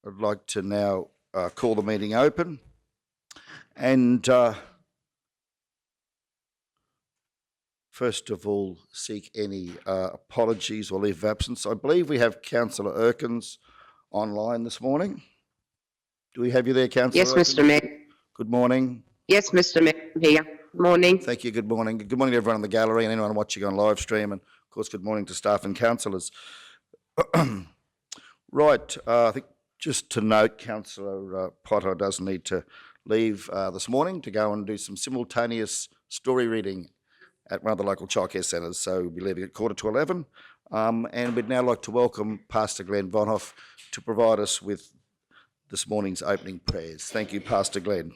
I'd like to now call the meeting open and first of all seek any apologies or leave of absence. I believe we have Councillor Erkins online this morning. Do we have you there, Councillor Yes, Erkins? Mr Mayor. Good morning. Yes, Mr Mayor, I'm here. Good morning. Thank you, good morning. Good morning to everyone in the gallery and anyone watching on live stream, and of course good morning to staff and councillors. Right, I think just to note, Councillor Potter does need to leave this morning to go and do some simultaneous story reading at one of the local childcare centres, so we'll be leaving at 11:15. And we'd now like to welcome Pastor Glenn Vonhoff to provide us with this morning's opening prayers. Thank you, Pastor Glenn.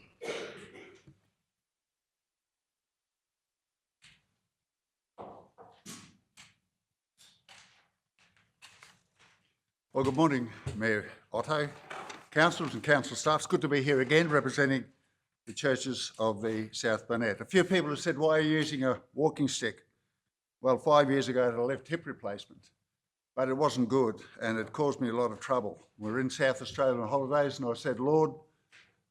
Well, good morning, Mayor Otto, councillors and council staff. It's good to be here again representing the churches of the South Burnett. A few people have said, why are you using a walking stick? Well, 5 years ago I had a left hip replacement, but it wasn't good and it caused me a lot of trouble. We were in South Australia on holidays and I said, Lord,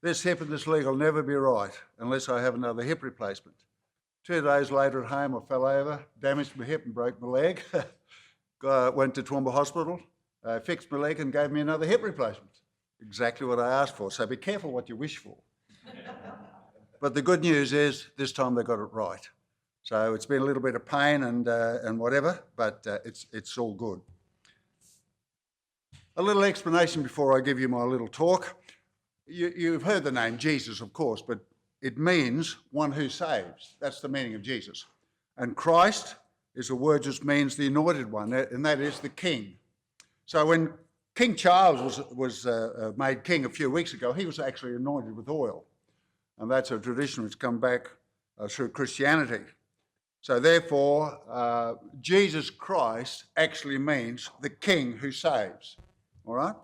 this hip and this leg will never be right unless I have another hip replacement. 2 days later at home I fell over, damaged my hip and broke my leg. Went to Toowoomba Hospital. Fixed my leg and gave me another hip replacement. Exactly what I asked for. So be careful what you wish for. But the good news is this time they got it right. So it's been a little bit of pain and whatever, but it's all good. A little explanation before I give you my little talk. You've heard the name Jesus, of course, but it means one who saves. That's the meaning of Jesus. And Christ is a word just means the anointed one, and that is the King. So when King Charles was made king a few weeks ago, he was actually anointed with oil. And that's a tradition which come back through Christianity. So therefore, Jesus Christ actually means the King who saves. All right?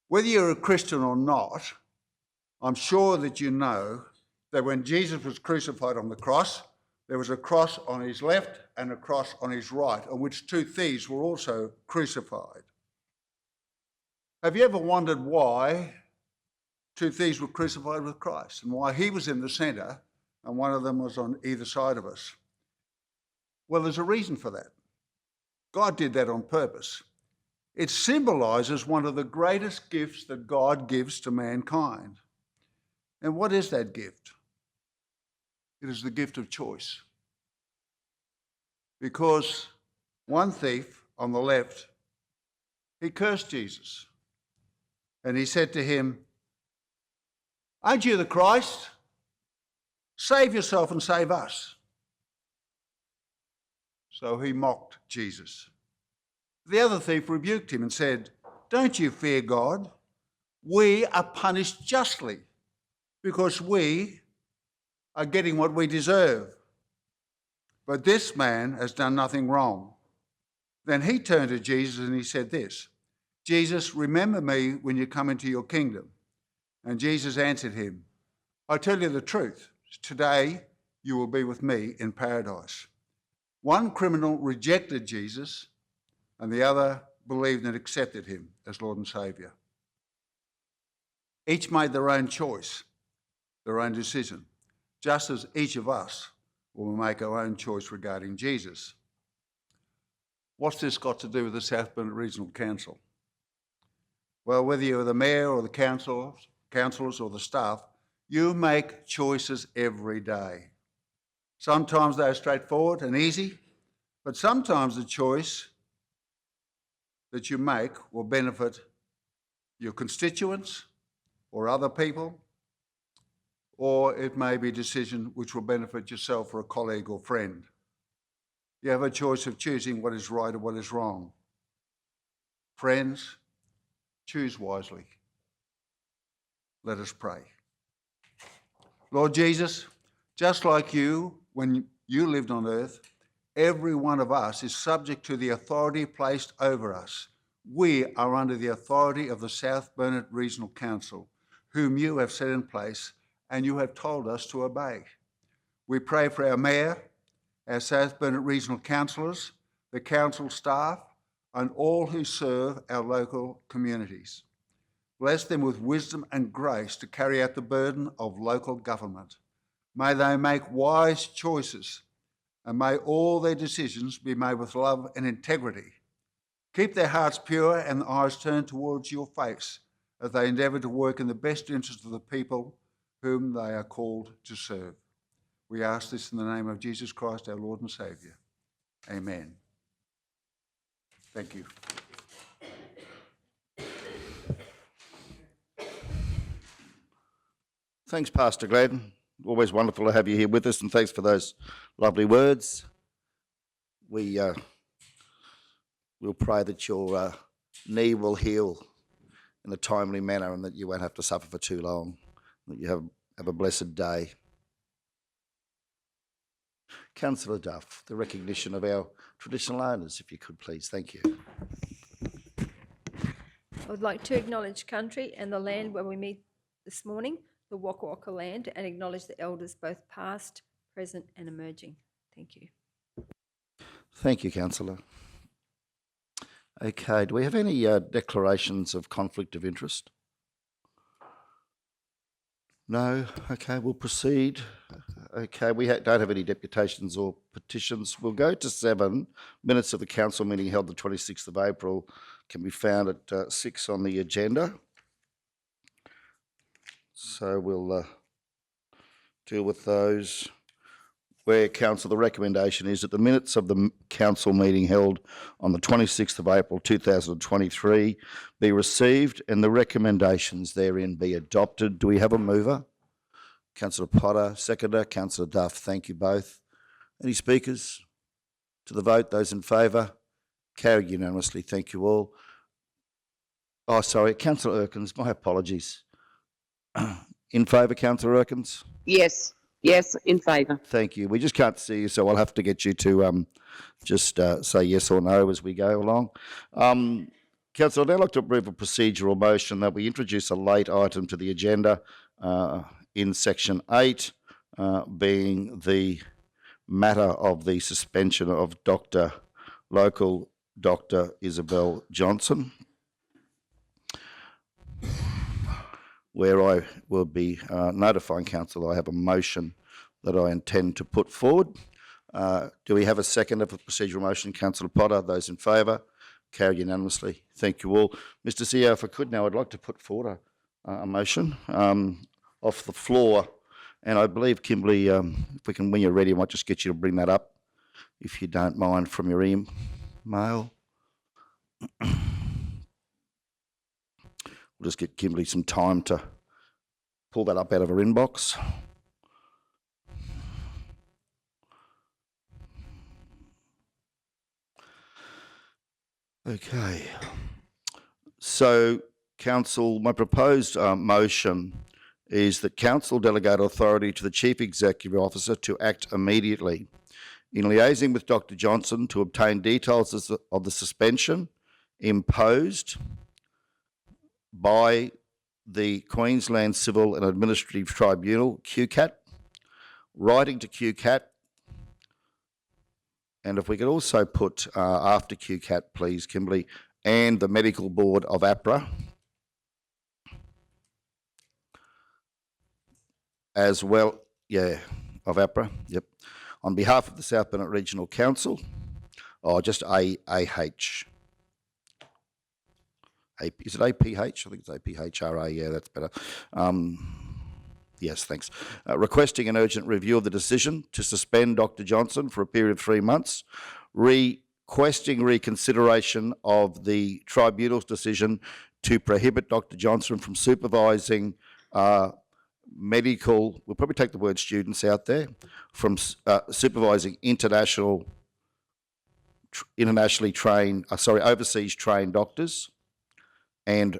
Whether you're a Christian or not, I'm sure that you know that when Jesus was crucified on the cross, there was a cross on his left and a cross on his right, on which 2 thieves were also crucified. Have you ever wondered why 2 thieves were crucified with Christ and why he was in the centre and one of them was on either side of us? Well, there's a reason for that. God did that on purpose. It symbolises one of the greatest gifts that God gives to mankind. And what is that gift? It is the gift of choice. Because one thief on the left, he cursed Jesus. And he said to him, aren't you the Christ? Save yourself and save us. So he mocked Jesus. The other thief rebuked him and said, don't you fear God? We are punished justly because we are getting what we deserve. But this man has done nothing wrong. Then he turned to Jesus and he said this, Jesus, remember me when you come into your kingdom. And Jesus answered him, I tell you the truth, today you will be with me in paradise. One criminal rejected Jesus and the other believed and accepted him as Lord and Saviour. Each made their own choice, their own decision, just as each of us will make our own choice regarding Jesus. What's this got to do with the South Burnett Regional Council? Well, whether you're the mayor or the councillors or the staff, you make choices every day. Sometimes they're straightforward and easy, but sometimes the choice that you make will benefit your constituents or other people, or it may be a decision which will benefit yourself or a colleague or friend. You have a choice of choosing what is right or what is wrong. Friends, choose wisely. Let us pray. Lord Jesus, just like you, when you lived on earth, every one of us is subject to the authority placed over us. We are under the authority of the South Burnett Regional Council, whom you have set in place and you have told us to obey. We pray for our Mayor, our South Burnett Regional Councillors, the Council staff, and all who serve our local communities. Bless them with wisdom and grace to carry out the burden of local government. May they make wise choices, and may all their decisions be made with love and integrity. Keep their hearts pure and eyes turned towards your face as they endeavour to work in the best interest of the people whom they are called to serve. We ask this in the name of Jesus Christ, our Lord and Saviour. Amen. Thank you. Thanks, Pastor Gladden. Always wonderful to have you here with us, and thanks for those lovely words. We'll pray that your knee will heal in a timely manner and that you won't have to suffer for too long, that you have a blessed day. Councillor Duff, the recognition of our traditional owners, if you could please. Thank you. I would like to acknowledge country and the land where we meet this morning, the Waka Waka land, and acknowledge the elders both past, present and emerging. Thank you. Thank you, Councillor. Okay, do we have any declarations of conflict of interest? No? Okay, we'll proceed. Okay, we don't have any deputations or petitions. We'll go to 7. Minutes of the council meeting held the 26th of April can be found at 6 on the agenda. So we'll deal with those. Where council, the recommendation is that the minutes of the council meeting held on the 26th of April 2023 be received and the recommendations therein be adopted. Do we have a mover? Councillor Potter, seconder. Councillor Duff, thank you both. Any speakers to the vote? Those in favour? Carried unanimously, thank you all. Oh, sorry, Councillor Erkins, my apologies. In favour, Councillor Erkins? Yes, yes, in favour. Thank you. We just can't see you, so I'll have to get you to just say yes or no as we go along. Councillor, I'd now like to approve a procedural motion that we introduce a late item to the agenda in section 8, being the matter of the suspension of local Dr. Isabel Johnson, where I will be notifying council I have a motion that I intend to put forward. Do we have a second of the procedural motion? Councillor Potter, those in favour? Carried unanimously. Thank you all. Mr. CEO, if I could now, I'd like to put forward a motion off the floor. And I believe, Kimberley, if we can, when you're ready, I might just get you to bring that up, if you don't mind, from your email. We'll just get Kimberley some time to pull that up out of her inbox. Okay. So, Council, my proposed motion is that Council delegate authority to the Chief Executive Officer to act immediately in liaising with Dr. Johnson to obtain details of the suspension imposed by the Queensland Civil and Administrative Tribunal, QCAT, writing to QCAT, and if we could also put after QCAT, please, Kimberley, and the Medical Board of APRA, as well, of APRA, yep, on behalf of the South Bennett Regional Council, or just AH. Is it APH? I think it's APHRA, yeah, that's better. Yes, thanks. Requesting an urgent review of the decision to suspend Dr. Johnson for a period of 3 months, requesting reconsideration of the tribunal's decision to prohibit Dr. Johnson from supervising medical, we'll probably take the word students out there, from supervising overseas trained doctors and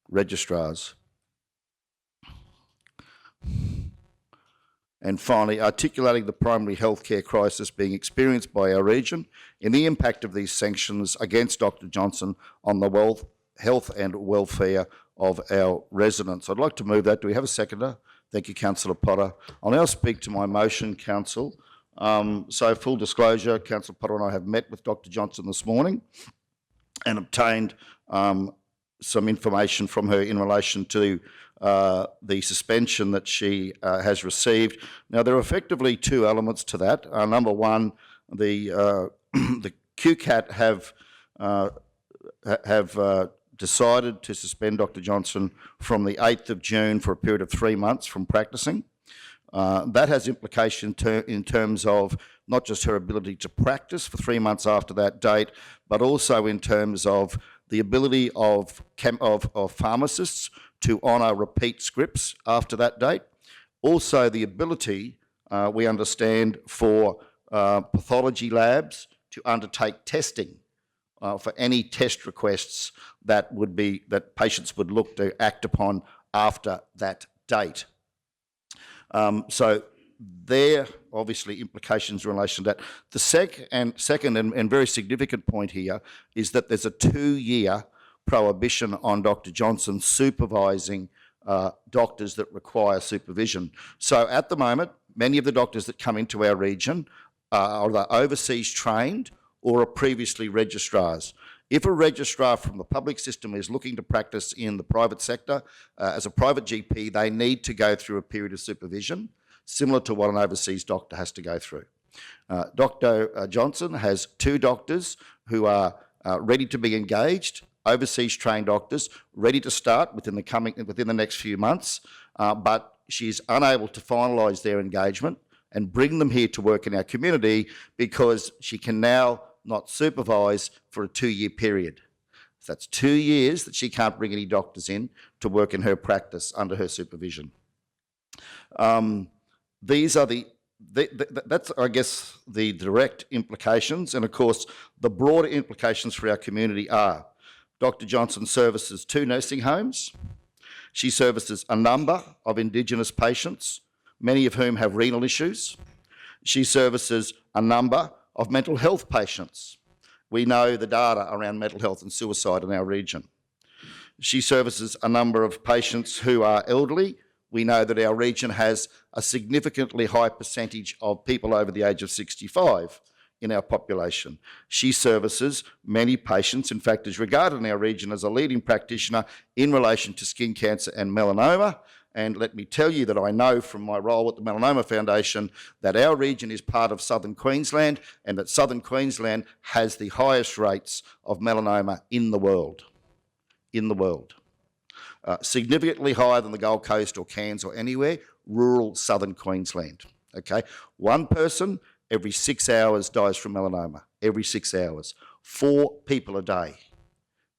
registrars. And finally, articulating the primary healthcare crisis being experienced by our region and the impact of these sanctions against Dr. Johnson on the health and welfare of our residents. I'd like to move that. Do we have a seconder? Thank you, Councillor Potter. I'll now speak to my motion, Council. So full disclosure, Councillor Potter and I have met with Dr. Johnson this morning and obtained some information from her in relation to the suspension that she has received. Now, there are effectively two elements to that. Number one, the the QCAT have decided to suspend Dr. Johnson from the 8th of June for a period of 3 months from practicing. That has implication in terms of not just her ability to practice for 3 months after that date, but also in terms of the ability of pharmacists to honour repeat scripts after that date. Also, the ability, we understand, for pathology labs to undertake testing for any test requests that patients would look to act upon after that date. So there are obviously implications in relation to that. The second and very significant point here is that there's a 2-year prohibition on Dr. Johnson supervising doctors that require supervision. So at the moment, many of the doctors that come into our region are either overseas trained or are previously registrars. If a registrar from the public system is looking to practice in the private sector as a private GP, they need to go through a period of supervision, similar to what an overseas doctor has to go through. Dr. Johnson has 2 doctors who are ready to be engaged, overseas trained doctors, ready to start within the next few months, but she's unable to finalise their engagement and bring them here to work in our community because she can now not supervise for a 2-year period. So that's 2 years that she can't bring any doctors in to work in her practice under her supervision. These are that's, I guess, the direct implications, and of course the broader implications for our community are Dr. Johnson services 2 nursing homes. She services a number of Indigenous patients, many of whom have renal issues. She services a number of mental health patients. We know the data around mental health and suicide in our region. She services a number of patients who are elderly. We know that our region has a significantly high percentage of people over the age of 65 in our population. She services many patients, in fact is regarded in our region as a leading practitioner in relation to skin cancer and melanoma. And let me tell you that I know from my role at the Melanoma Foundation that our region is part of Southern Queensland and that Southern Queensland has the highest rates of melanoma in the world. Significantly higher than the Gold Coast or Cairns or anywhere, rural Southern Queensland. Okay, 1 person every 6 hours dies from melanoma, every 6 hours. 4 people a day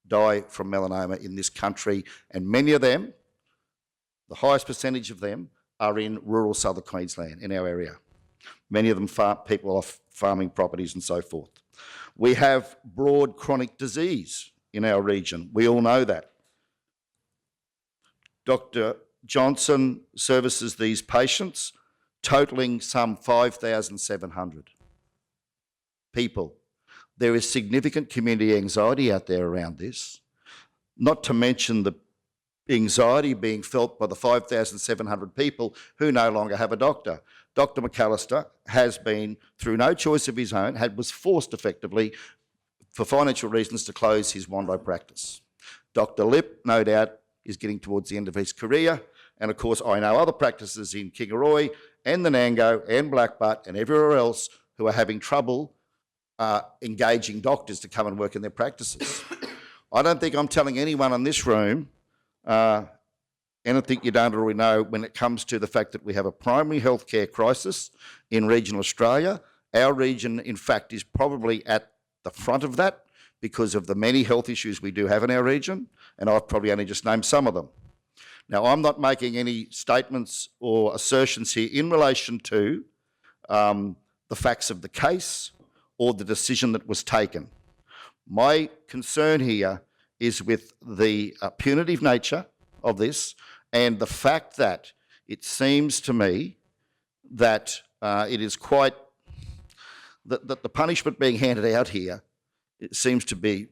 die from melanoma in this country, and many of them, the highest percentage of them, are in rural Southern Queensland, in our area. Many of them people off farming properties and so forth. We have broad chronic disease in our region. We all know that. Dr. Johnson services these patients, totalling some 5,700 people. There is significant community anxiety out there around this, not to mention the anxiety being felt by the 5,700 people who no longer have a doctor. Dr. McAllister has been, through no choice of his own, was forced effectively for financial reasons to close his Wando practice. Dr. Lip, no doubt, is getting towards the end of his career, and of course I know other practices in Kingaroy and the Nango and Blackbutt and everywhere else who are having trouble engaging doctors to come and work in their practices. I don't think I'm telling anyone in this room anything you don't already know when it comes to the fact that we have a primary healthcare crisis in regional Australia. Our region, in fact, is probably at the front of that because of the many health issues we do have in our region, and I've probably only just named some of them. Now, I'm not making any statements or assertions here in relation to the facts of the case or the decision that was taken. My concern here is with the punitive nature of this and the fact that it seems to me that it is quite, that the punishment being handed out here, it seems to be,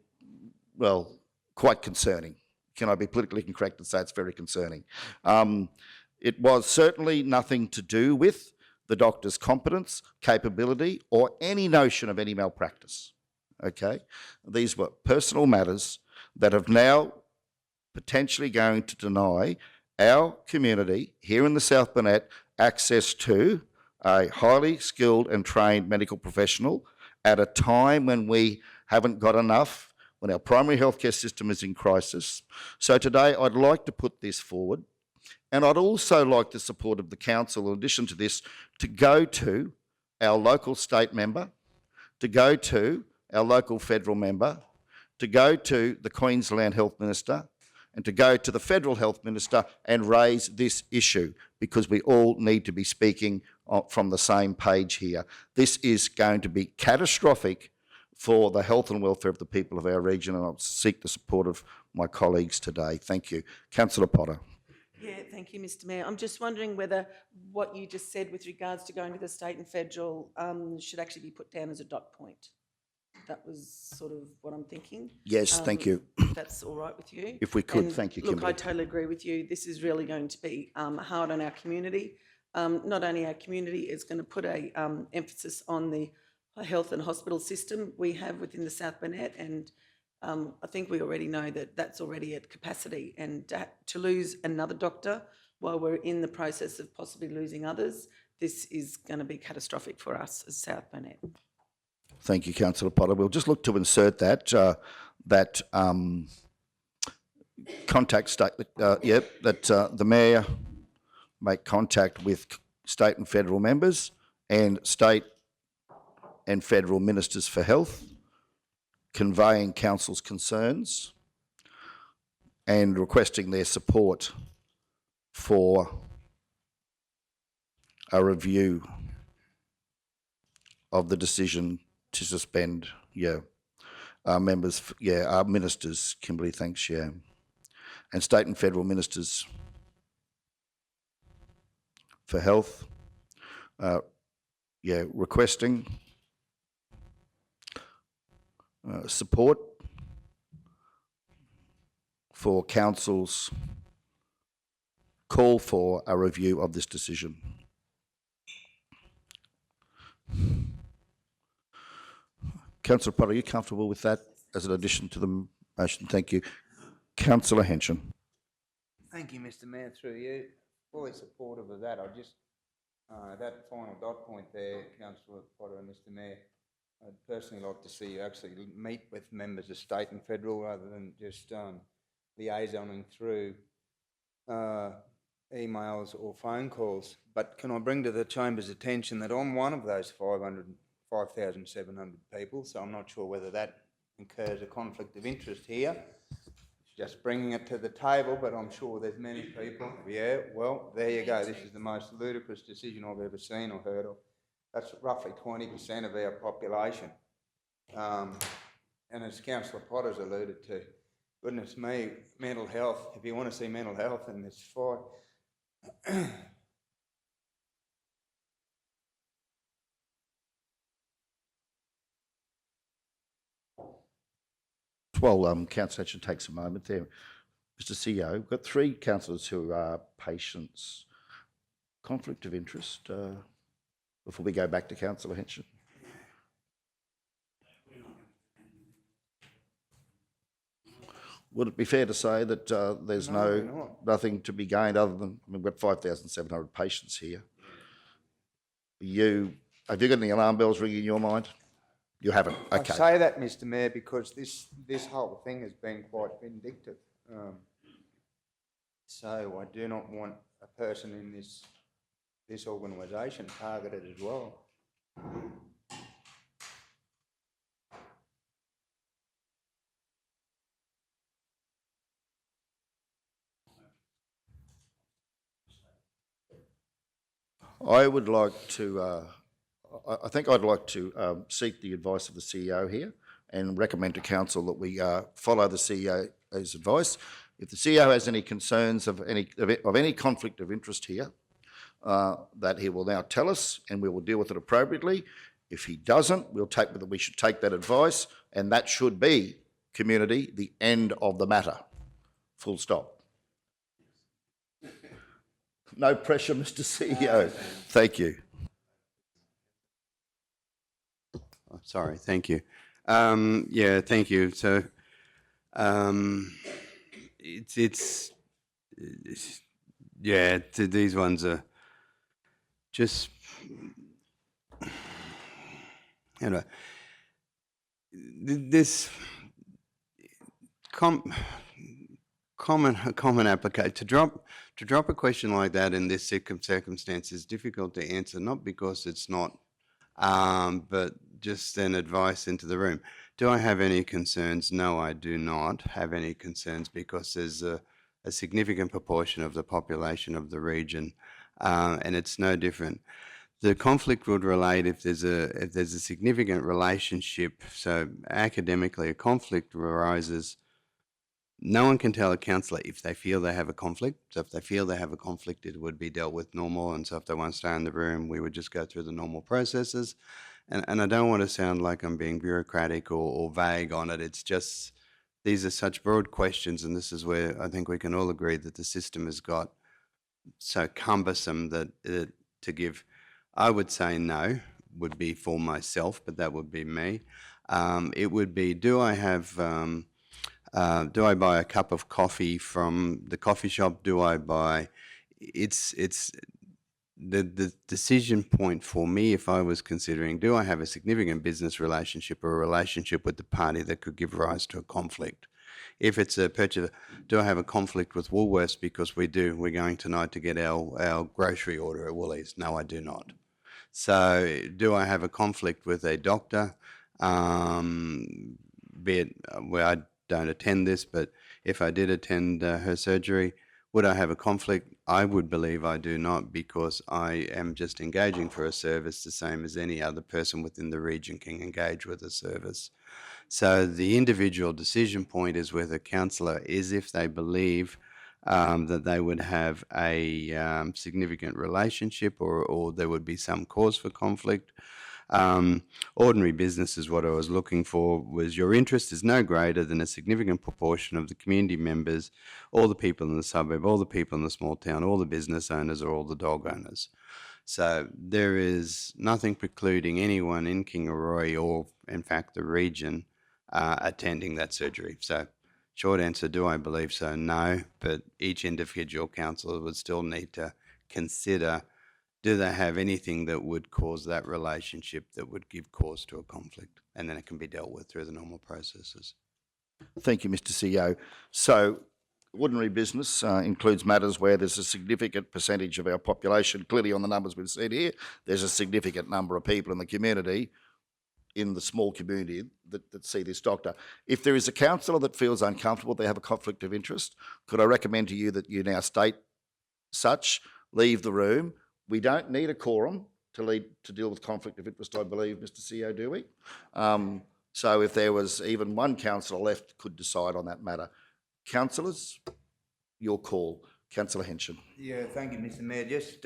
well, quite concerning. Can I be politically incorrect and say it's very concerning? It was certainly nothing to do with the doctor's competence, capability, or any notion of any malpractice. okay? These were personal matters that have now potentially going to deny our community here in the South Burnett access to a highly skilled and trained medical professional at a time when we haven't got enough, when our primary healthcare system is in crisis. So today I'd like to put this forward, and I'd also like the support of the council, in addition to this, to go to our local state member, to go to our local federal member, to go to the Queensland Health Minister, and to go to the Federal Health Minister and raise this issue, because we all need to be speaking from the same page here. This is going to be catastrophic for the health and welfare of the people of our region, and I'll seek the support of my colleagues today. Thank you. Councillor Potter. Yeah, thank you, Mr Mayor. I'm just wondering whether what you just said with regards to going to the state and federal should actually be put down as a dot point. That was sort of what I'm thinking. Yes, thank you. If that's all right with you. If we could, And thank you, look, Kimberly. I totally agree with you. This is really going to be hard on our community. Not only our community, it's going to put a emphasis on the health and hospital system we have within the South Burnett, and I think we already know that that's already at capacity, and to lose another doctor while we're in the process of possibly losing others, this is going to be catastrophic for us as South Burnett. Thank you, Councillor Potter. We'll just look to insert that contact statement. That the Mayor make contact with state and federal members and state and federal ministers for health, conveying council's concerns and requesting their support for a review of the decision to suspend, our members, our ministers, Kimberly, thanks, and state and federal ministers for health, requesting support for council's call for a review of this decision. Councillor Potter, are you comfortable with that as an addition to the motion? Thank you. Councillor Henson. Thank you, Mr Mayor, through you. Fully supportive of that. I just, that final dot point there, Councillor Potter and Mr Mayor, I'd personally like to see you actually meet with members of state and federal rather than just liaisoning through emails or phone calls. But can I bring to the Chamber's attention that I'm one of those 5,700 people, so I'm not sure whether that incurs a conflict of interest here. Just bringing it to the table, but I'm sure there's many people. Yeah, well, there you go. This is the most ludicrous decision I've ever seen or heard of. That's roughly 20% of our population. And as Councillor Potter's alluded to, goodness me, mental health, if you want to see mental health in this fight, Well, Councillor should take some moment there. Mr CEO, we've got three councillors who are patients. Conflict of interest before we go back to Councillor Henson. Would it be fair to say that there's nothing to be gained other than, I mean, we've got 5,700 patients here. Have you got any alarm bells ringing in your mind? You haven't, okay. I say that, Mr Mayor, because this whole thing has been quite vindictive. So I do not want a person in this organisation targeted as well. I would like to, I think I'd like to seek the advice of the CEO here and recommend to council that we follow the CEO's advice. If the CEO has any concerns of any conflict of interest here, that he will now tell us and we will deal with it appropriately. If he doesn't, we should take that advice, and that should be, community, the end of the matter. Full stop. No pressure, Mr. CEO. Thank you. Sorry, thank you. Yeah, thank you. So, it's yeah, these ones are just, you know, this com common application to drop a question like that in this circumstance is difficult to answer, not because it's not, but just an advice into the room. Do I have any concerns? No, I do not have any concerns because there's a significant proportion of the population of the region, and it's no different. The conflict would relate if there's a significant relationship. So academically, a conflict arises. No one can tell a counsellor if they feel they have a conflict. So if they feel they have a conflict, it would be dealt with normal. And so if they won't stay in the room, we would just go through the normal processes. And I don't want to sound like I'm being bureaucratic or vague on it. It's just these are such broad questions, and this is where I think we can all agree that the system has got so cumbersome that to give, I would say no, would be for myself, but that would be me. It would be, do I buy a cup of coffee from the coffee shop? Do I buy, it's the decision point for me, if I was considering, do I have a significant business relationship or a relationship with the party that could give rise to a conflict? If it's a purchase, do I have a conflict with Woolworths because we're going tonight to get our grocery order at Woolies? No, I do not. So do I have a conflict with a doctor? Be it, well, I don't attend this, but if I did attend her surgery, would I have a conflict? I would believe I do not, because I am just engaging for a service the same as any other person within the region can engage with a service. So the individual decision point is with a counsellor is if they believe that they would have a significant relationship or there would be some cause for conflict. Ordinary business is what I was looking for, was your interest is no greater than a significant proportion of the community members, all the people in the suburb, all the people in the small town, all the business owners, or all the dog owners. So there is nothing precluding anyone in Kingaroy or, in fact, the region attending that surgery. So short answer, do I believe so? No, but each individual counsellor would still need to consider, do they have anything that would cause that relationship that would give cause to a conflict? And then it can be dealt with through the normal processes. Thank you, Mr. CEO. So ordinary business includes matters where there's a significant percentage of our population. Clearly, on the numbers we've seen here, there's a significant number of people in the community, in the small community, that see this doctor. If there is a counsellor that feels uncomfortable, they have a conflict of interest, could I recommend to you that you now state such, leave the room? We don't need a quorum to deal with conflict of interest, I believe, Mr. CEO, do we? So if there was even one councillor left, could decide on that matter. Councillors, your call. Councillor Henson. Yeah, thank you, Mr. Mayor. Just,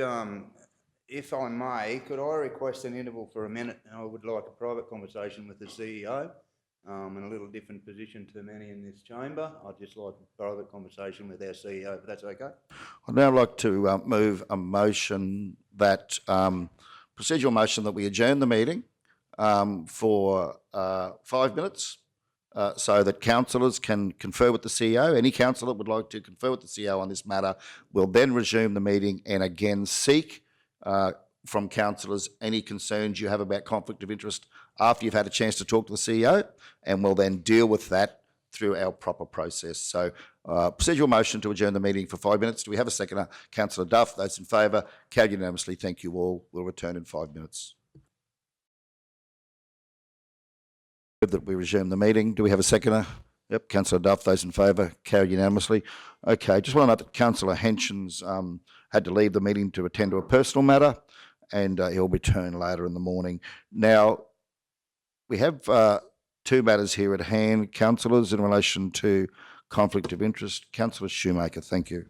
if I may, could I request an interval for a minute? I would like a private conversation with the CEO, in a little different position to many in this chamber. I'd just like a private conversation with our CEO, if that's okay. I'd now like to move a motion that, procedural motion that we adjourn the meeting for 5 minutes so that councillors can confer with the CEO. Any councillor that would like to confer with the CEO on this matter will then resume the meeting and again seek from councillors any concerns you have about conflict of interest after you've had a chance to talk to the CEO, and we'll then deal with that through our proper process. So procedural motion to adjourn the meeting for 5 minutes. Do we have a seconder? Councillor Duff. Those in favour? Carried unanimously. Thank you all. We'll return in 5 minutes. That we resume the meeting. Do we have a seconder? Yep, Councillor Duff. Those in favour? Carried unanimously. Okay, just want to note that Councillor Henson's had to leave the meeting to attend to a personal matter, and he'll return later in the morning. Now, we have two matters here at hand, councillors, in relation to conflict of interest. Councillor Shoemaker, thank you.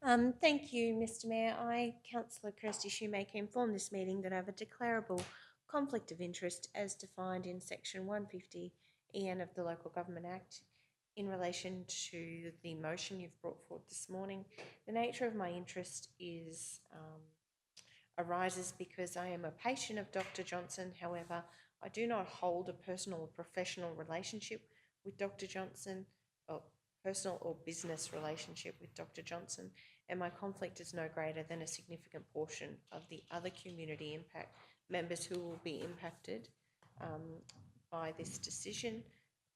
Thank you, Mr. Mayor. I, Councillor Kirsty Shoemaker, inform this meeting that I have a declarable conflict of interest as defined in Section 150 EN of the Local Government Act in relation to the motion you've brought forward this morning. The nature of my interest arises because I am a patient of Dr. Johnson. However, I do not hold a personal or professional relationship with Dr. Johnson, or personal or business relationship with Dr. Johnson, and my conflict is no greater than a significant portion of the other community impact members who will be impacted by this decision.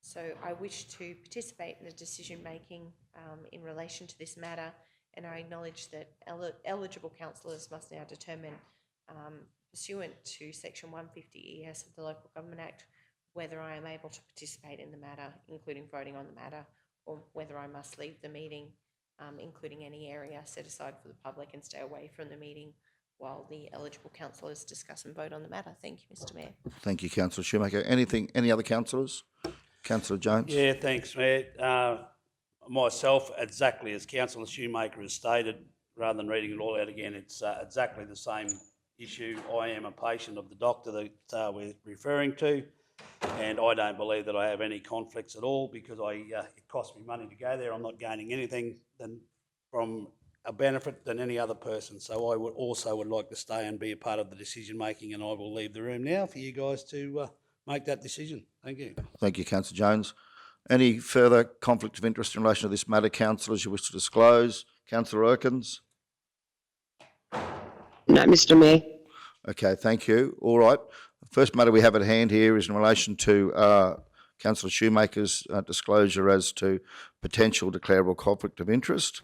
So I wish to participate in the decision making in relation to this matter, and I acknowledge that eligible councillors must now determine, pursuant to Section 150 ES of the Local Government Act, whether I am able to participate in the matter, including voting on the matter, or whether I must leave the meeting, including any area set aside for the public, and stay away from the meeting while the eligible councillors discuss and vote on the matter. Thank you, Mr Mayor. Thank you, Councillor Shoemaker. Any other councillors? Councillor Jones? Yeah, thanks, Mayor. Myself, exactly as Councillor Shoemaker has stated, rather than reading it all out again, it's exactly the same issue. I am a patient of the doctor that we're referring to, and I don't believe that I have any conflicts at all, because it costs me money to go there. I'm not gaining anything from a benefit than any other person. So I would like to stay and be a part of the decision making, and I will leave the room now for you guys to make that decision. Thank you. Thank you, Councillor Jones. Any further conflict of interest in relation to this matter, councillors you wish to disclose? Councillor Erkins? No, Mr Mayor. Okay, thank you. All right. The first matter we have at hand here is in relation to Councillor Shoemaker's disclosure as to potential declarable conflict of interest.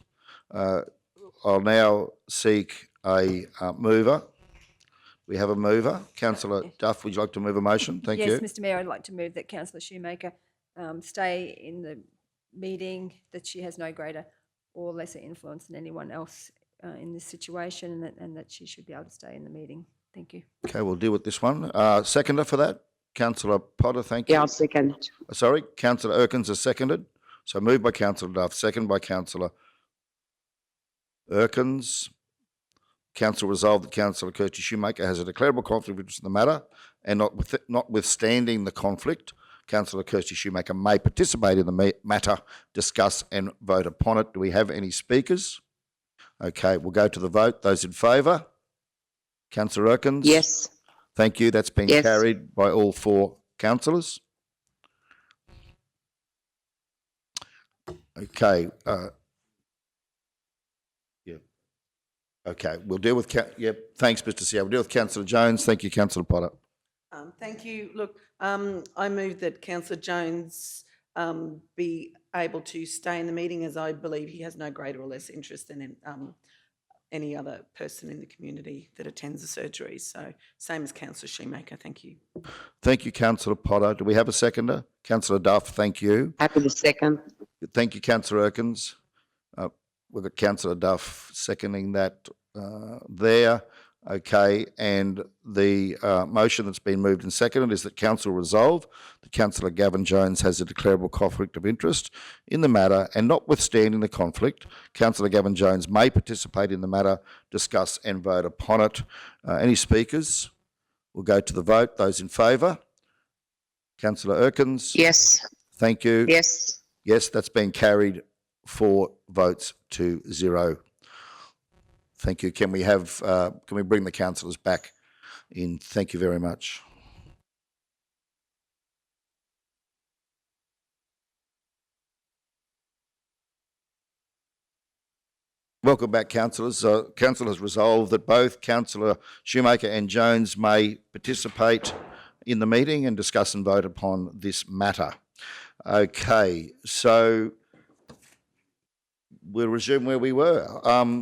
I'll now seek a mover. We have a mover. Councillor Duff, would you like to move a motion? Thank you. Yes, Mr Mayor, I'd like to move that Councillor Shoemaker stay in the meeting, that she has no greater or lesser influence than anyone else in this situation, and that she should be able to stay in the meeting. Thank you. Okay, we'll deal with this one. Seconder for that? Councillor Potter, thank you. Yeah, I'll second. Sorry, Councillor Erkins has seconded. So moved by Councillor Duff, second by Councillor Erkins. Council resolved that Councillor Kirsty Shoemaker has a declarable conflict of interest in the matter, and notwithstanding the conflict, Councillor Kirsty Shoemaker may participate in the matter, discuss and vote upon it. Do we have any speakers? Okay, we'll go to the vote. Those in favour? Councillor Erkins? Yes. Thank you. That's been Yes. carried by all four councillors. Okay. Yeah. Okay, we'll deal with... thanks, Mr Seow. We'll deal with Councillor Jones. Thank you, Councillor Potter. Thank you. Look, I move that Councillor Jones be able to stay in the meeting, as I believe he has no greater or less interest than any other person in the community that attends the surgery. So same as Councillor Shoemaker. Thank you. Thank you, Councillor Potter. Do we have a seconder? Councillor Duff, thank you. Happy to second. Thank you, Councillor Erkins. We've got Councillor Duff seconding that there. Okay, and the motion that's been moved and seconded is that Council resolve that Councillor Gavin Jones has a declarable conflict of interest in the matter, and notwithstanding the conflict, Councillor Gavin Jones may participate in the matter, discuss and vote upon it. Any speakers? We'll go to the vote. Those in favour? Councillor Erkins? Yes. Thank you. Yes. Yes, that's been carried 4 votes to 0. Thank you. Can we bring the councillors back in? Thank you very much. Welcome back, councillors. Council has resolved that both Councillor Shoemaker and Jones may participate in the meeting and discuss and vote upon this matter. Okay, so we'll resume where we were.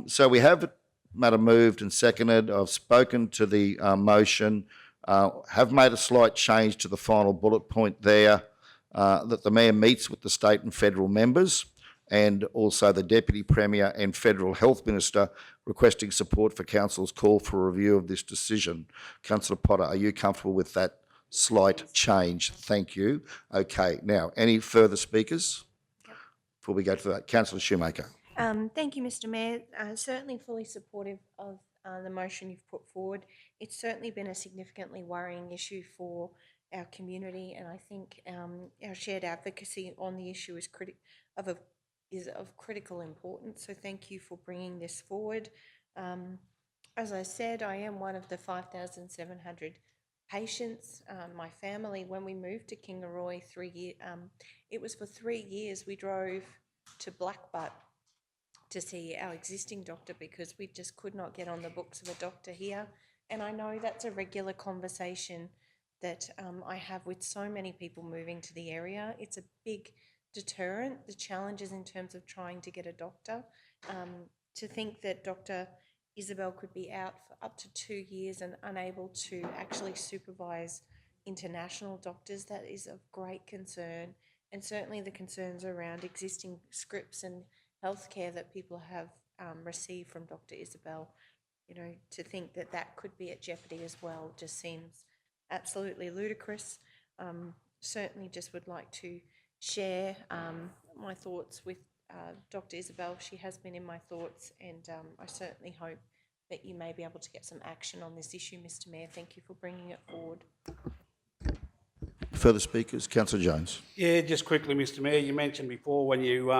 So we have matter moved and seconded. I've spoken to the motion, have made a slight change to the final bullet point there, that the Mayor meets with the state and federal members, and also the Deputy Premier and Federal Health Minister, requesting support for Council's call for a review of this decision. Councillor Potter, are you comfortable with that slight change? Thank you. Okay, now, any further speakers before we go to that? Councillor Shoemaker. Thank you, Mr Mayor. Certainly fully supportive of the motion you've put forward. It's certainly been a significantly worrying issue for our community, and I think our shared advocacy on the issue is of critical importance. So thank you for bringing this forward. As I said, I am one of the 5,700 patients, my family, when we moved to Kingaroy it was for 3 years we drove to Blackbutt to see our existing doctor because we just could not get on the books of a doctor here. And I know that's a regular conversation that I have with so many people moving to the area. It's a big deterrent, the challenges in terms of trying to get a doctor. To think that Dr. Isabel could be out for up to 2 years and unable to actually supervise international doctors, that is of great concern. And certainly the concerns around existing scripts and healthcare that people have received from Dr. Isabel, to think that that could be at jeopardy as well just seems absolutely ludicrous. Certainly just would like to share my thoughts with Dr. Isabel. She has been in my thoughts, and I certainly hope that you may be able to get some action on this issue, Mr. Mayor. Thank you for bringing it forward. Further speakers? Councillor Jones. Yeah, just quickly, Mr. Mayor, you mentioned before when you,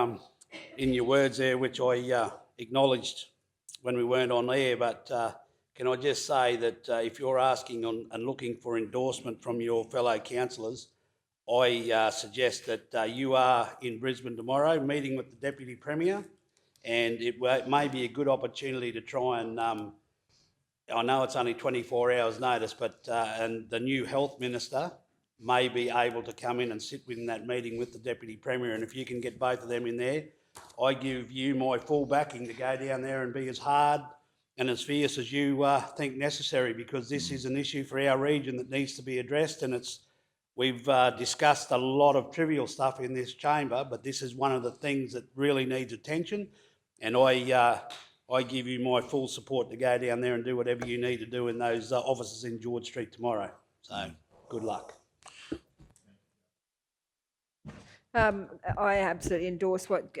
in your words there, which I acknowledged when we weren't on air, but can I just say that if you're asking and looking for endorsement from your fellow councillors, I suggest that you are in Brisbane tomorrow meeting with the Deputy Premier, and it may be a good opportunity to try and, I know it's only 24 hours notice, but and the new Health Minister may be able to come in and sit within that meeting with the Deputy Premier, and if you can get both of them in there, I give you my full backing to go down there and be as hard and as fierce as you think necessary, because this is an issue for our region that needs to be addressed, and we've discussed a lot of trivial stuff in this chamber, but this is one of the things that really needs attention, and I give you my full support to go down there and do whatever you need to do in those offices in George Street tomorrow. So, good luck. I absolutely endorse what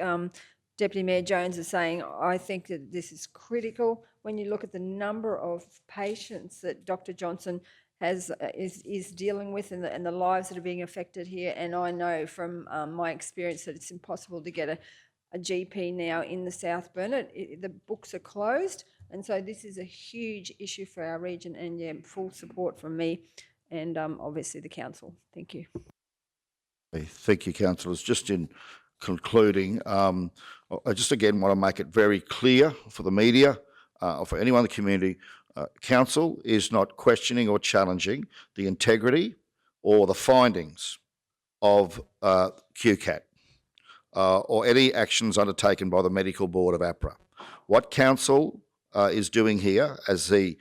Deputy Mayor Jones is saying. I think that this is critical when you look at the number of patients that Dr. Johnson is dealing with and the lives that are being affected here. And I know from my experience that it's impossible to get a GP now in the South Burnett. The books are closed, and so this is a huge issue for our region, and yeah, full support from me and obviously the council. Thank you. Thank you, councillors. Just in concluding, I just again want to make it very clear for the media, for anyone in the community, council is not questioning or challenging the integrity or the findings of QCAT or any actions undertaken by the Medical Board of APRA. What council is doing here as the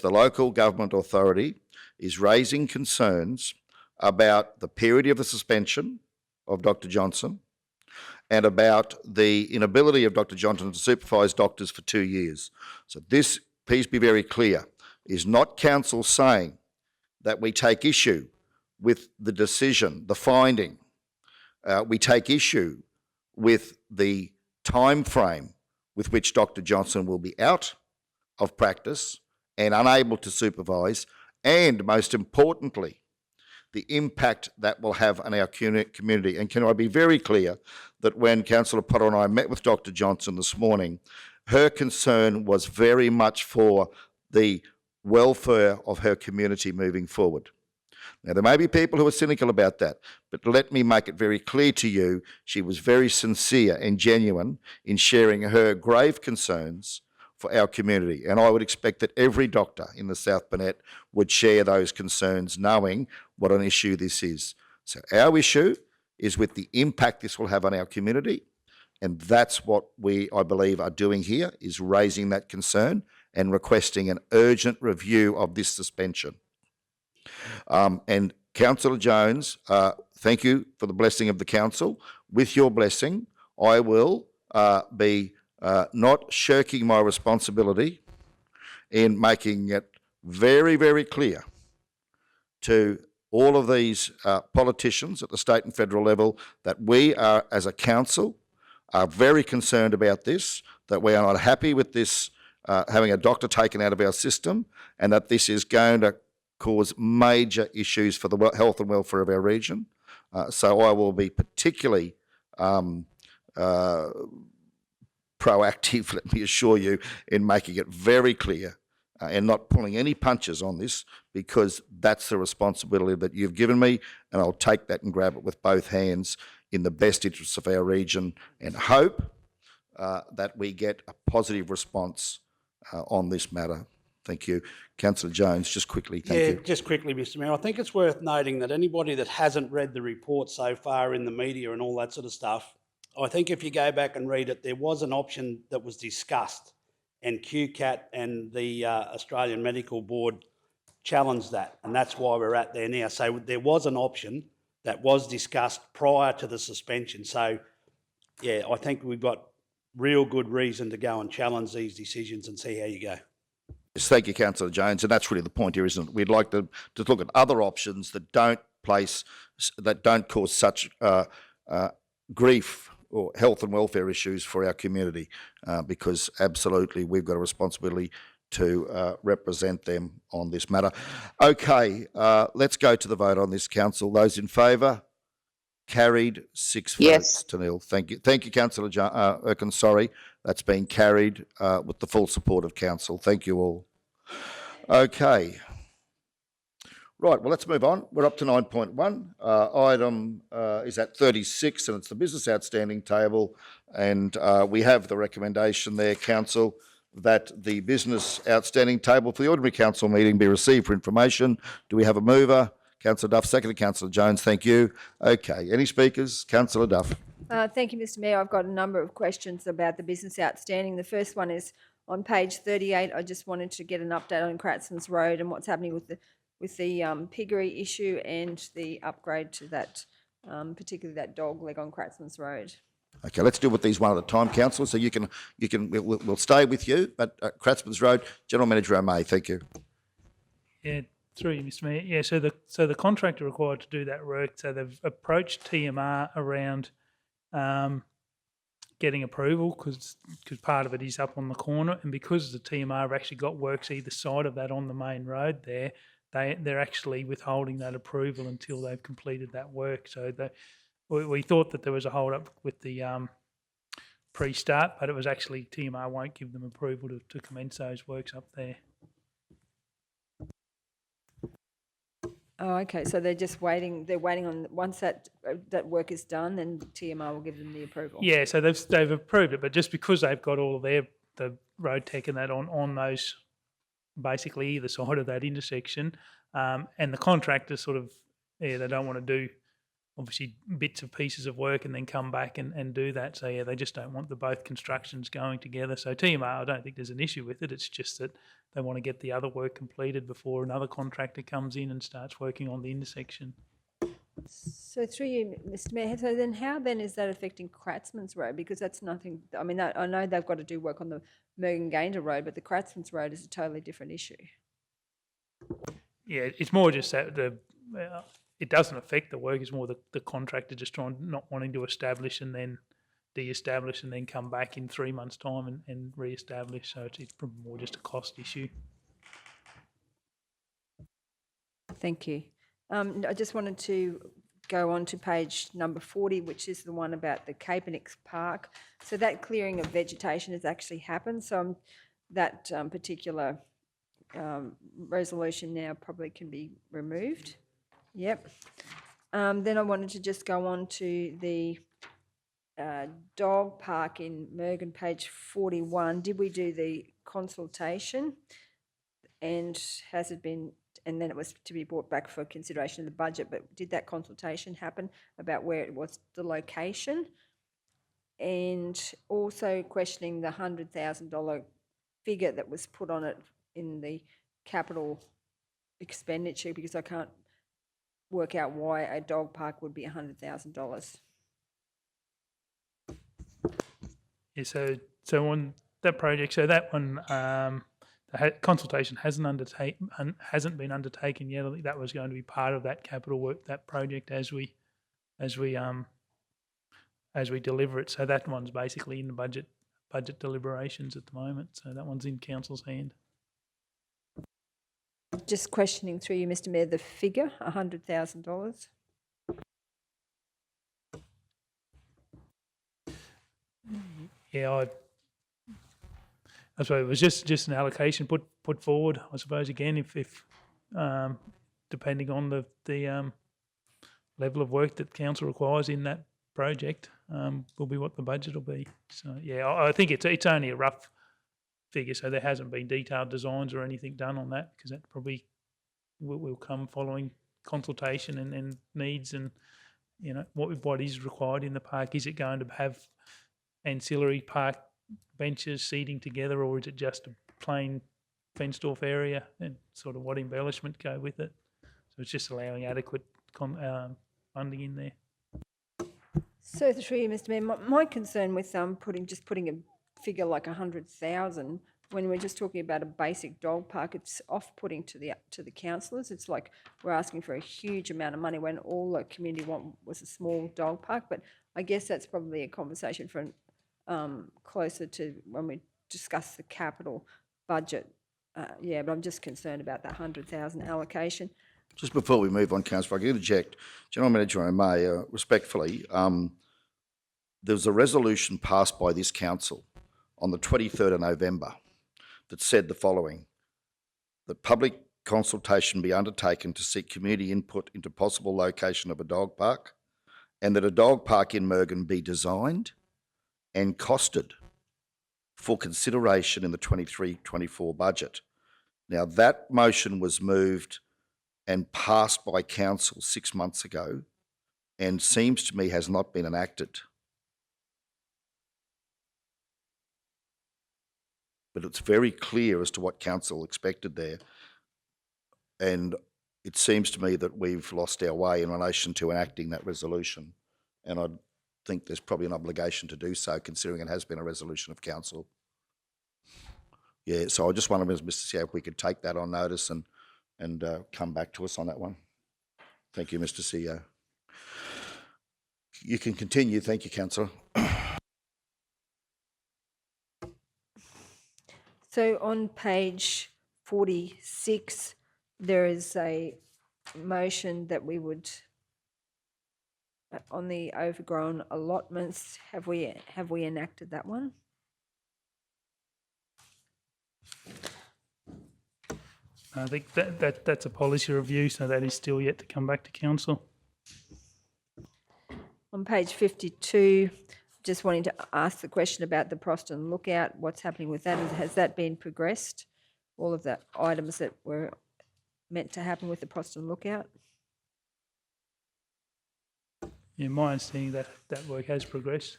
local government authority is raising concerns about the period of the suspension of Dr. Johnson and about the inability of Dr. Johnson to supervise doctors for 2 years. So this, please be very clear, is not council saying that we take issue with the decision, the finding. We take issue with the time frame with which Dr. Johnson will be out of practice and unable to supervise, and most importantly, the impact that will have on our community. And can I be very clear that when Councillor Potter and I met with Dr. Johnson this morning, her concern was very much for the welfare of her community moving forward. Now, there may be people who are cynical about that, but let me make it very clear to you, she was very sincere and genuine in sharing her grave concerns for our community. And I would expect that every doctor in the South Burnett would share those concerns, knowing what an issue this is. So our issue is with the impact this will have on our community, and that's what we, I believe, are doing here, is raising that concern and requesting an urgent review of this suspension. And Councillor Jones, thank you for the blessing of the council. With your blessing, I will be not shirking my responsibility in making it very, very clear to all of these politicians at the state and federal level that we are, as a council, are very concerned about this, that we are not happy with this having a doctor taken out of our system, and that this is going to cause major issues for the health and welfare of our region. So I will be particularly proactive, let me assure you, in making it very clear and not pulling any punches on this, because that's the responsibility that you've given me, and I'll take that and grab it with both hands in the best interests of our region, and hope that we get a positive response on this matter. Thank you. Councillor Jones, just quickly, thank you. Just quickly, Mr Mayor, I think it's worth noting that anybody that hasn't read the report so far in the media and all that sort of stuff, I think if you go back and read it, there was an option that was discussed, and QCAT and the Australian Medical Board challenged that, and that's why we're at there now. So there was an option that was discussed prior to the suspension. So, yeah, I think we've got real good reason to go and challenge these decisions and see how you go. Yes, thank you, Councillor Jones, and that's really the point here, isn't it? We'd like to look at other options that don't cause such grief or health and welfare issues for our community, because absolutely we've got a responsibility to represent them on this matter. Okay, let's go to the vote on this, Council. Those in favour? Carried, 6 votes to nil. Thank you. Thank you, Councillor Erkin. Sorry, that's been carried with the full support of Council. Thank you all. Okay. Right, well, let's move on. We're up to 9.1. Item is at 36, and it's the business outstanding table. And we have the recommendation there, Council, that the business outstanding table for the ordinary council meeting be received for information. Do we have a mover? Councillor Duff, seconded. Councillor Jones, thank you. Okay, any speakers? Councillor Duff. Thank you, Mr Mayor. I've got a number of questions about the business outstanding. The first one is on page 38. I just wanted to get an update on Kratzmann's Road and what's happening with the piggery issue and the upgrade to that, particularly that dog leg on Kratzmann's Road. Okay, let's deal with these one at a time, Councillor. So we'll stay with you. But Kratzmann's Road, General Manager O'May, thank you. Yeah, through you, Mr Mayor. Yeah, so the contractor required to do that work, so they've approached TMR around getting approval because part of it is up on the corner, and because the TMR have actually got works either side of that on the main road there, they're actually withholding that approval until they've completed that work. So we thought that there was a hold up with the pre-start, but it was actually TMR won't give them approval to commence those works up there. Oh, okay. So they're just waiting. They're waiting on once that work is done, then TMR will give them the approval. Yeah, so they've approved it, but just because they've got all of the road tech and that on those basically either side of that intersection, and the contractors sort of they don't want to do obviously bits of pieces of work and then come back and do that. So yeah, they just don't want the both constructions going together. So TMR, I don't think there's an issue with it. It's just that they want to get the other work completed before another contractor comes in and starts working on the intersection. So through you, Mr Mayor, so then how then is that affecting Kratzmann's Road? Because that's nothing, I mean, I know they've got to do work on the Mergen-Gayndah Road, but the Kratzmann's Road is a totally different issue. Yeah, it's more just that it doesn't affect the work. It's more the contractor just not wanting to establish and then de-establish and then come back in 3 months' time and re-establish. So it's probably more just a cost issue. Thank you. I just wanted to go on to page number 40, which is the one about the Capenix Park. So that clearing of vegetation has actually happened. So that particular resolution now probably can be removed. Yep. Then I wanted to just go on to the dog park in Mergen, page 41. Did we do the consultation? And has it been, and then it was to be brought back for consideration of the budget, but did that consultation happen about where it was, the location? And also questioning the $100,000 figure that was put on it in the capital expenditure, because I can't work out why a dog park would be $100,000. Yeah, so on that project, so that one, the consultation hasn't been undertaken yet. I think that was going to be part of that capital work, that project as we deliver it. So that one's basically in the budget deliberations at the moment. So that one's in council's hand. Just questioning through you, Mr Mayor, the figure, $100,000. Yeah, I suppose it was just an allocation put forward, I suppose, again, if depending on the level of work that council requires in that project, will be what the budget will be. So, yeah, I think it's only a rough figure, so there hasn't been detailed designs or anything done on that, because that probably will come following consultation and needs and, you know, what is required in the park. Is it going to have ancillary park benches, seating together, or is it just a plain fenced off area, and sort of what embellishment go with it? So it's just allowing adequate funding in there. So through you, Mr. Mayor, my concern with putting a figure like 100,000 when we're just talking about a basic dog park, it's off-putting to the councillors. It's like we're asking for a huge amount of money when all the community want was a small dog park. But I guess that's probably a conversation for closer to when we discuss the capital budget. Yeah, but I'm just concerned about that 100,000 allocation. Just before we move on, Councillor, if I can interject, General Manager O'May, respectfully, there was a resolution passed by this council on the 23rd of November that said the following: that public consultation be undertaken to seek community input into possible location of a dog park, and that a dog park in Mergen be designed and costed for consideration in the 23-24 budget. Now, that motion was moved and passed by council 6 months ago, and seems to me has not been enacted. But it's very clear as to what council expected there. And it seems to me that we've lost our way in relation to enacting that resolution. And I think there's probably an obligation to do so, considering it has been a resolution of council. Yeah, so I just wondered, Mr. CEO, if we could take that on notice and come back to us on that one. Thank you, Mr. CEO. You can continue. Thank you, Councillor. So on page 46, there is a motion that we would, on the overgrown allotments, have we enacted that one? I think that's a policy review, so that is still yet to come back to council. On page 52, just wanting to ask the question about the Proston Lookout, what's happening with that? Has that been progressed? All of the items that were meant to happen with the Proston Lookout? Yeah, my understanding that work has progressed.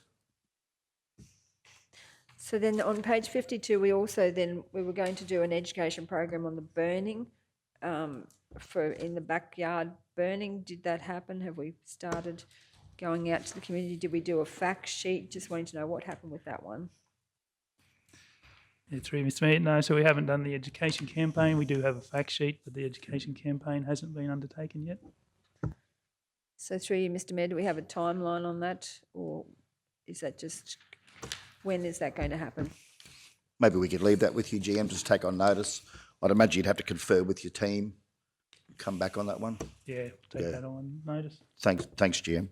So then on page 52, we were going to do an education program on the burning, in the backyard burning. Did that happen? Have we started going out to the community? Did we do a fact sheet? Just wanting to know what happened with that one. Yeah, through Mr. Mayor, no, so we haven't done the education campaign. We do have a fact sheet, but the education campaign hasn't been undertaken yet. So through you, Mr. Mayor, do we have a timeline on that, or is that just, when is that going to happen? Maybe we could leave that with you, GM, just take on notice. I'd imagine you'd have to confer with your team, come back on that one. Yeah, take that on notice. Thanks, GM.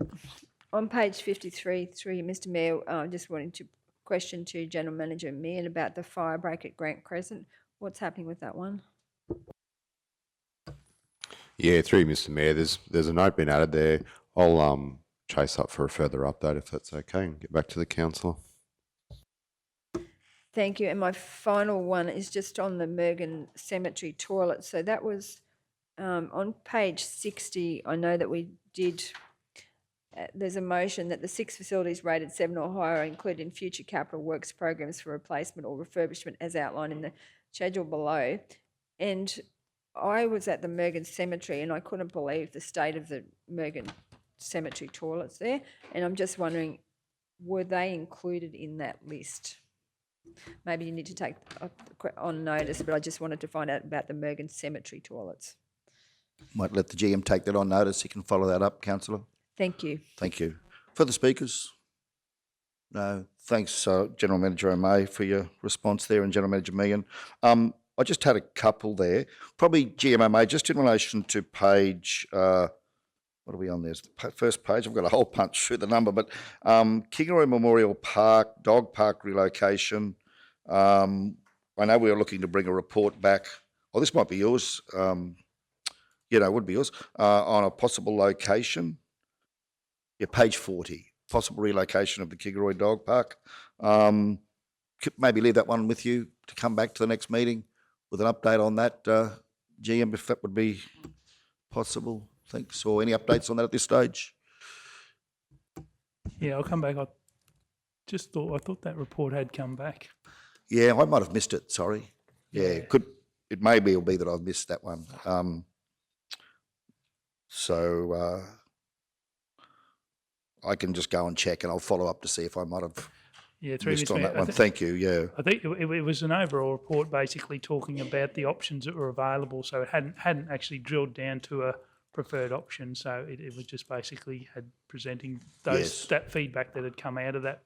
On page 53, through you, Mr. Mayor, just wanting to question to General Manager Meehan about the fire break at Grant Crescent. What's happening with that one? Yeah, through you, Mr. Mayor, there's a note been added there. I'll chase up for a further update if that's okay and get back to the council. Thank you. And my final one is just on the Mergen Cemetery toilet. So that was on page 60. I know that we did, there's a motion that the 6 facilities rated 7 or higher are included in future capital works programs for replacement or refurbishment as outlined in the schedule below. And I was at the Mergen Cemetery and I couldn't believe the state of the Mergen Cemetery toilets there. And I'm just wondering, were they included in that list? Maybe you need to take on notice, but I just wanted to find out about the Mergen Cemetery toilets. Might let the GM take that on notice. You can follow that up, Councillor. Thank you. Thank you. Further speakers? No. Thanks, General Manager O'May, for your response there, and General Manager Meehan. I just had a couple there. Probably GM O'May, just in relation to page, what are we on there? First page. I've got a whole punch through the number, but Kingaroy Memorial Park, dog park relocation. I know we were looking to bring a report back. Oh, this might be yours. Yeah, no, it would be yours. On a possible location. Yeah, page 40, possible relocation of the Kingaroy Dog Park. Maybe leave that one with you to come back to the next meeting with an update on that, GM, if that would be possible. Thanks. Or any updates on that at this stage? Yeah, I'll come back. I thought that report had come back. Yeah, I might have missed it. Sorry. Yeah, it may be that I've missed that one. So I can just go and check, and I'll follow up to see if I might have missed on that one. Thank you. Yeah. I think it was an overall report basically talking about the options that were available. So it hadn't actually drilled down to a preferred option. So it was just basically presenting that feedback that had come out of that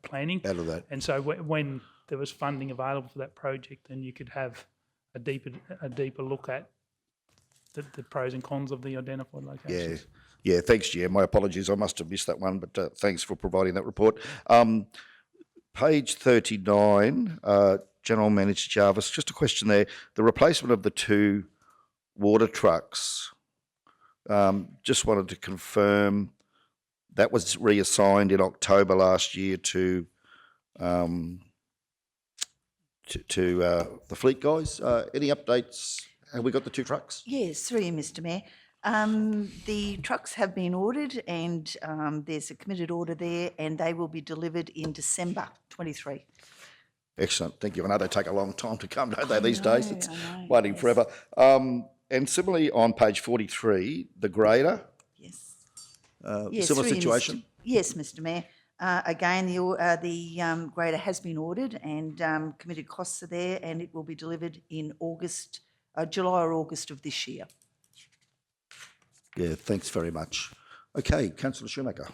planning. Out of that. And so when there was funding available for that project, then you could have a deeper look at the pros and cons of the identified locations. Yeah. Thanks, GM. My apologies. I must have missed that one, but thanks for providing that report. Page 39, General Manager Jarvis, just a question there. The replacement of the 2 water trucks, just wanted to confirm that was reassigned in October last year to the fleet guys. Any updates? Have we got the 2 trucks? Yes, through you, Mr. Mayor. The trucks have been ordered and there's a committed order there and they will be delivered in December 23. Excellent. Thank you. I know they take a long time to come, don't they, these days? It's I know, waiting yes. forever. And similarly on page 43, the grader, Yes. similar through you, situation? Yes, Mr. Mayor. Again, the grader has been ordered and committed costs are there and it will be delivered in July or August of this year. Yeah, thanks very much. Okay, Councillor Shoemaker.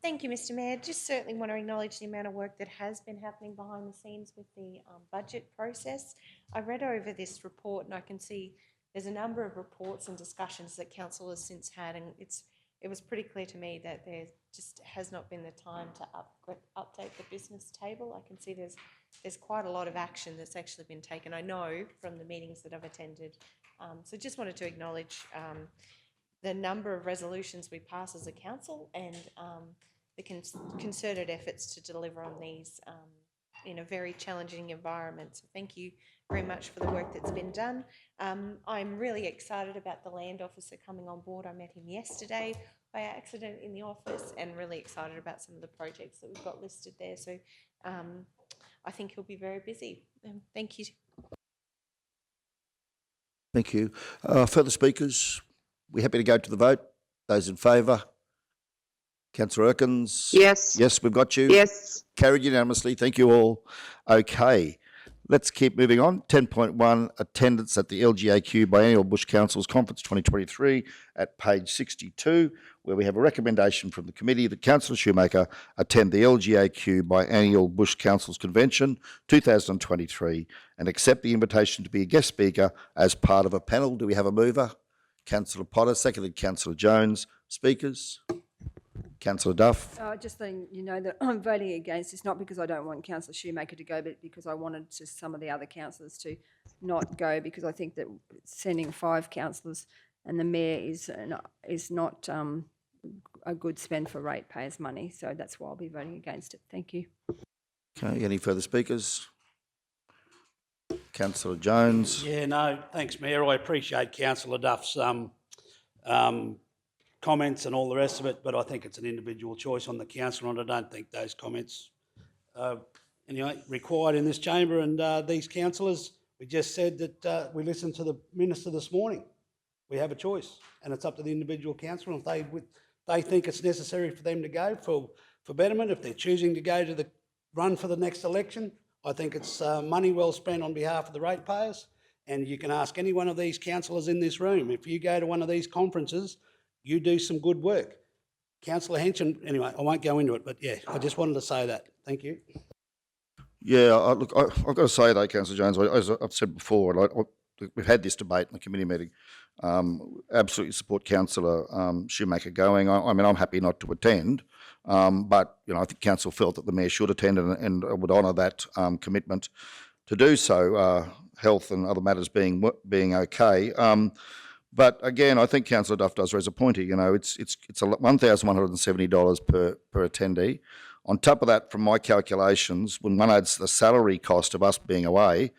Thank you, Mr. Mayor. Just certainly want to acknowledge the amount of work that has been happening behind the scenes with the budget process. I read over this report and I can see there's a number of reports and discussions that council has since had, and it was pretty clear to me that there just has not been the time to update the business table. I can see there's quite a lot of action that's actually been taken, I know, from the meetings that I've attended. So just wanted to acknowledge the number of resolutions we pass as a council and the concerted efforts to deliver on these in a very challenging environment. So thank you very much for the work that's been done. I'm really excited about the land officer coming on board. I met him yesterday by accident in the office and really excited about some of the projects that we've got listed there. So I think he'll be very busy. Thank you. Thank you. Further speakers? We happy to go to the vote? Those in favour? Councillor Erkins? Yes. Yes, we've got you. Yes. Carried unanimously. Thank you all. Okay, let's keep moving on. 10.1, attendance at the LGAQ Biennial Bush Councils Conference 2023 at page 62, where we have a recommendation from the committee that Councillor Shoemaker attend the LGAQ Biennial Bush Councils Convention 2023 and accept the invitation to be a guest speaker as part of a panel. Do we have a mover? Councillor Potter, seconded Councillor Jones. Speakers? Councillor Duff. Just letting you know that I'm voting against this, not because I don't want Councillor Shoemaker to go, but because I wanted just some of the other councillors to not go, because I think that sending 5 councillors and the mayor is not a good spend for ratepayers' money. So that's why I'll be voting against it. Thank you. Okay, any further speakers? Councillor Jones. Yeah, no, thanks, Mayor. I appreciate Councillor Duff's comments and all the rest of it, but I think it's an individual choice on the council, and I don't think those comments anyway required in this chamber. And these councillors, we just said that we listened to the minister this morning. We have a choice, and it's up to the individual councillor. If they think it's necessary for them to go for betterment, if they're choosing to go to the run for the next election, I think it's money well spent on behalf of the ratepayers. And you can ask any one of these councillors in this room, if you go to one of these conferences, you do some good work. Councillor Henson, anyway, I won't go into it, but yeah, I just wanted to say that. Thank you. Yeah, look, I've got to say though, Councillor Jones, as I've said before, we've had this debate in the committee meeting. Absolutely support Councillor Shoemaker going. I mean, I'm happy not to attend, but I think Council felt that the Mayor should attend, and I would honour that commitment. to do so, health and other matters being okay. But again, I think Councillor Duff does raise a pointer. You know, it's $1,170 per attendee. On top of that, from my calculations, when one adds the salary cost of us being away,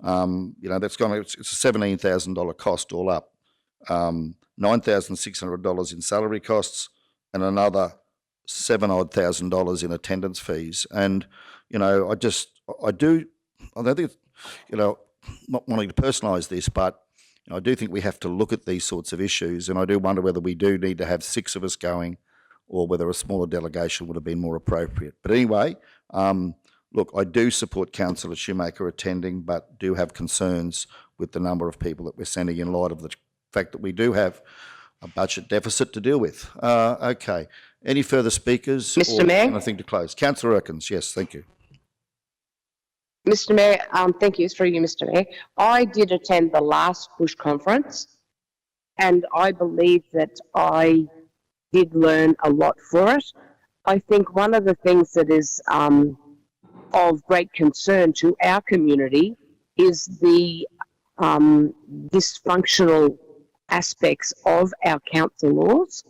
you know, it's a $17,000 cost all up. $9,600 in salary costs and another $7,000 in attendance fees. And, you know, I don't think, you know, not wanting to personalise this, but you know, I do think we have to look at these sorts of issues, and I do wonder whether we do need to have 6 of us going or whether a smaller delegation would have been more appropriate. But anyway, look, I do support Councillor Shoemaker attending, but do have concerns with the number of people that we're sending in light of the fact that we do have a budget deficit to deal with. Okay. Any further speakers? Mr. or Mayor? anything to close? Councillor Erkins, yes, thank you. Mr. Mayor, thank you, through you, Mr. Mayor. I did attend the last Bush conference, and I believe that I did learn a lot for it. I think one of the things that is of great concern to our community is the dysfunctional aspects of our council laws.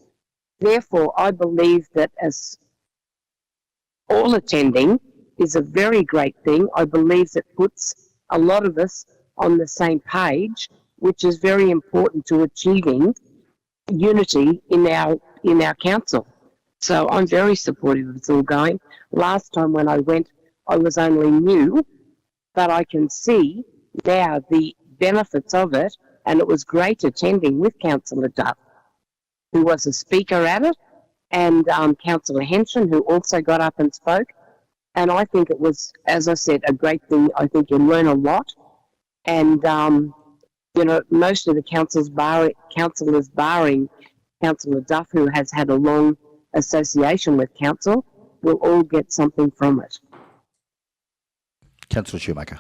Therefore, I believe that as all attending is a very great thing. I believe that puts a lot of us on the same page, which is very important to achieving unity in our council. So I'm very supportive of it all going. Last time when I went, I was only new, but I can see now the benefits of it, and it was great attending with Councillor Duff, who was a speaker at it, and Councillor Henson, who also got up and spoke. And I think it was, as I said, a great thing. I think you learn a lot. And, you know, most of the councillors barring Councillor Duff, who has had a long association with council, will all get something from it. Councillor Shoemaker.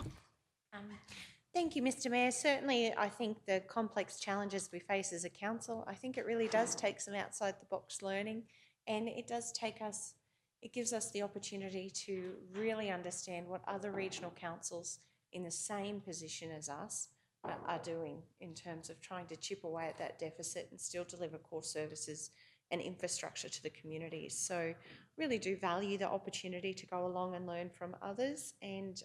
Thank you, Mr. Mayor. Certainly, I think the complex challenges we face as a council, I think it really does take some outside the box learning, and it gives us the opportunity to really understand what other regional councils in the same position as us are doing in terms of trying to chip away at that deficit and still deliver core services and infrastructure to the communities. So really do value the opportunity to go along and learn from others. And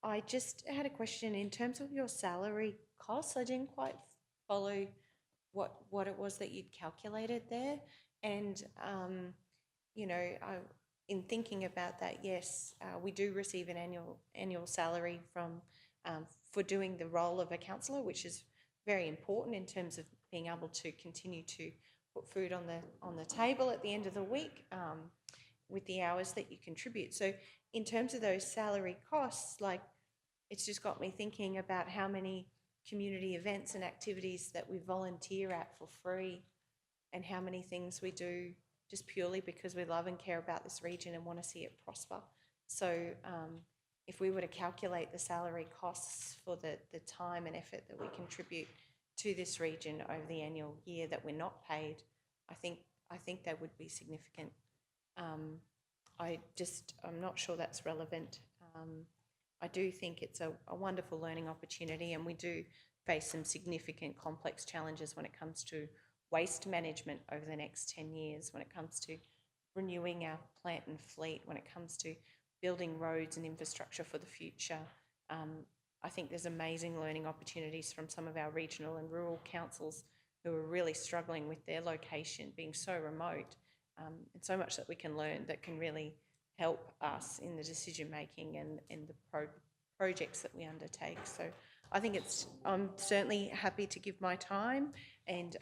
I just had a question in terms of your salary costs. I didn't quite follow what it was that you'd calculated there. And, you know, in thinking about that, yes, we do receive an annual salary for doing the role of a councillor, which is very important in terms of being able to continue to put food on the table at the end of the week with the hours that you contribute. So in terms of those salary costs, like, it's just got me thinking about how many community events and activities that we volunteer at for free, and how many things we do just purely because we love and care about this region and want to see it prosper. So if we were to calculate the salary costs for the time and effort that we contribute to this region over the annual year that we're not paid, I think that would be significant. I'm not sure that's relevant. I do think it's a wonderful learning opportunity, and we do face some significant complex challenges when it comes to waste management over the next 10 years, when it comes to renewing our plant and fleet, when it comes to building roads and infrastructure for the future. I think there's amazing learning opportunities from some of our regional and rural councils who are really struggling with their location being so remote, and so much that we can learn that can really help us in the decision making and the projects that we undertake. So I think I'm certainly happy to give my time and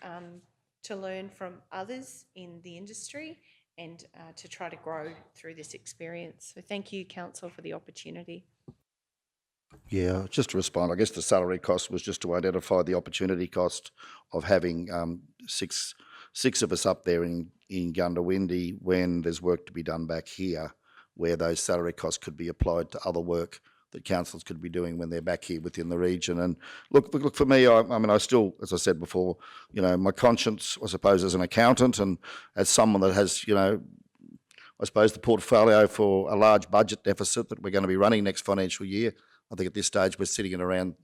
to learn from others in the industry and to try to grow through this experience. So thank you, Council, for the opportunity. Yeah, just to respond, I guess the salary cost was just to identify the opportunity cost of having six of us up there in Gundawindi when there's work to be done back here, where those salary costs could be applied to other work that councils could be doing when they're back here within the region. And look for me, I mean, I still, as I said before, you know, my conscience, I suppose, as an accountant and as someone that has, you know, I suppose the portfolio for a large budget deficit that we're going to be running next financial year, I think at this stage we're sitting at around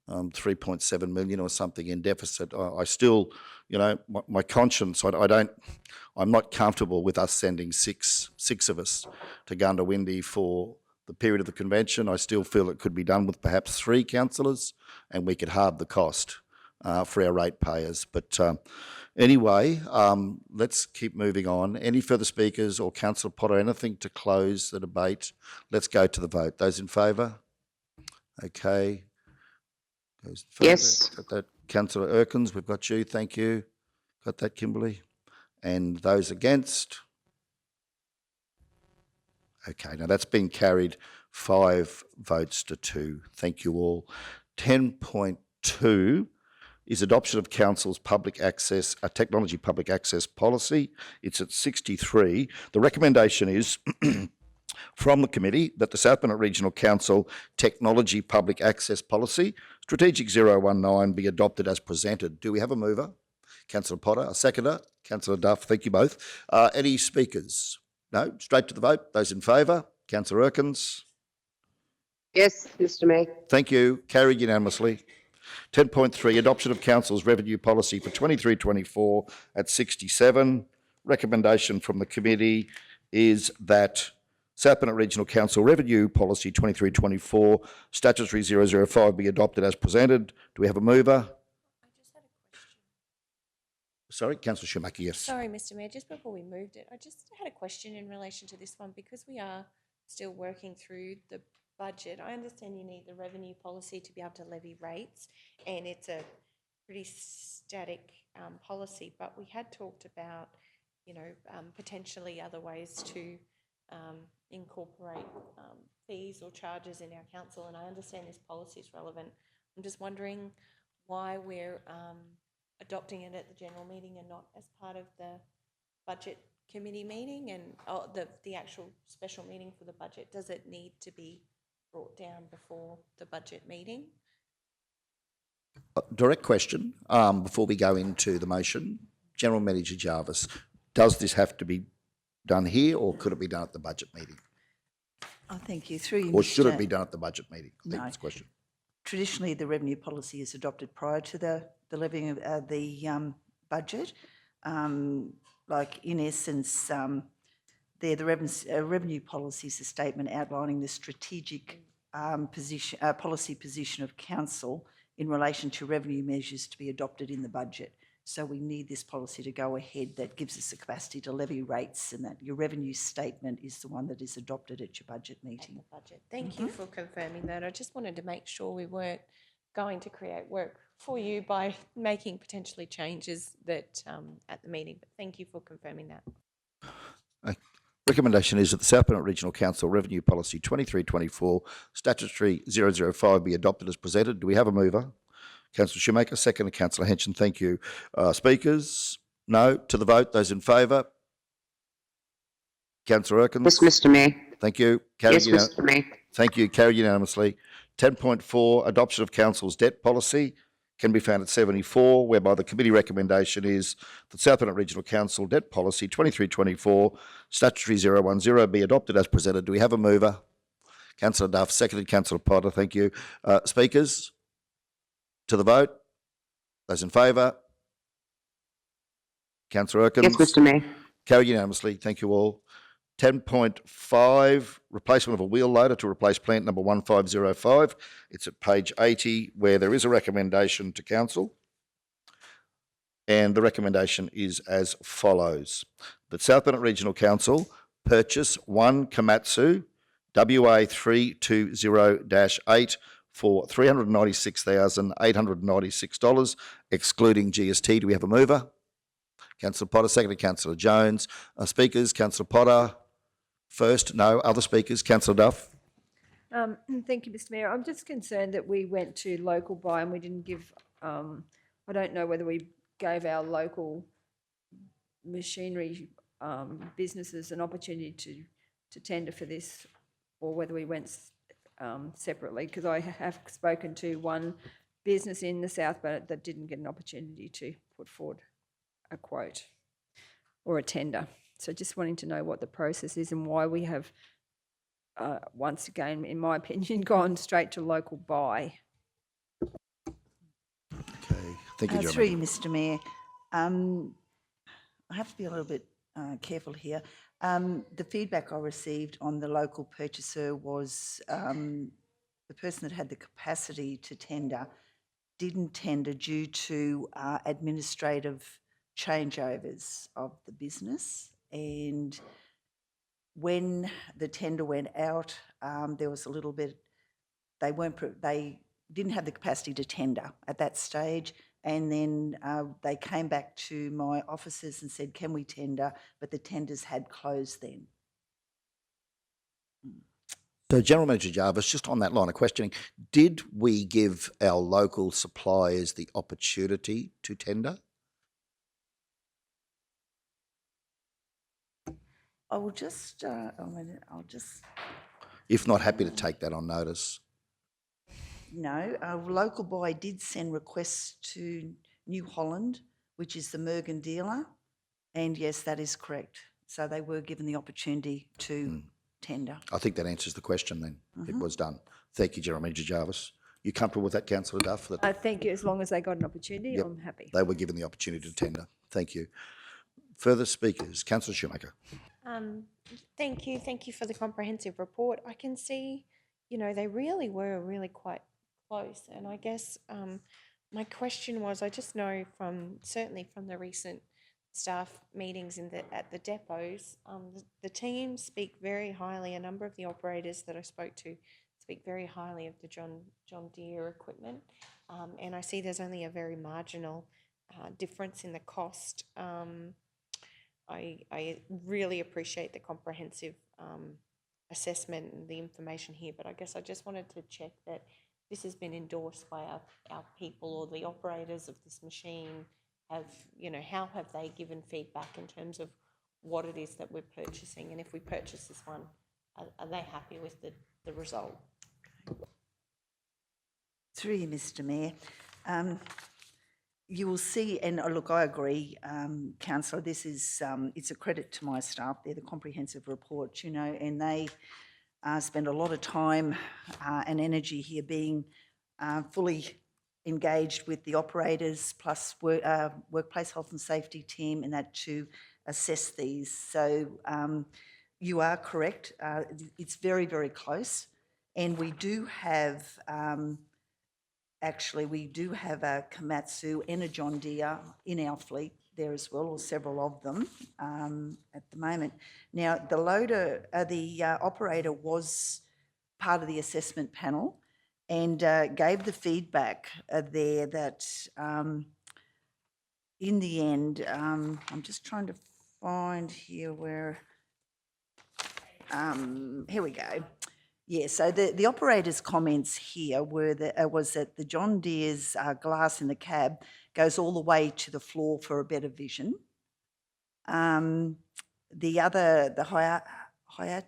3.7 million or something in deficit. I still, you know, my conscience, I'm not comfortable with us sending six of us to Gundawindi for the period of the convention. I still feel it could be done with perhaps 3 councillors, and we could halve the cost for our ratepayers. But anyway, let's keep moving on. Any further speakers or Councillor Potter, anything to close the debate? Let's go to the vote. Those in favour? Okay. Those in favour? Yes. Got that. Councillor Erkins, we've got you. Thank you. Got that, Kimberly? And those against? Okay, now that's been carried 5 votes to 2. Thank you all. 10.2 is adoption of Council's public access, technology public access policy. It's at 63. The recommendation is from the committee that the South Bennett Regional Council Technology Public Access Policy, Strategic 019, be adopted as presented. Do we have a mover? Councillor Potter, a seconder. Councillor Duff, thank you both. Any speakers? No? Straight to the vote. Those in favour? Councillor Erkins? Yes, Mr Mayor. Thank you. Carried unanimously. 10.3, adoption of Council's revenue policy for 23-24 at 67. Recommendation from the committee is that South Bennett Regional Council Revenue Policy 23-24, Statutory 005 be adopted as presented. Do we have a mover? I just had a question. Sorry, Councillor Schumacher, yes. Sorry, Mr Mayor, just before we moved it, I just had a question in relation to this one because we are still working through the budget. I understand you need the revenue policy to be able to levy rates, and it's a pretty static policy, but we had talked about, you know, potentially other ways to incorporate fees or charges in our council, and I understand this policy is relevant. I'm just wondering why we're adopting it at the general meeting and not as part of the budget committee meeting and the actual special meeting for the budget. Does it need to be brought down before the budget meeting? Direct question before we go into the motion. General Manager Jarvis, does this have to be done here or could it be done at the budget meeting? Oh, thank you. Through you, Or should it Mr. be done at the budget meeting? I think No. that's the question. Traditionally, the revenue policy is adopted prior to the levying of the budget. Like in essence, the revenue policy is a statement outlining the strategic policy position of council in relation to revenue measures to be adopted in the budget. So we need this policy to go ahead that gives us the capacity to levy rates, and that your revenue statement is the one that is adopted at your budget meeting. Budget. Thank you for confirming that. I just wanted to make sure we weren't going to create work for you by making potentially changes that at the meeting. But thank you for confirming that. Recommendation is that the South Bennett Regional Council Revenue Policy 23-24, Statutory 005 be adopted as presented. Do we have a mover? Councillor Shoemaker, second. Councillor Henson, thank you. Speakers? No. To the vote. Those in favour? Councillor Erkins? Yes, Mr Mayor. Thank you. Carried Yes, Mr Mayor. Thank you. Carried unanimously. 10.4, adoption of Council's debt policy can be found at 74, whereby the committee recommendation is that South Bennett Regional Council Debt Policy 23-24, Statutory 010 be adopted as presented. Do we have a mover? Councillor Duff, seconded. Councillor Potter, thank you. Speakers? To the vote. Those in favour? Councillor Erkins? Yes, Mr Mayor. Carried unanimously. Thank you all. 10.5, replacement of a wheel loader to replace plant number 1505. It's at page 80, where there is a recommendation to council. And the recommendation is as follows. That South Bennett Regional Council purchase one Komatsu WA 320-8 for $396,896, excluding GST. Do we have a mover? Councillor Potter, seconded. Councillor Jones. Speakers, Councillor Potter first. No. Other speakers? Councillor Duff. Thank you, Mr Mayor. I'm just concerned that we went to local buy and we didn't give, I don't know whether we gave our local machinery businesses an opportunity to tender for this, or whether we went separately, because I have spoken to one business in the South Bennett that didn't get an opportunity to put forward a quote or a tender. So just wanting to know what the process is and why we have once again, in my opinion, gone straight to local buy. Okay, thank you, Through Jeremy. you, Mr Mayor. I have to be a little bit careful here. The feedback I received on the local purchaser was the person that had the capacity to tender didn't tender due to administrative changeovers of the business. And when the tender went out, there was a little bit, they didn't have the capacity to tender at that stage. And then they came back to my offices and said, can we tender? But the tenders had closed then. So, General Manager Jarvis, just on that line of questioning, did we give our local suppliers the opportunity to tender? I will just, I'll just, If not, happy to take that on notice. no, local buy did send requests to New Holland, which is the Mergen dealer. And yes, that is correct. So they were given the opportunity to tender. I think that answers the question then. It was done. Thank you, General Manager Jarvis. You comfortable with that, Councillor Duff? That I think as long as they got an opportunity, Yep. I'm happy. they were given the opportunity to tender. Thank you. Further speakers, Councillor Shoemaker. Thank you. Thank you for the comprehensive report. I can see, they really were really quite close. And I guess my question was, I just know certainly from the recent staff meetings at the depots, the team speak very highly, a number of the operators that I spoke to speak very highly of the John Deere equipment. And I see there's only a very marginal difference in the cost. I really appreciate the comprehensive assessment and the information here, but I guess I just wanted to check that this has been endorsed by our people or the operators of this machine. How have they given feedback in terms of what it is that we're purchasing? And if we purchase this one, are they happy with the result? Through you, Mr Mayor. You will see, and look, I agree, Councillor, this is, it's a credit to my staff. They're the comprehensive report, and they spend a lot of time and energy here being fully engaged with the operators plus workplace health and safety team and that to assess these. So you are correct. It's very, very close. And we do have, we do have a Komatsu and a John Deere in our fleet there as well, or several of them at the moment. Now, the operator was part of the assessment panel and gave the feedback there that in the end, I'm just trying to find here where, here we go. Yeah, so the operator's comments here was that the John Deere's glass in the cab goes all the way to the floor for a better vision. Hayatsu, I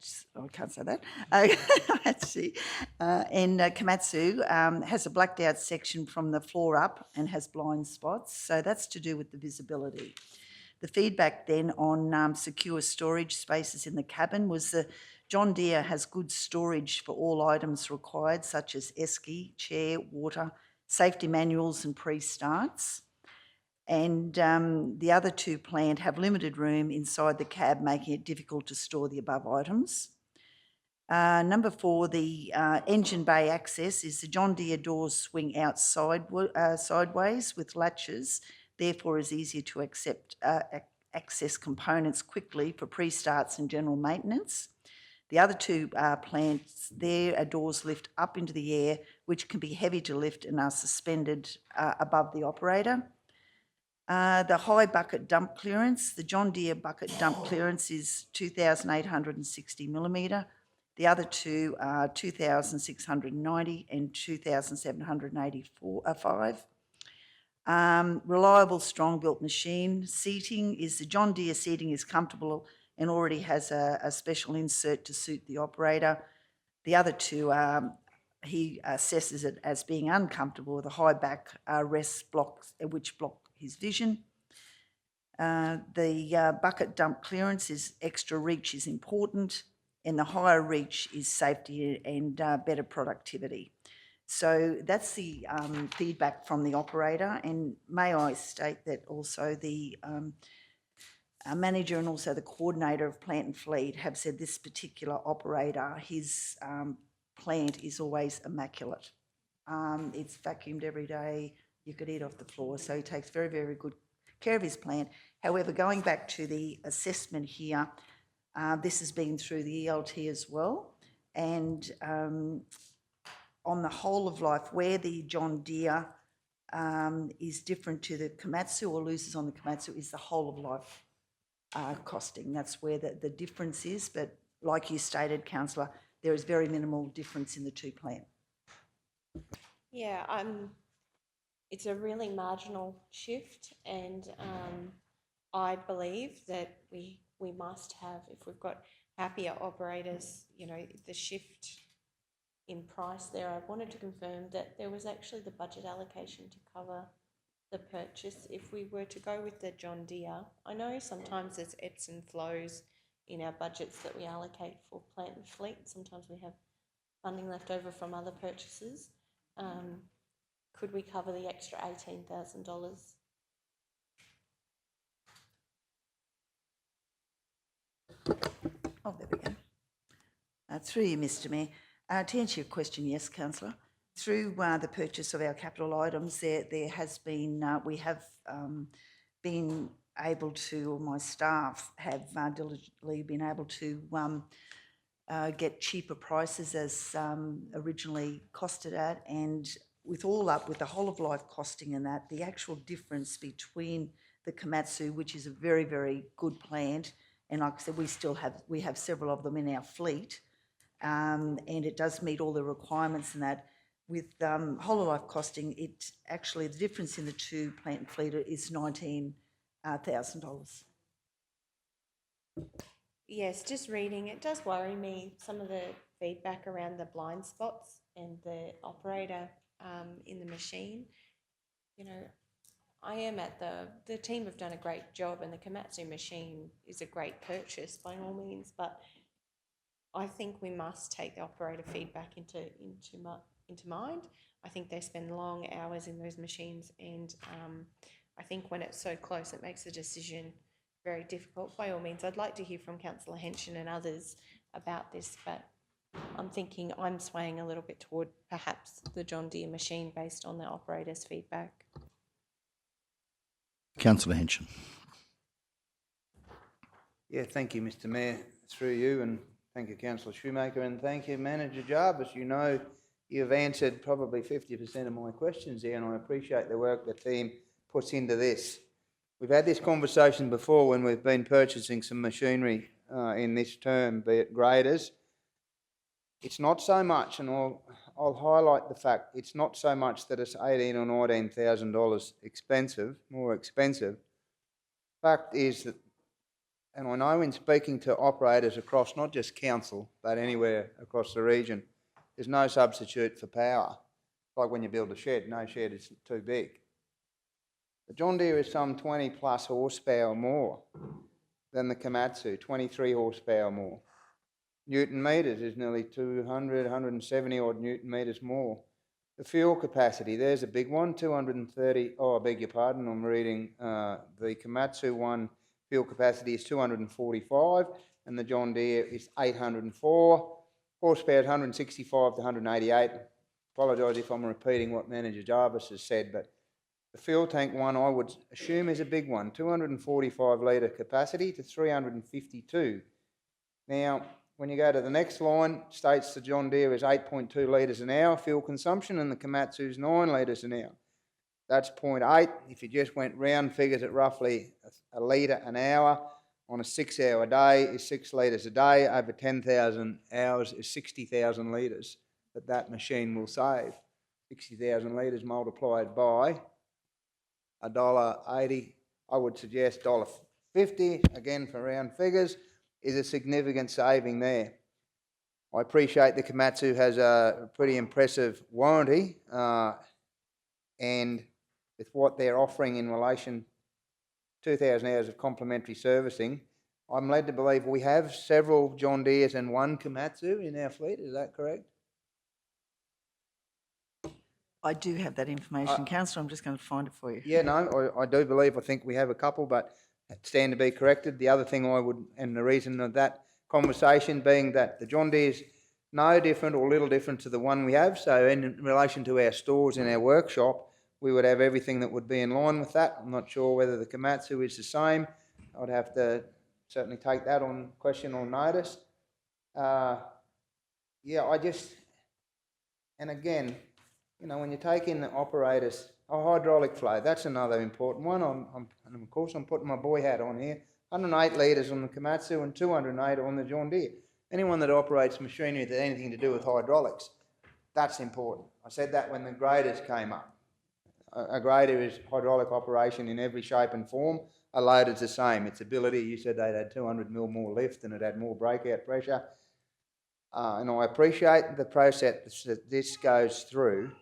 can't say that, Hayatsu, and Komatsu has a blacked out section from the floor up and has blind spots, so that's to do with the visibility. The feedback then on secure storage spaces in the cabin was the John Deere has good storage for all items required, such as esky, chair, water, safety manuals and pre-starts. And the other two planned have limited room inside the cab, making it difficult to store the above items. Number 4, the engine bay access is the John Deere doors swing out sideways with latches, therefore is easier to access components quickly for pre-starts and general maintenance. The other two plants, their doors lift up into the air, which can be heavy to lift and are suspended above the operator. The high bucket dump clearance, the John Deere bucket dump clearance is 2,860 millimetre. The other two are 2,690 and 2,785. Reliable, strong-built machine. Seating is the John Deere seating is comfortable and already has a special insert to suit the operator. The other two, he assesses it as being uncomfortable with a high back rest blocks, which block his vision. The bucket dump clearance is extra reach is important. and the higher reach is safety and better productivity. So that's the feedback from the operator, and may I state that also the our manager and also the coordinator of plant and fleet have said this particular operator, his plant is always immaculate. It's vacuumed every day. You could eat off the floor. So he takes very, very good care of his plant. However, going back to the assessment here, this has been through the ELT as well. And on the whole of life, where the John Deere is different to the Komatsu or loses on the Komatsu is the whole of life costing. That's where the difference is. But like you stated, Councillor, there is very minimal difference in the two plans. Yeah, it's a really marginal shift, and I believe that we must have, if we've got happier operators, you know, the shift in price there. I wanted to confirm that there was actually the budget allocation to cover the purchase if we were to go with the John Deere. I know sometimes there's ebbs and flows in our budgets that we allocate for plant and fleet. Sometimes we have funding left over from other purchases. Could we cover the extra $18,000? Oh, there we go. Through you, Mr Mayor. To answer your question, yes, Councillor. Through the purchase of our capital items, there has been, we have been able to, or my staff have diligently been able to get cheaper prices as originally costed at, and with all up, with the whole of life costing and that, the actual difference between the Komatsu, which is a very, very good plant, and like I said, we have several of them in our fleet, and it does meet all the requirements and that. With whole of life costing, it actually, the difference in the two plant and fleet is $19,000. Yes, just reading, it does worry me, some of the feedback around the blind spots and the operator in the machine. You know, I am at the team have done a great job, and the Komatsu machine is a great purchase by all means, but I think we must take the operator feedback into mind. I think they spend long hours in those machines, and I think when it's so close, it makes the decision very difficult. By all means, I'd like to hear from Councillor Henshin and others about this, but I'm swaying a little bit toward perhaps the John Deere machine based on the operator's feedback. Councillor Henshin. Yeah, thank you, Mr Mayor, through you, and thank you, Councillor Shoemaker, and thank you, Manager Jarvis. You know, you've answered probably 50% of my questions there, and I appreciate the work the team puts into this. We've had this conversation before when we've been purchasing some machinery in this term, be it graders. It's not so much, and I'll highlight the fact, it's not so much that it's $18,000 or $19,000 more expensive. Fact is that, and I know in speaking to operators across not just council, but anywhere across the region, there's no substitute for power. Like when you build a shed, no shed is too big. The John Deere is some 20 plus horsepower more than the Komatsu, 23 horsepower more. Newton metres is nearly 200, 170 odd Newton metres more. The fuel capacity, there's a big one, 230, I beg your pardon, I'm reading the Komatsu one, fuel capacity is 245 and the John Deere is 804. Horsepower is 165 to 188. Apologise if I'm repeating what Manager Jarvis has said, but the fuel tank one I would assume is a big one, 245 litre capacity to 352. Now, when you go to the next line, states the John Deere is 8.2 litres an hour fuel consumption and the Komatsu is 9 litres an hour. That's 0.8. If you just went round figures at roughly a litre an hour on a 6-hour day is 6 litres a day. Over 10,000 hours is 60,000 litres that machine will save. 60,000 litres multiplied by $1.80, I would suggest $1.50, again for round figures, is a significant saving there. I appreciate the Komatsu has a pretty impressive warranty, and with what they're offering in relation to 2,000 hours of complimentary servicing, I'm led to believe we have several John Deeres and one Komatsu in our fleet, is that correct? I do have that information, Councillor. I'm just going to find it for you. Yeah, no, I do believe, I think we have a couple, but stand to be corrected. The other thing I would, and the reason of that conversation being that the John Deere's no different or little different to the one we have. So in relation to our stores and our workshop, we would have everything that would be in line with that. I'm not sure whether the Komatsu is the same. I'd have to certainly take that on question or notice. Yeah, and again, you know, when you take in the operators, hydraulic flow, that's another important one. And of course, I'm putting my boy hat on here. 108 litres on the Komatsu and 208 on the John Deere. Anyone that operates machinery that has anything to do with hydraulics, that's important. I said that when the graders came up. A grader is hydraulic operation in every shape and form. A loader's the same. Its ability, you said they'd had 200 mil more lift and it had more breakout pressure. And I appreciate the process that this goes through,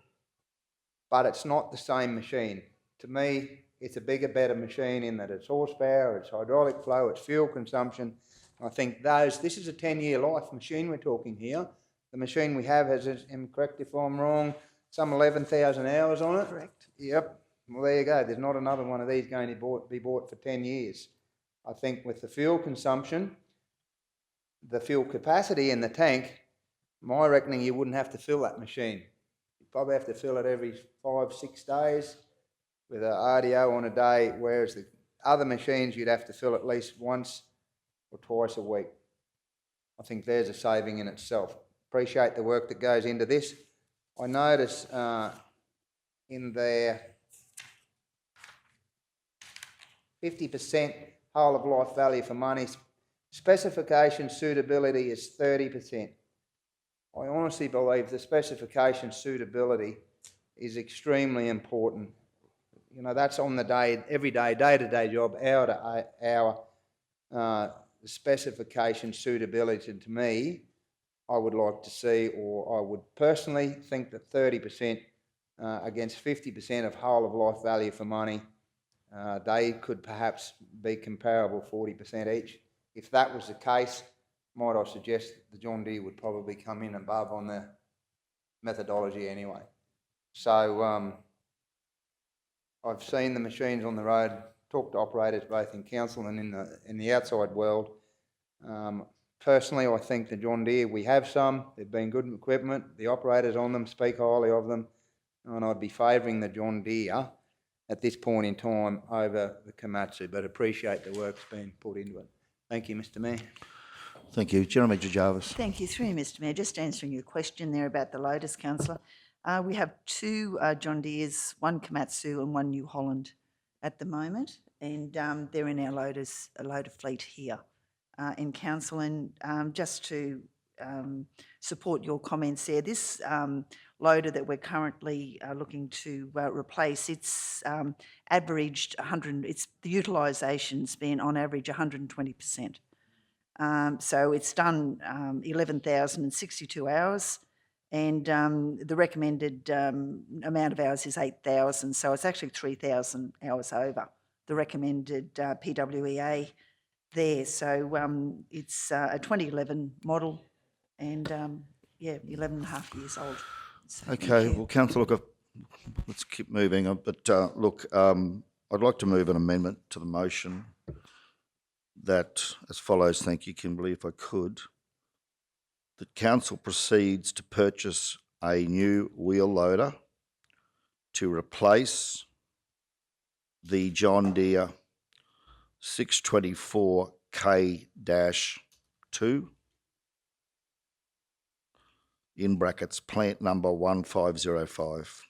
but it's not the same machine. To me, it's a bigger, better machine in that it's horsepower, it's hydraulic flow, it's fuel consumption. I think this is a 10-year life machine we're talking here. The machine we have has, am correct if I'm wrong, some 11,000 hours on it. Correct. Yep. Well, there you go. There's not another one of these going to be bought for 10 years. I think with the fuel consumption, the fuel capacity in the tank, my reckoning you wouldn't have to fill that machine. You probably have to fill it every 5-6 days with an RDO on a day, whereas the other machines you'd have to fill at least once or twice a week. I think there's a saving in itself. Appreciate the work that goes into this. I notice in their 50% whole of life value for money, specification suitability is 30%. I honestly believe the specification suitability is extremely important. You know, that's on the day, every day, day-to-day job, hour to hour. The specification suitability, to me, I would like to see, or I would personally think that 30% against 50% of whole of life value for money, they could perhaps be comparable 40% each. If that was the case, might I suggest the John Deere would probably come in above on the methodology anyway. So I've seen the machines on the road, talked to operators both in council and in the outside world. Personally, I think the John Deere, we have some, they've been good equipment, the operators on them speak highly of them, and I'd be favouring the John Deere at this point in time over the Komatsu, but appreciate the work's been put into it. Thank you, Mr Mayor. Thank you. General Manager Jarvis. Thank you. Through you, Mr Mayor. Just answering your question there about the loaders, Councillor. We have two John Deeres, one Komatsu and one New Holland at the moment, and they're in our loader fleet here in council. And just to support your comments there, this loader that we're currently looking to replace, it's averaged 100. The utilisation's been on average 120%. So it's done 11,062 hours, and the recommended amount of hours is 8,000, so it's actually 3,000 hours over the recommended PWEA there. So it's a 2011 model and, 11 and a half years old. So Okay, well, Councillor, look, let's keep moving. But look, I'd like to move an amendment to the motion that as follows, thank you, Kimberly, if I could, that council proceeds to purchase a new wheel loader to replace the John Deere 624K-2 in brackets plant number 1505.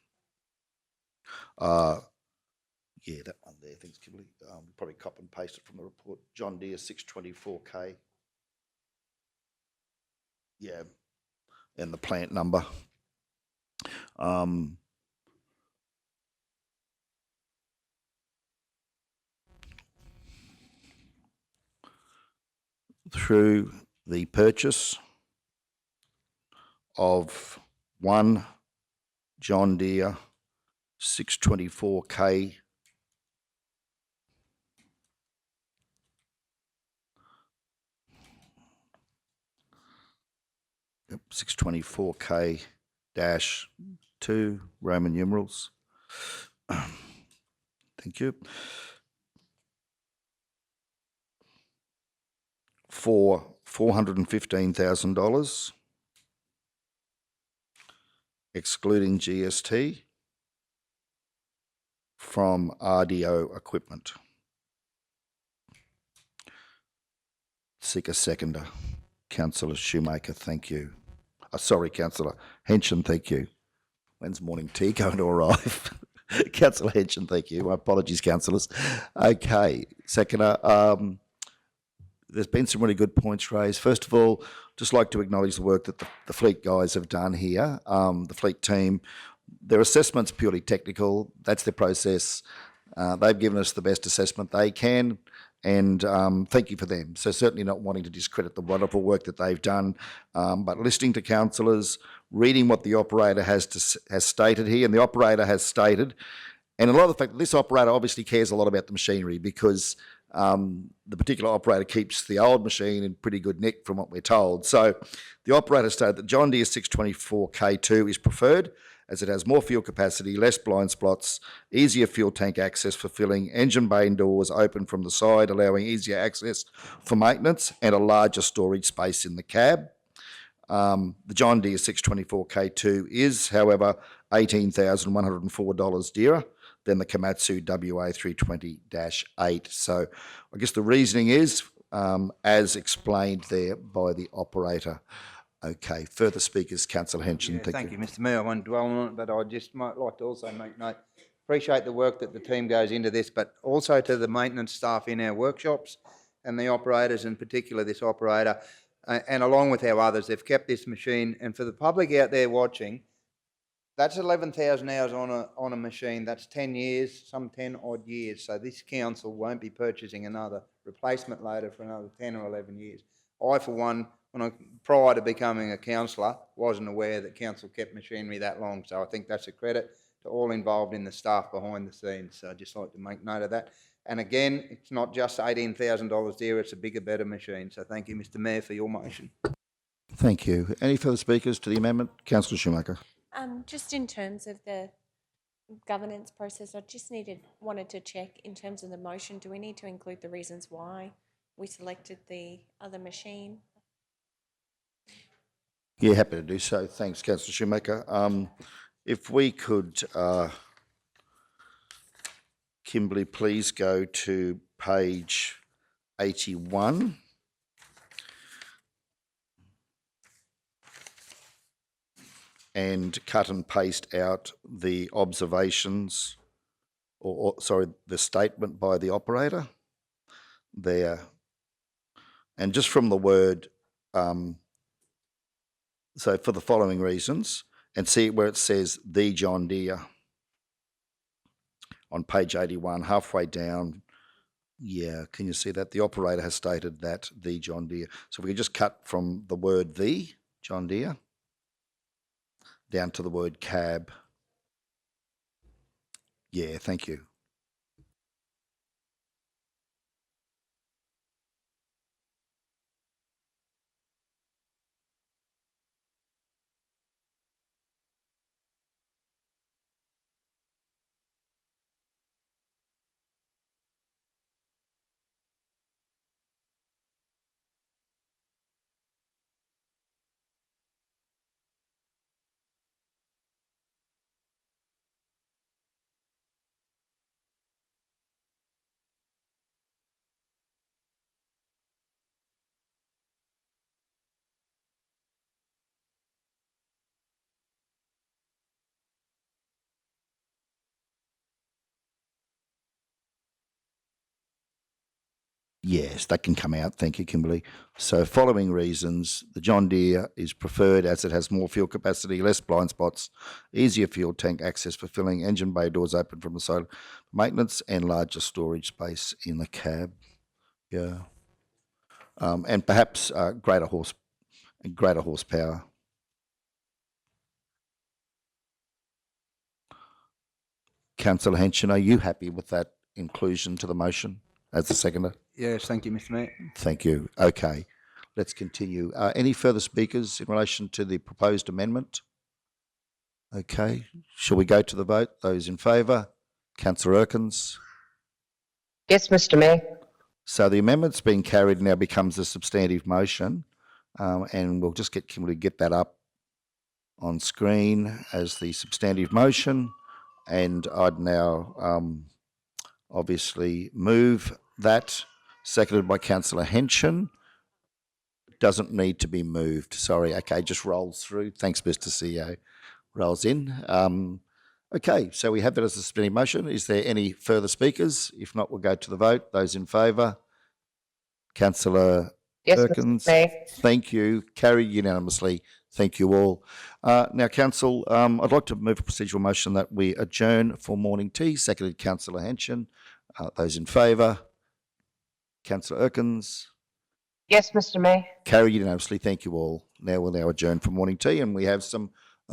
Yeah, that one there. Thanks, Kimberly. Probably copy and paste it from the report. John Deere 624K. Yeah, and the plant number. Through the purchase of one John Deere 624K Yep, 624K dash 2, Roman numerals. Thank you. For $415,000, excluding GST, from RDO equipment. Seek a seconder. Councillor Shoemaker, thank you. Sorry, Councillor Henson, thank you. When's morning tea going to arrive? Councillor Henson, thank you. My apologies, councillors. Okay, seconder. There's been some really good points raised. First of all, just like to acknowledge the work that the Fleet guys have done here, the Fleet team. Their assessment's purely technical. That's their process. They've given us the best assessment they can, and thank you for them. So certainly not wanting to discredit the wonderful work that they've done, but listening to councillors, reading what the operator has stated here, and the operator has stated, and a lot of the fact that this operator obviously cares a lot about the machinery because the particular operator keeps the old machine in pretty good nick from what we're told. So the operator stated that John Deere 624K2 is preferred as it has more fuel capacity, less blind spots, easier fuel tank access for filling, engine bay doors open from the side, allowing easier access for maintenance, and a larger storage space in the cab. The John Deere 624K2 is, however, $18,104 dearer than the Komatsu WA 320-8. So I guess the reasoning is, as explained there by the operator. Okay, further speakers, Councillor Henson. Yeah, thank you, Mr Mayor. I won't dwell on it, but I just might like to also make note. Appreciate the work that the team goes into this, but also to the maintenance staff in our workshops and the operators, in particular this operator, and along with our others, they've kept this machine. And for the public out there watching, that's 11,000 hours on a machine. That's 10 years, some 10 odd years. So this council won't be purchasing another replacement loader for another 10 or 11 years. I, for one, prior to becoming a councillor, wasn't aware that council kept machinery that long. So I think that's a credit to all involved in the staff behind the scenes. So I'd just like to make note of that. And again, it's not just $18,000 dear, it's a bigger, better machine. So thank you, Mr Mayor, for your motion. Thank you. Any further speakers to the amendment? Councillor Shoemaker. Just in terms of the governance process, I just wanted to check in terms of the motion, do we need to include the reasons why we selected the other machine? Yeah, happy to do so. Thanks, Councillor Shoemaker. If we could, Kimberly, please go to page 81. And cut and paste out the observations, or sorry, the statement by the operator there. And just from the word, so for the following reasons, and see where it says the John Deere on page 81, halfway down. Yeah, can you see that? The operator has stated that the John Deere. So we can just cut from the word the John Deere down to the word cab. Yeah, thank you. Yes, that can come out. Thank you, Kimberly. So following reasons, the John Deere is preferred as it has more fuel capacity, less blind spots, easier fuel tank access for filling, engine bay doors open from the side, maintenance, and larger storage space in the cab. Yeah. And perhaps greater horsepower. Councillor Henson, are you happy with that inclusion to the motion as the seconder? Yes, thank you, Mr Mayor. Thank you. Okay. let's continue. Any further speakers in relation to the proposed amendment? Okay, shall we go to the vote? Those in favour? Councillor Erkins. Yes, Mr Mayor. So the amendment's being carried now becomes a substantive motion, and we'll just get Kimberly to get that up on screen as the substantive motion, and I'd now obviously move that, seconded by Councillor Henson. Doesn't need to be moved, sorry, okay, just rolls through. Thanks, Mr CEO. Rolls in. Okay, so we have that as a suspended motion. Is there any further speakers? If not, we'll go to the vote. Those in favour? Councillor Yes, Perkins. Mr Mayor. Thank you. Carried unanimously. Thank you all. Now, Council, I'd like to move a procedural motion that we adjourn for morning tea. Seconded, Councillor Henson. Those in favour? Councillor Erkins. Yes, Mr Mayor. Carried unanimously. Thank you all. Now we'll now adjourn for morning tea, and we have some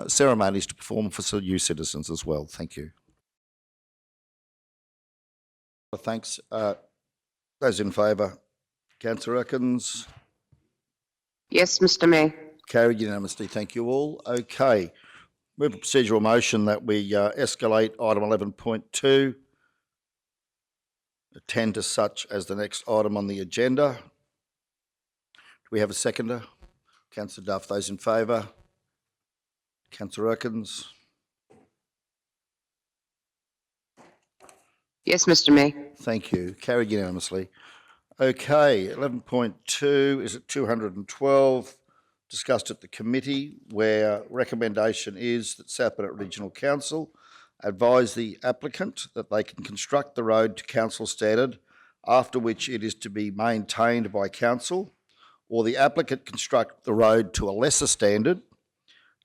ceremonies to perform for you citizens as well. Thank you. Thanks. Those in favour? Councillor Erkins. Yes, Mr Mayor. Carried unanimously. Thank you all. Okay. Move a procedural motion that we escalate item 11.2, attend to such as the next item on the agenda. Do we have a seconder? Councillor Duff. Those in favour? Councillor Erkins. Yes, Mr Mayor. Thank you. Carried unanimously. Okay, 11.2 is at 212, discussed at the committee, where recommendation is that South Burnett Regional Council advise the applicant that they can construct the road to council standard, after which it is to be maintained by council, or the applicant construct the road to a lesser standard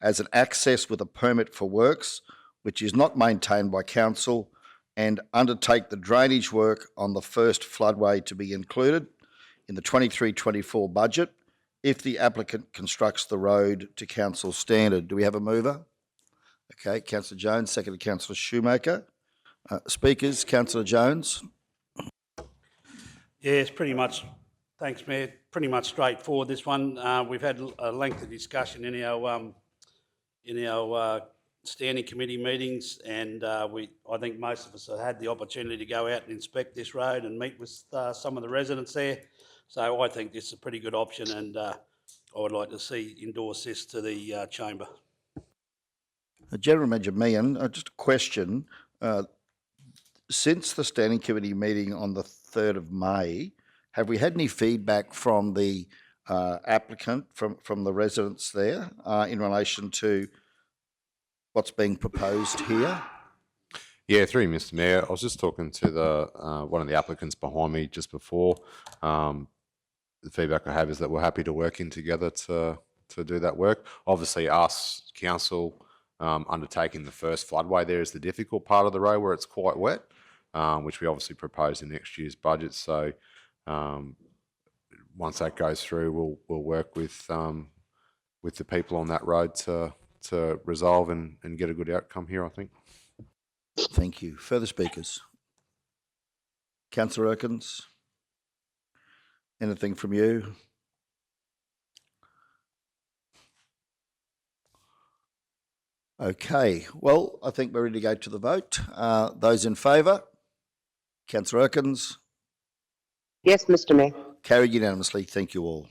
as an access with a permit for works, which is not maintained by council, and undertake the drainage work on the first floodway to be included in the 23-24 budget if the applicant constructs the road to council standard. Do we have a mover? Okay, Councillor Jones, seconded Councillor Shoemaker. Speakers, Councillor Jones. Yeah, it's pretty much, thanks Mayor, pretty much straightforward this one. We've had a lengthy discussion in our standing committee meetings, and I think most of us have had the opportunity to go out and inspect this road and meet with some of the residents there. So I think this is a pretty good option, and I would like to endorse this to the chamber. General Manager Meehan, just a question. Since the standing committee meeting on the 3rd of May, have we had any feedback from the applicant, from the residents there, in relation to what's being proposed here? Yeah, through you, Mr. Mayor. I was just talking to the one of the applicants behind me just before. The feedback I have is that we're happy to work in together to do that work. Obviously, us, council, undertaking the first floodway there is the difficult part of the road where it's quite wet, which we obviously propose in next year's budget. So once that goes through, we'll work with the people on that road to resolve and get a good outcome here, I think. Thank you. Further speakers? Councillor Erkins? Anything from you? Okay, well, I think we're ready to go to the vote. Those in favour? Councillor Erkins? Yes, Mr Mayor. Carried unanimously. Thank you all.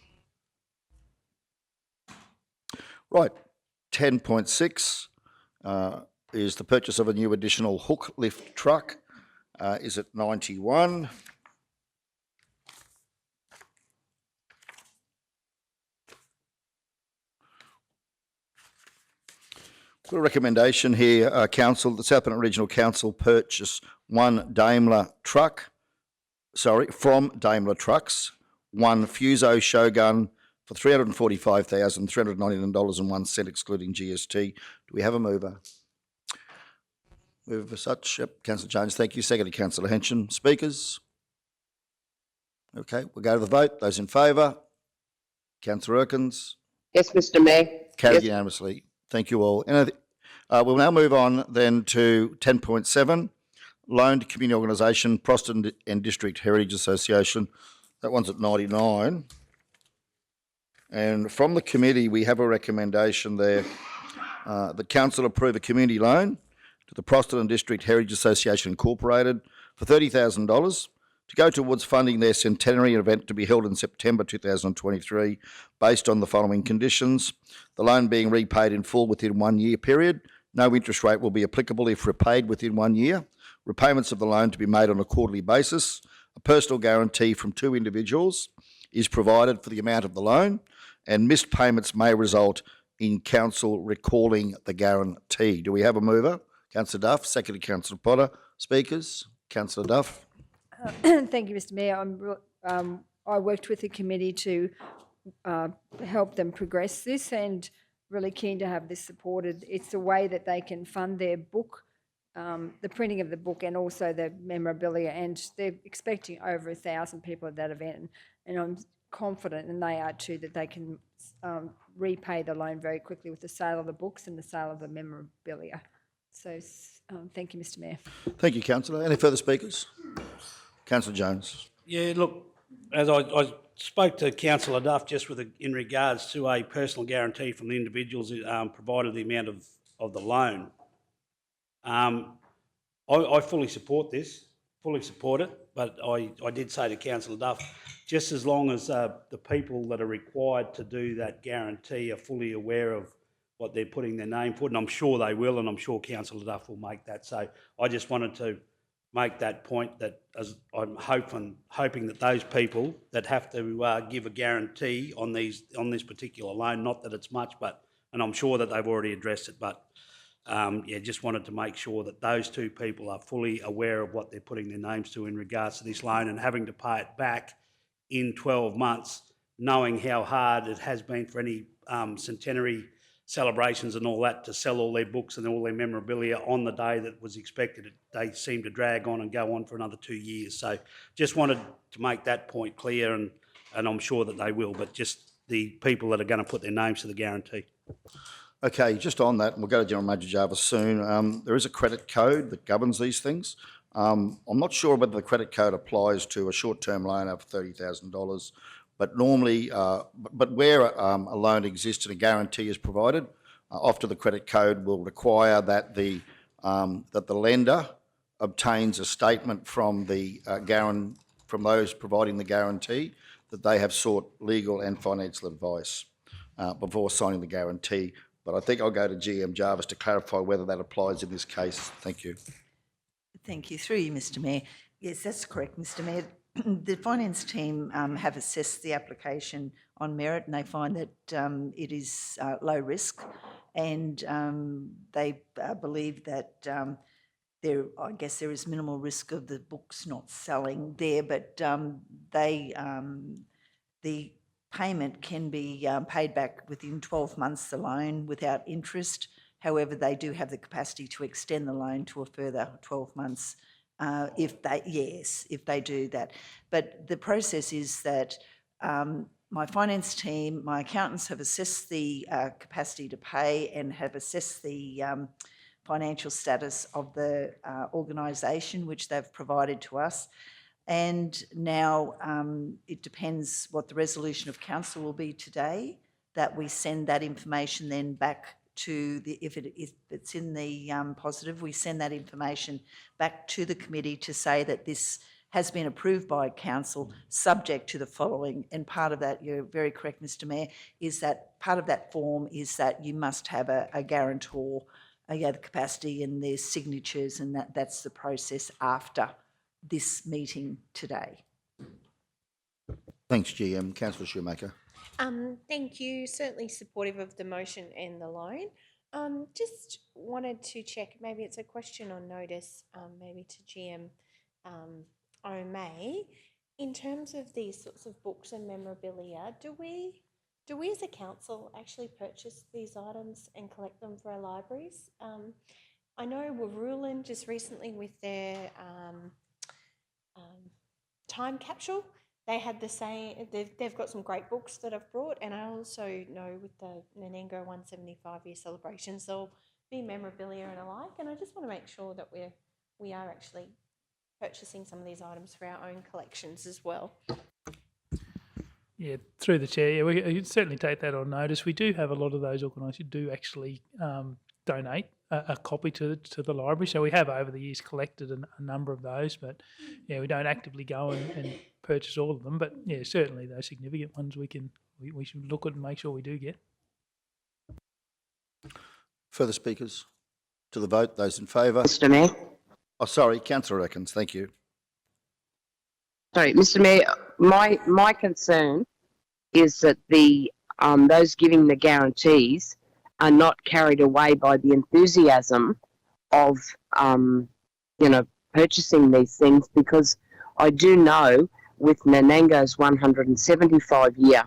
Right, 10.6 is the purchase of a new additional hook lift truck. Is it 91? Got a recommendation here, Council. The South Burnett Regional Council purchase from Daimler Trucks, one Fuso Shogun for $345,399.01, excluding GST. Do we have a mover? Mover for such. Yep. Councillor Jones, thank you. Seconded, Councillor Henson. Speakers? Okay, we'll go to the vote. Those in favour? Councillor Erkins? Yes, Mr Mayor. Carried unanimously. Thank you all. We'll now move on then to 10.7, Loan to Community Organisation, Proston and District Heritage Association. That one's at 99. And from the committee, we have a recommendation there. The council approve a community loan to the Proston District Heritage Association Incorporated for $30,000 to go towards funding their centenary event to be held in September 2023 based on the following conditions. The loan being repaid in full within 1 year period. No interest rate will be applicable if repaid within 1 year. Repayments of the loan to be made on a quarterly basis. A personal guarantee from 2 individuals is provided for the amount of the loan, and missed payments may result in council recalling the guarantee. Do we have a mover? Councillor Duff, seconded Councillor Potter. Speakers? Councillor Duff. Thank you, Mr. Mayor. I worked with the committee to help them progress this, and really keen to have this supported. It's a way that they can fund their book, the printing of the book, and also the memorabilia, and they're expecting over 1,000 people at that event, and I'm confident, and they are too, that they can repay the loan very quickly with the sale of the books and the sale of the memorabilia. So thank you, Mr. Mayor. Thank you, Councillor. Any further speakers? Councillor Jones. Yeah, look, as I spoke to Councillor Duff just in regards to a personal guarantee from the individuals provided the amount of the loan. I fully support this, fully support it, but I did say to Councillor Duff, just as long as the people that are required to do that guarantee are fully aware of what they're putting their name for, and I'm sure they will, and I'm sure Councillor Duff will make that. So I just wanted to make that point, that as I'm hoping that those people that have to give a guarantee on this particular loan, not that it's much, but, and I'm sure that they've already addressed it, but yeah, just wanted to make sure that those two people are fully aware of what they're putting their names to in regards to this loan, and having to pay it back in 12 months, knowing how hard it has been for any centenary celebrations and all that to sell all their books and all their memorabilia on the day that was expected. They seem to drag on and go on for another 2 years. So just wanted to make that point clear, and I'm sure that they will, but just the people that are going to put their names to the guarantee. Okay, just on that, and we'll go to General Manager Jarvis soon. There is a credit code that governs these things. I'm not sure whether the credit code applies to a short-term loan over $30,000, but normally, but where a loan exists and a guarantee is provided, often the credit code will require that the lender obtains a statement from from those providing the guarantee that they have sought legal and financial advice before signing the guarantee. But I think I'll go to GM Jarvis to clarify whether that applies in this case. Thank you. Thank you. Through you, Mr. Mayor. Yes, that's correct, Mr. Mayor. The finance team have assessed the application on merit, and they find that it is low risk, and they believe that I guess there is minimal risk of the books not selling there, but the payment can be paid back within 12 months, the loan, without interest. However, they do have the capacity to extend the loan to a further 12 months if they do that. But the process is that my finance team, my accountants have assessed the capacity to pay and have assessed the financial status of the organisation, which they've provided to us. And now it depends what the resolution of council will be today, that we send that information then back to if it's in the positive, we send that information back to the committee to say that this has been approved by council subject to the following. And part of that, you're very correct, Mr. Mayor, is that part of that form is that you must have a guarantor, the capacity and their signatures, and that's the process after this meeting today. Thanks, GM. Councillor Shoemaker. Thank you. Certainly supportive of the motion and the loan. Just wanted to check, maybe it's a question on notice, maybe to GM O'May. In terms of these sorts of books and memorabilia, do we as a council actually purchase these items and collect them for our libraries? I know Warulan just recently with their time capsule, they had the same, they've got some great books that I've brought, and I also know with the Nanango 175-year celebrations, there'll be memorabilia and alike, and I just want to make sure that we are actually purchasing some of these items for our own collections as well. Yeah, through the chair, yeah, we certainly take that on notice. We do have a lot of those organised who do actually donate a copy to the library. So we have over the years collected a number of those, but yeah, we don't actively go and purchase all of them. But yeah, certainly those significant ones we should look at and make sure we do get. Further speakers to the vote? Those in favour? Mr Mayor. Oh, sorry, Councillor Atkins, thank you. Sorry, Mr Mayor, my concern is that the those giving the guarantees are not carried away by the enthusiasm of purchasing these things, because I do know with Nanango's 175-year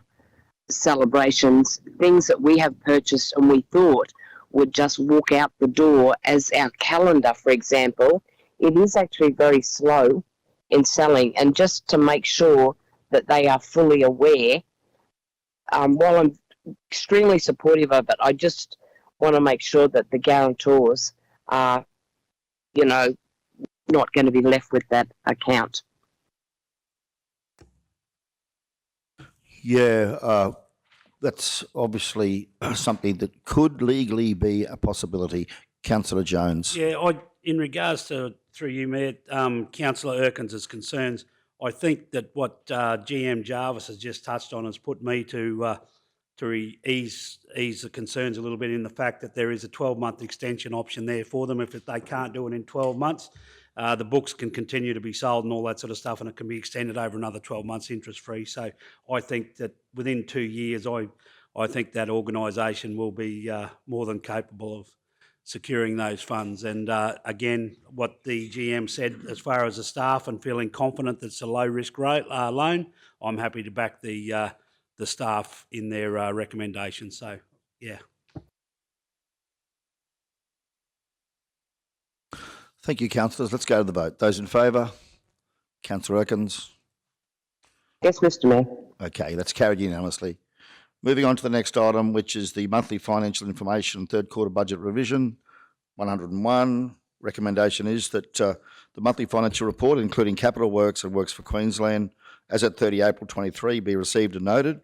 celebrations, things that we have purchased and we thought would just walk out the door, as our calendar, for example, it is actually very slow in selling. And just to make sure that they are fully aware, while I'm extremely supportive of it, I just want to make sure that the guarantors are, not going to be left with that account. Yeah, that's obviously something that could legally be a possibility. Councillor Jones. Yeah, in regards to, through you, Mayor, Councillor Erkins' concerns, I think that what GM Jarvis has just touched on has put me to ease the concerns a little bit, in the fact that there is a 12-month extension option there for them. If they can't do it in 12 months, the books can continue to be sold and all that sort of stuff, and it can be extended over another 12 months interest-free. So I think that within 2 years, I think that organisation will be more than capable of securing those funds. And again, what the GM said as far as the staff and feeling confident that it's a low-risk loan, I'm happy to back the staff in their recommendations. So, yeah. Thank you, councillors. Let's go to the vote. Those in favour? Councillor Atkins. Yes, Mr Mayor. Okay, that's carried unanimously. Moving on to the next item, which is the monthly financial information third quarter budget revision, 101. Recommendation is that the monthly financial report, including capital works and works for Queensland, as at 30 April 23, be received and noted.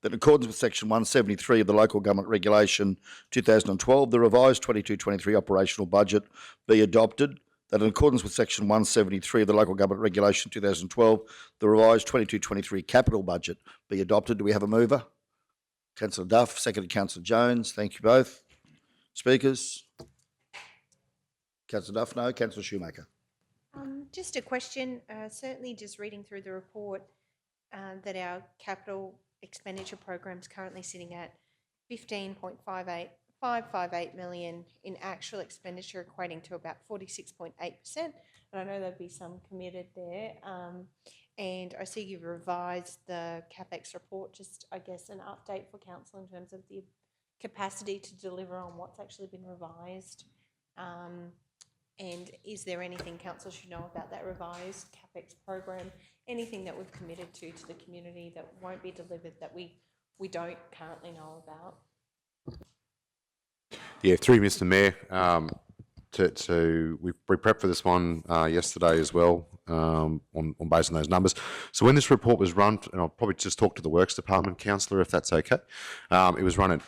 That in accordance with section 173 of the Local Government Regulation 2012, the revised 22-23 operational budget be adopted. That in accordance with section 173 of the Local Government Regulation 2012, the revised 22-23 capital budget be adopted. Do we have a mover? Councillor Duff, seconded Councillor Jones. Thank you both. Speakers? Councillor Duff, no. Councillor Shoemaker. Just a question, certainly just reading through the report, that our capital expenditure program is currently sitting at 15.558 million in actual expenditure, equating to about 46.8%. And I know there'll be some committed there. And I see you've revised the CapEx report, just I guess an update for council in terms of the capacity to deliver on what's actually been revised. And is there anything council should know about that revised CapEx program? Anything that we've committed to the community that won't be delivered that we don't currently know about? Yeah, through Mr. Mayor, we prepped for this one yesterday as well, on based on those numbers. So when this report was run, and I'll probably just talk to the Works Department, councillor, if that's okay. It was run at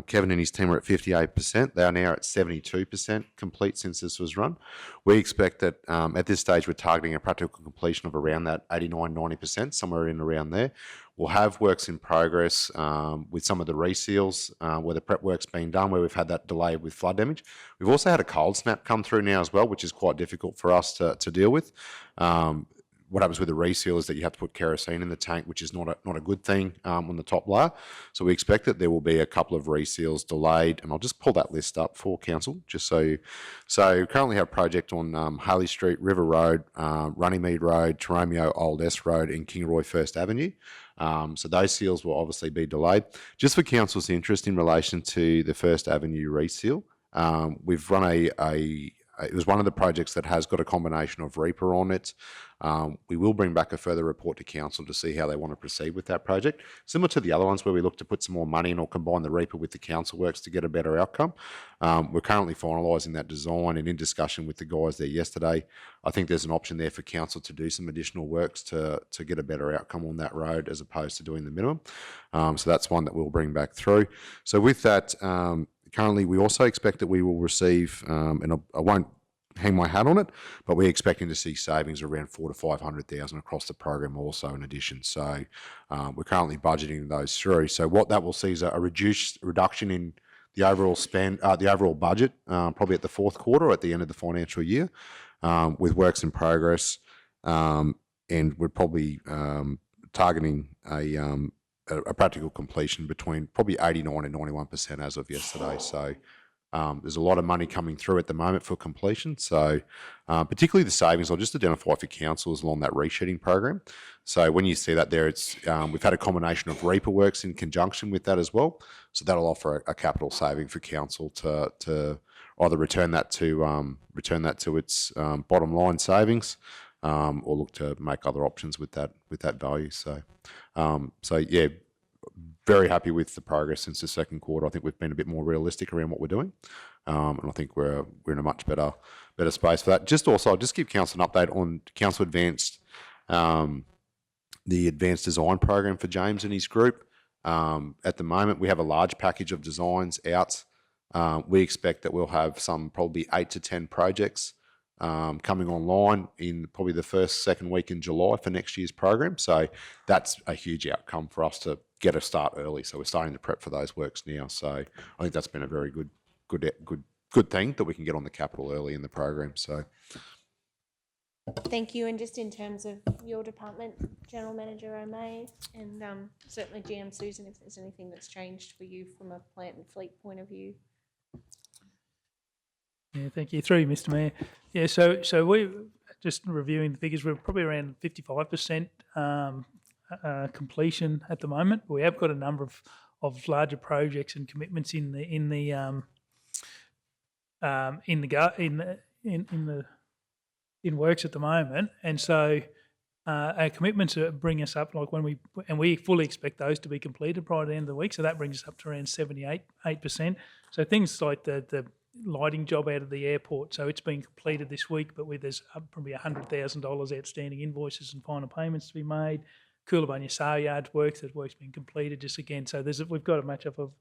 Kevin and his team are at 58%. They are now at 72% complete since this was run. We expect that at this stage we're targeting a practical completion of around that 89-90%, somewhere in around there. We'll have works in progress with some of the reseals where the prep work's been done, where we've had that delay with flood damage. We've also had a cold snap come through now as well, which is quite difficult for us to deal with. What happens with the reseal is that you have to put kerosene in the tank, which is not a good thing on the top layer. So we expect that there will be a couple of reseals delayed, and I'll just pull that list up for council, just so we currently have a project on Haley Street, River Road, Runnymede Road, Toromeo Old S Road, and Kingaroy First Avenue. So those seals will obviously be delayed. Just for council's interest in relation to the First Avenue reseal, we've run a it was one of the projects that has got a combination of Reaper on it. We will bring back a further report to council to see how they want to proceed with that project. Similar to the other ones where we look to put some more money in or combine the Reaper with the council works to get a better outcome. We're currently finalising that design and in discussion with the guys there yesterday. I think there's an option there for council to do some additional works to get a better outcome on that road as opposed to doing the minimum. So that's one that we'll bring back through. So with that, currently we also expect that we will receive, and I won't hang my hat on it, but we're expecting to see savings around 400 to 500,000 across the program also in addition. So we're currently budgeting those through. So what that will see is a reduction in the overall spend, the overall budget, probably at the fourth quarter or at the end of the financial year, with works in progress, and we're probably targeting a practical completion between probably 89 and 91% as of yesterday. So there's a lot of money coming through at the moment for completion. So particularly the savings, I'll just identify for councils along that resheeting program. So when you see that there, it's we've had a combination of Reaper works in conjunction with that as well. So that'll offer a capital saving for council to either return that to its bottom line savings, or look to make other options with that value. So yeah, very happy with the progress since the second quarter. I think we've been a bit more realistic around what we're doing, and I think we're in a much better space for that. I'll just give council an update on council advanced, the advanced design program for James and his group. At the moment, we have a large package of designs out. We expect that we'll have some probably 8 to 10 projects coming online in probably the second week in July for next year's program. So that's a huge outcome for us to get a start early. So we're starting to prep for those works now. So I think that's been a very good thing that we can get on the capital early in the program. So Thank you. And just in terms of your department, General Manager O'May, and certainly GM Susan, if there's anything that's changed for you from a plant and fleet point of view. Yeah, thank you. Through you, Mr. Mayor. Yeah, so we just reviewing the figures. We're probably around 55% completion at the moment. We have got a number of larger projects and commitments in works at the moment, and so our commitments bring us up like we fully expect those to be completed prior to the end of the week. So that brings us up to around 78%. So things like the lighting job out of the airport. So it's been completed this week, but there's probably $100,000 outstanding invoices and final payments to be made. Coolabunnya Sale Yards works, that work's been completed just again. So we've got a match up of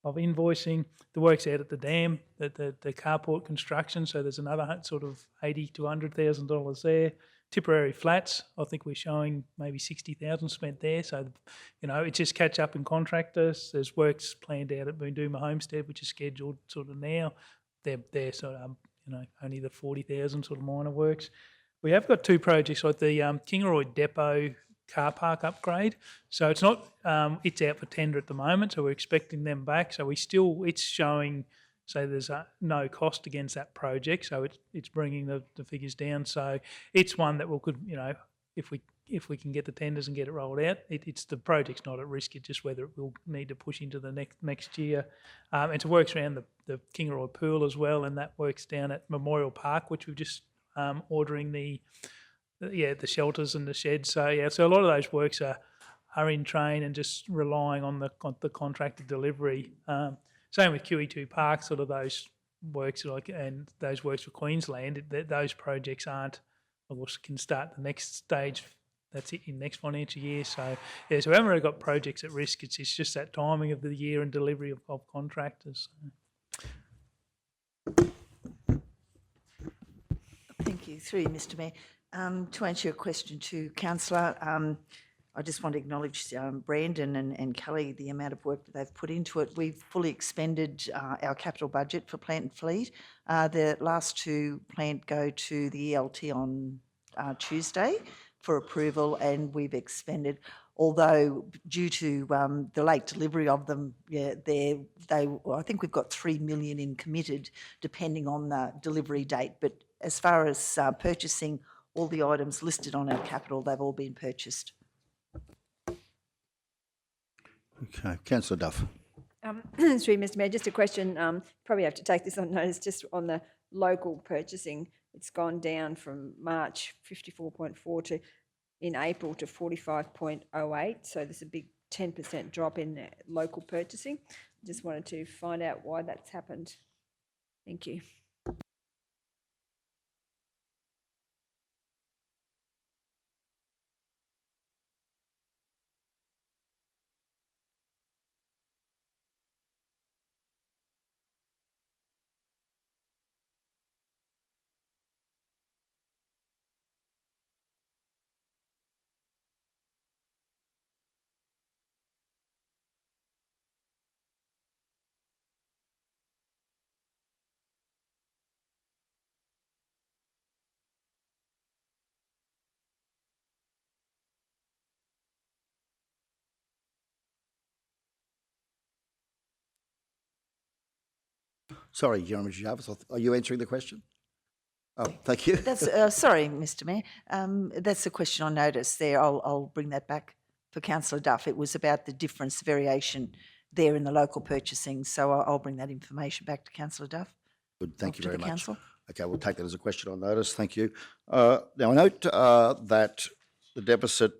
invoicing. The work's out at the dam, the carport construction. So there's another sort of $80,000 to $100,000 there. Tipperary Flats, I think we're showing maybe $60,000 spent there. So, it's just catch up in contractors. There's works planned out at Boondooma Homestead, which is scheduled sort of now. They're sort of, only the $40,000 sort of minor works. We have got two projects like the Kingaroy Depot car park upgrade. So it's not, it's out for tender at the moment. So we're expecting them back. So it's showing, so there's no cost against that project. So it's bringing the figures down. So it's one that if we can get the tenders and get it rolled out, it's the project's not at risk. It's just whether it will need to push into the next year. And it works around the Kingaroy Pool as well, and that works down at Memorial Park, which we've just ordering the shelters and the sheds. So so a lot of those works are in train and just relying on the contracted delivery. Same with QE2 Park, sort of those works and those works for Queensland. Those projects can start the next stage. That's it in next financial year. So so we haven't really got projects at risk. It's just that timing of the year and delivery of contractors. Thank you. Through you, Mr. Mayor. To answer your question to Councillor, I just want to acknowledge Brandon and Kelly, the amount of work that they've put into it. We've fully expended our capital budget for plant and fleet. The last two plant go to the ELT on Tuesday for approval, and we've expended, although due to the late delivery of them, I think we've got $3 million in committed, depending on the delivery date. But as far as purchasing all the items listed on our capital, they've all been purchased. Okay, Councillor Duff. Through Mr. Mayor, just a question. Probably have to take this on notice, just on the local purchasing, it's gone down from March 54.4 to in April to 45.08. So there's a big 10% drop in local purchasing. Just wanted to find out why that's happened. Thank you. Sorry, Jeremy Jarvis, are you answering the question? Oh, thank you. That's, sorry, Mr Mayor, that's the question on notice there. I'll bring that back for councillor Duff. It was about the difference, variation there in the local purchasing, so I'll bring that information back to councillor Duff. Good, thank you to very the much. council. Okay, we'll take that as a question on notice. Thank you. Now, I note that the deficit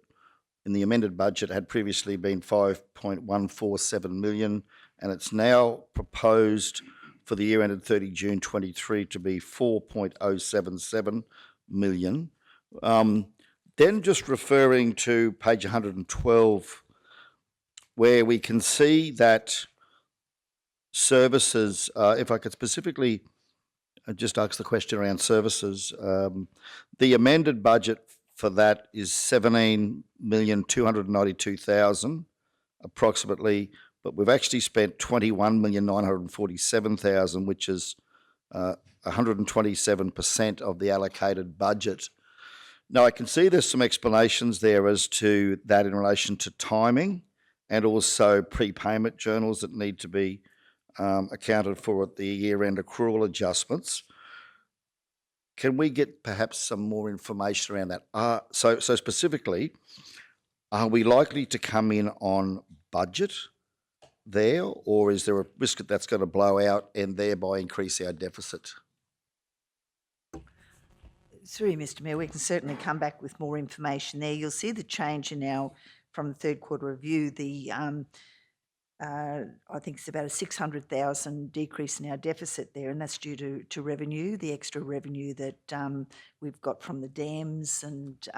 in the amended budget had previously been 5.147 million, and it's now proposed for the year ended 30 June 23 to be 4.077 million. Then just referring to page 112, where we can see that services, if I could specifically just ask the question around services, the amended budget for that is 17,292,000 approximately, but we've actually spent 21,947,000, which is 127% of the allocated budget. Now, I can see there's some explanations there as to that in relation to timing and also prepayment journals that need to be accounted for at the year-end accrual adjustments. Can we get perhaps some more information around that? So specifically, are we likely to come in on budget there, or is there a risk that that's going to blow out and thereby increase our deficit? Through you, Mr Mayor, we can certainly come back with more information there. You'll see the change in our, from the third quarter review, the I think it's about a 600,000 decrease in our deficit there, and that's due to revenue, the extra revenue that we've got from the dams and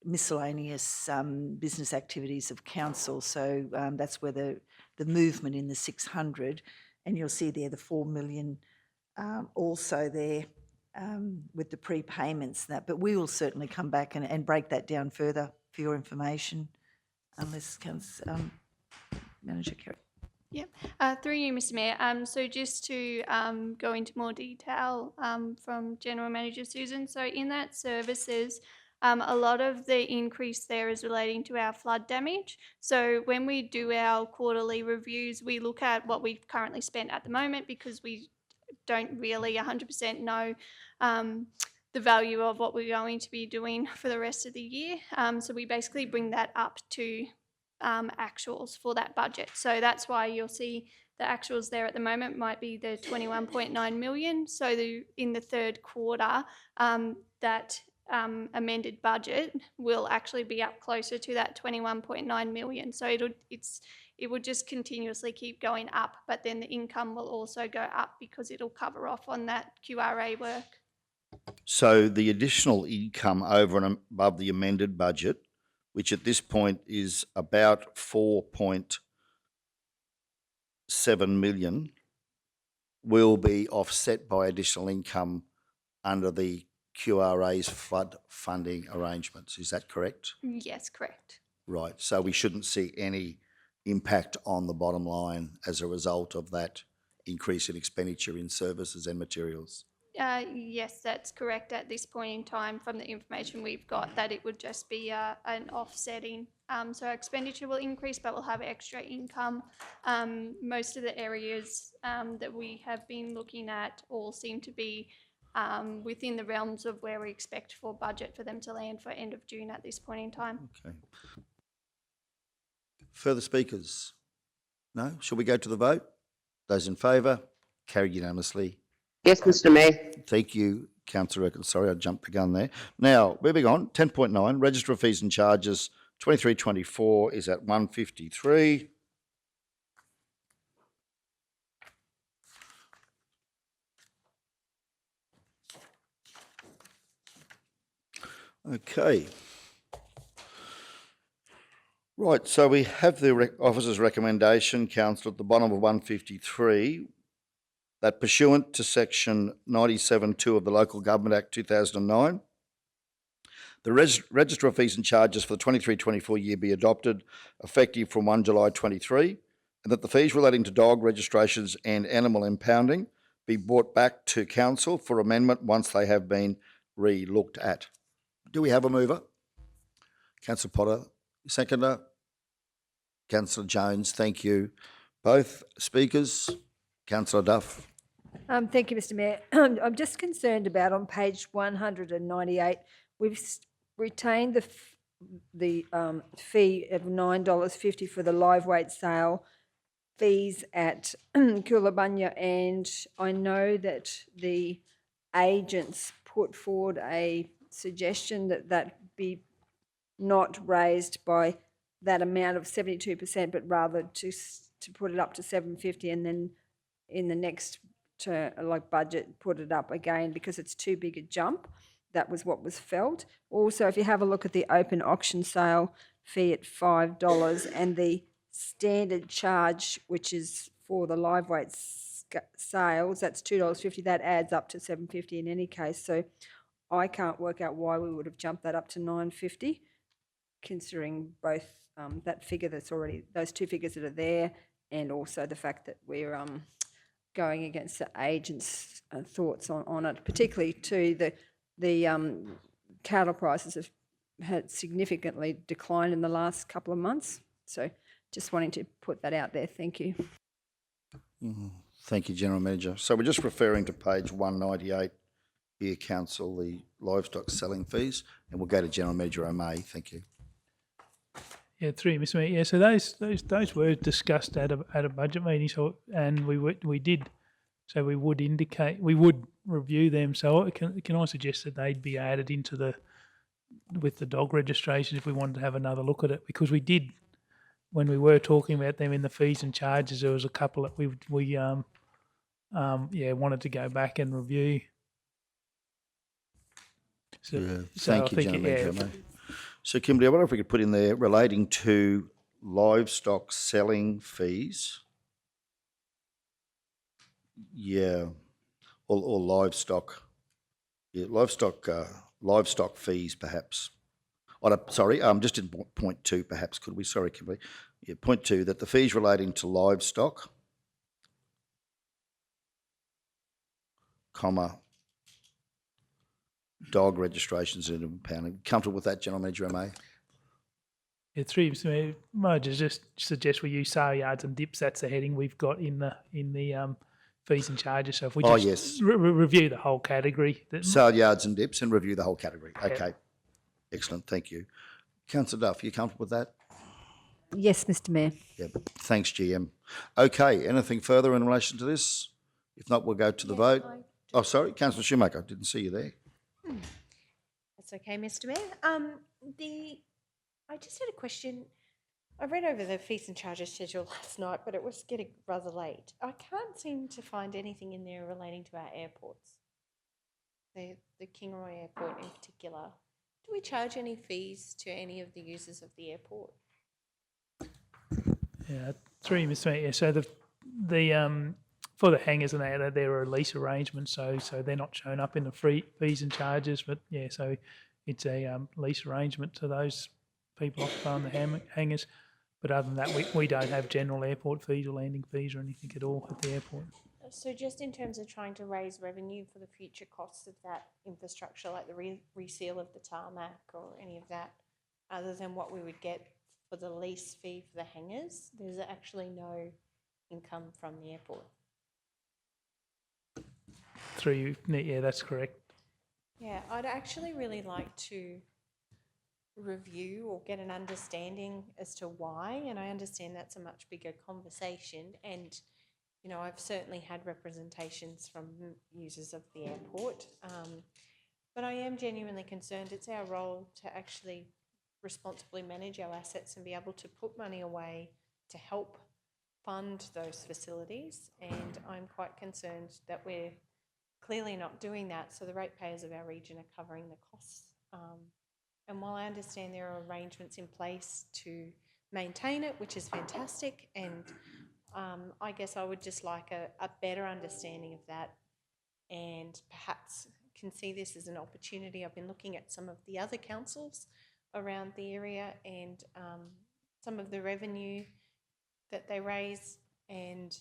miscellaneous business activities of council. So that's where the movement in the 600, and you'll see there the 4 million also there with the prepayments and that. But we will certainly come back and break that down further for your information, unless Manager Kerry. Yep. Through you, Mr Mayor. So just to go into more detail from General Manager Susan. So in that services, a lot of the increase there is relating to our flood damage. So when we do our quarterly reviews, we look at what we've currently spent at the moment, because we don't really 100% know the value of what we're going to be doing for the rest of the year. So we basically bring that up to actuals for that budget. So that's why you'll see the actuals there at the moment might be the 21.9 million. So in the third quarter, that amended budget will actually be up closer to that 21.9 million. So it will just continuously keep going up, but then the income will also go up because it'll cover off on that QRA work. So the additional income over and above the amended budget, which at this point is about 4.7 million, will be offset by additional income under the QRA's flood funding arrangements. Is that correct? Yes, correct. Right. So we shouldn't see any impact on the bottom line as a result of that increase in expenditure in services and materials. Yes, that's correct at this point in time. From the information we've got, that it would just be an offsetting. So our expenditure will increase, but we'll have extra income. Most of the areas that we have been looking at all seem to be within the realms of where we expect for budget for them to land for end of June at this point in time. Okay. Further speakers? No? Shall we go to the vote? Those in favour? Carried unanimously. Yes, Mr Mayor. Thank you, Councillor Ricketts. Sorry, I jumped the gun there. Now, moving on, 10.9, register of fees and charges 23-24 is at 153. Okay. Right, so we have the officer's recommendation, Councillor, at the bottom of 153, that pursuant to section 97(2) of the Local Government Act 2009, the register of fees and charges for the 23-24 year be adopted effective from 1 July 23, and that the fees relating to dog registrations and animal impounding be brought back to council for amendment once they have been re-looked at. Do we have a mover? Councillor Potter, seconder. Councillor Jones, thank you. Both speakers. Councillor Duff. Thank you, Mr Mayor. I'm just concerned about on page 198, we've retained the fee of $9.50 for the live weight sale fees at Coolabunga, and I know that the agents put forward a suggestion that that be not raised by that amount of 72%, but rather to put it up to $7.50, and then in the next budget put it up again because it's too big a jump. That was what was felt. Also, if you have a look at the open auction sale fee at $5 and the standard charge, which is for the live weight sales, that's $2.50. That adds up to $7.50 in any case. So I can't work out why we would have jumped that up to $9.50, considering both that figure that's already, those two figures that are there, and also the fact that we're going against the agents' thoughts on it, particularly to the cattle prices have had significantly declined in the last couple of months. So just wanting to put that out there. Thank you. Thank you, General Manager. So we're just referring to page 198 here, Council, the livestock selling fees, and we'll go to General Manager O'May. Thank you. Yeah, through Mr. Mayor. Yeah, so those were discussed at a budget meeting, so and we did. So we would review them. So can I suggest that they'd be added into with the dog registration if we wanted to have another look at it, because we did when we were talking about them in the fees and charges. There was a couple that we wanted to go back and review. So, Thank you, General Manager O'May. So, Kimberley, I wonder if we could put in there relating to livestock selling fees. Yeah, or livestock. Yeah, livestock fees, perhaps. Sorry, just in point 2, perhaps, could we? Sorry, Kimberley. Yeah, point 2, that the fees relating to livestock, dog registrations and impounding. Comfortable with that, General Manager O'May? Yeah, through Mr. Mayor, just suggest we use sale yards and dips. That's the heading we've got in the fees and charges. So if we just review the whole category. Sale yards and dips and review the whole category. Okay. Excellent. Thank you. Councillor Duff, you comfortable with that? Yes, Mr Mayor. Yeah. Thanks, GM. Okay. Anything further in relation to this? If not, we'll go to the vote. Oh, sorry, Councillor Shoemaker. I didn't see you there. That's okay, Mr. Mayor. I just had a question. I read over the fees and charges schedule last night, but it was getting rather late. I can't seem to find anything in there relating to our airports, the Kingaroy Airport in particular. Do we charge any fees to any of the users of the airport? Yeah, through Mr. Mayor. Yeah, so the for the hangars and that, they're a lease arrangement, so they're not shown up in the fees and charges. But yeah, so it's a lease arrangement to those people occupying the hangars. But other than that, we don't have general airport fees or landing fees or anything at all at the airport. So just in terms of trying to raise revenue for the future costs of that infrastructure, like the reseal of the tarmac or any of that, other than what we would get for the lease fee for the hangars, there's actually no income from the airport. Yeah, that's correct. Yeah, I'd actually really like to review or get an understanding as to why, and I understand that's a much bigger conversation, and you know, I've certainly had representations from users of the airport, but I am genuinely concerned. It's our role to actually responsibly manage our assets and be able to put money away to help fund those facilities, and I'm quite concerned that we're clearly not doing that, so the ratepayers of our region are covering the costs. And while I understand there are arrangements in place to maintain it, which is fantastic, and I guess I would just like a better understanding of that, and perhaps can see this as an opportunity. I've been looking at some of the other councils around the area and some of the revenue that they raise, and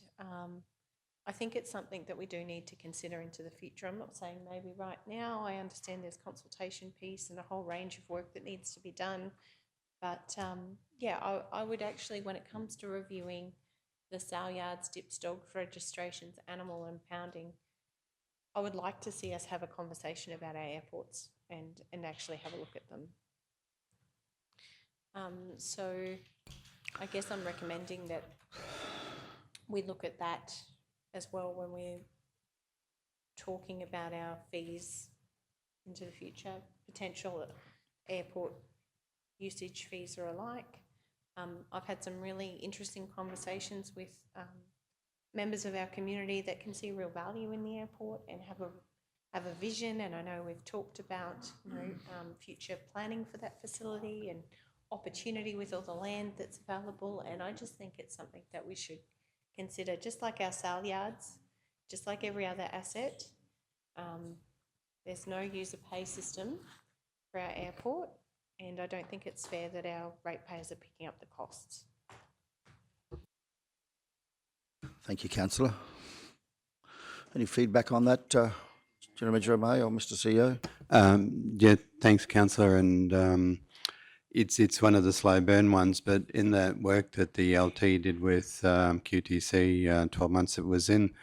I think it's something that we do need to consider into the future. I'm not saying maybe right now. I understand there's consultation piece and a whole range of work that needs to be done, but yeah, I would actually, when it comes to reviewing the sale yards, dips, dog registrations, animal impounding, I would like to see us have a conversation about our airports and actually have a look at them. So I guess I'm recommending that we look at that as well when we're talking about our fees into the future. Potential airport usage fees are alike. I've had some really interesting conversations with members of our community that can see real value in the airport and have a vision, and I know we've talked about, you know, future planning for that facility and opportunity with all the land that's available, and I just think it's something that we should consider, just like our sale yards, just like every other asset. There's no user pay system for our airport, and I don't think it's fair that our ratepayers are picking up the costs. Thank you, councillor. Any feedback on that, General Manager May or Mr. CEO? Yeah, thanks, councillor, and it's one of the slow burn ones, but in that work that the LT did with QTC 12 months it was in,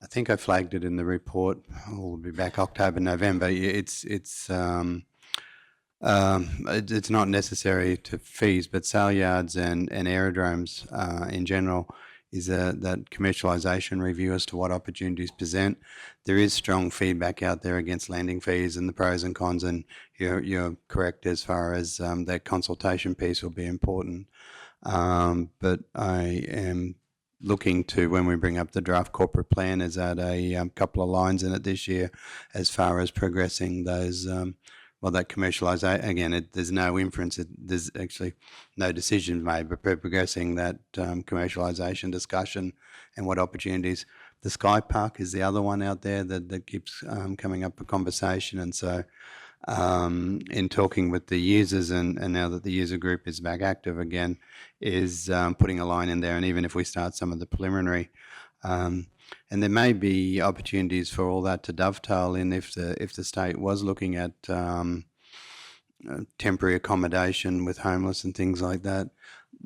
I think I flagged it in the report. We'll be back October, November. It's not necessary to fees, but sale yards and aerodromes in general is that commercialisation review as to what opportunities present. There is strong feedback out there against landing fees and the pros and cons, and you're correct as far as that consultation piece will be important. But I am looking to, when we bring up the draft corporate plan, is add a couple of lines in it this year as far as progressing those that commercialisation, again, there's no inference, there's actually no decision made, but progressing that commercialisation discussion and what opportunities. The Sky Park is the other one out there that keeps coming up for conversation, and so in talking with the users and now that the user group is back active again, is putting a line in there, and even if we start some of the preliminary, and there may be opportunities for all that to dovetail in if the state was looking at temporary accommodation with homeless and things like that.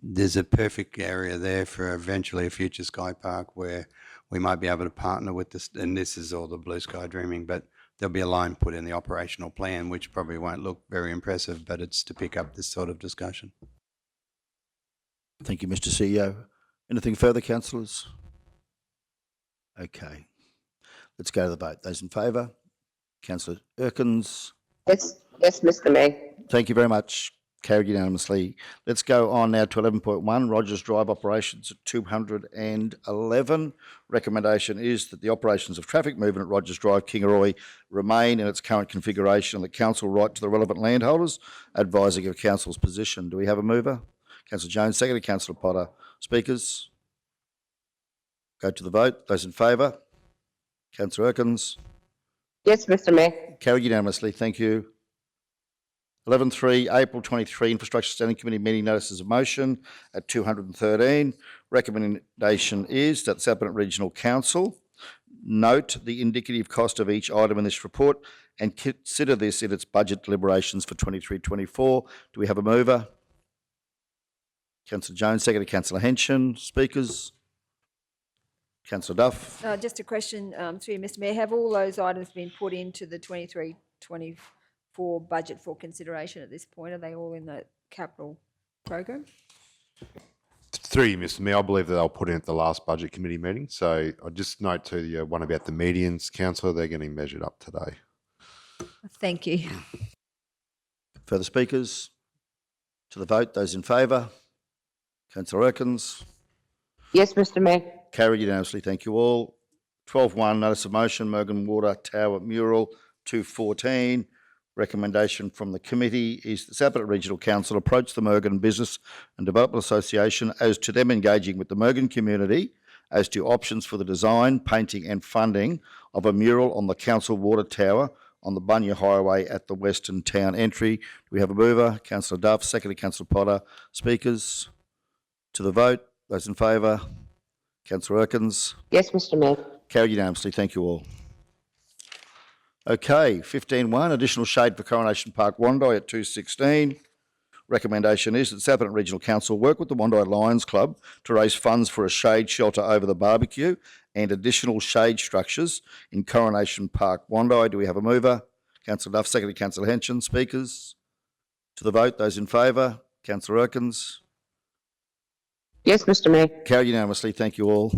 There's a perfect area there for eventually a future Sky Park where we might be able to partner with this, and this is all the blue sky dreaming, but there'll be a line put in the operational plan, which probably won't look very impressive, but it's to pick up this sort of discussion. Thank you, Mr. CEO. Anything further, councillors? Okay. Let's go to the vote. Those in favour? Councillor Erkins? Yes, Mr. Mayor. Thank you very much. Carried unanimously. Let's go on now to 11.1, Rogers Drive operations at 211. Recommendation is that the operations of traffic movement at Rogers Drive, Kingaroy, remain in its current configuration and the council write to the relevant landholders advising of council's position. Do we have a mover? Councillor Jones, seconded. Councillor Potter. Speakers? Go to the vote. Those in favour? Councillor Erkins? Yes, Mr. Mayor. Carried unanimously. Thank you. 11.3, April 23, Infrastructure Standing Committee meeting notices of motion at 213. Recommendation is that the South Burnett Regional Council note the indicative cost of each item in this report and consider this in its budget deliberations for 23-24. Do we have a mover? Councillor Jones, seconded. Councillor Henson. Speakers? Councillor Duff. Just a question through you, Mr. Mayor. Have all those items been put into the 23-24 budget for consideration at this point? Are they all in the capital program? Through you, Mr. Mayor, I believe that they'll put in at the last budget committee meeting. So I just note to the one about the medians, councillor, they're getting measured up today. Thank you. Further speakers? To the vote, those in favour? Councillor Erkins? Yes, Mr Mayor. Carried unanimously, thank you all. 12.1, notice of motion, Mergen Water Tower Mural 214. Recommendation from the committee is the South Bennett Regional Council approach the Mergen Business and Development Association as to them engaging with the Mergen community as to options for the design, painting and funding of a mural on the council water tower on the Bunya Highway at the Western Town entry. Do we have a mover? Councillor Duff, seconded Councillor Potter. Speakers? To the vote, those in favour? Councillor Erkins? Yes, Mr Mayor. Carried unanimously, thank you all. Okay, 15.1, additional shade for Coronation Park Wondai at 216. Recommendation is that South Bennett Regional Council work with the Wondai Lions Club to raise funds for a shade shelter over the barbecue and additional shade structures in Coronation Park Wondai. Do we have a mover? Councillor Duff, seconded Councillor Henson. Speakers? To the vote, those in favour? Councillor Erkins? Yes, Mr Mayor. Carried unanimously, thank you all.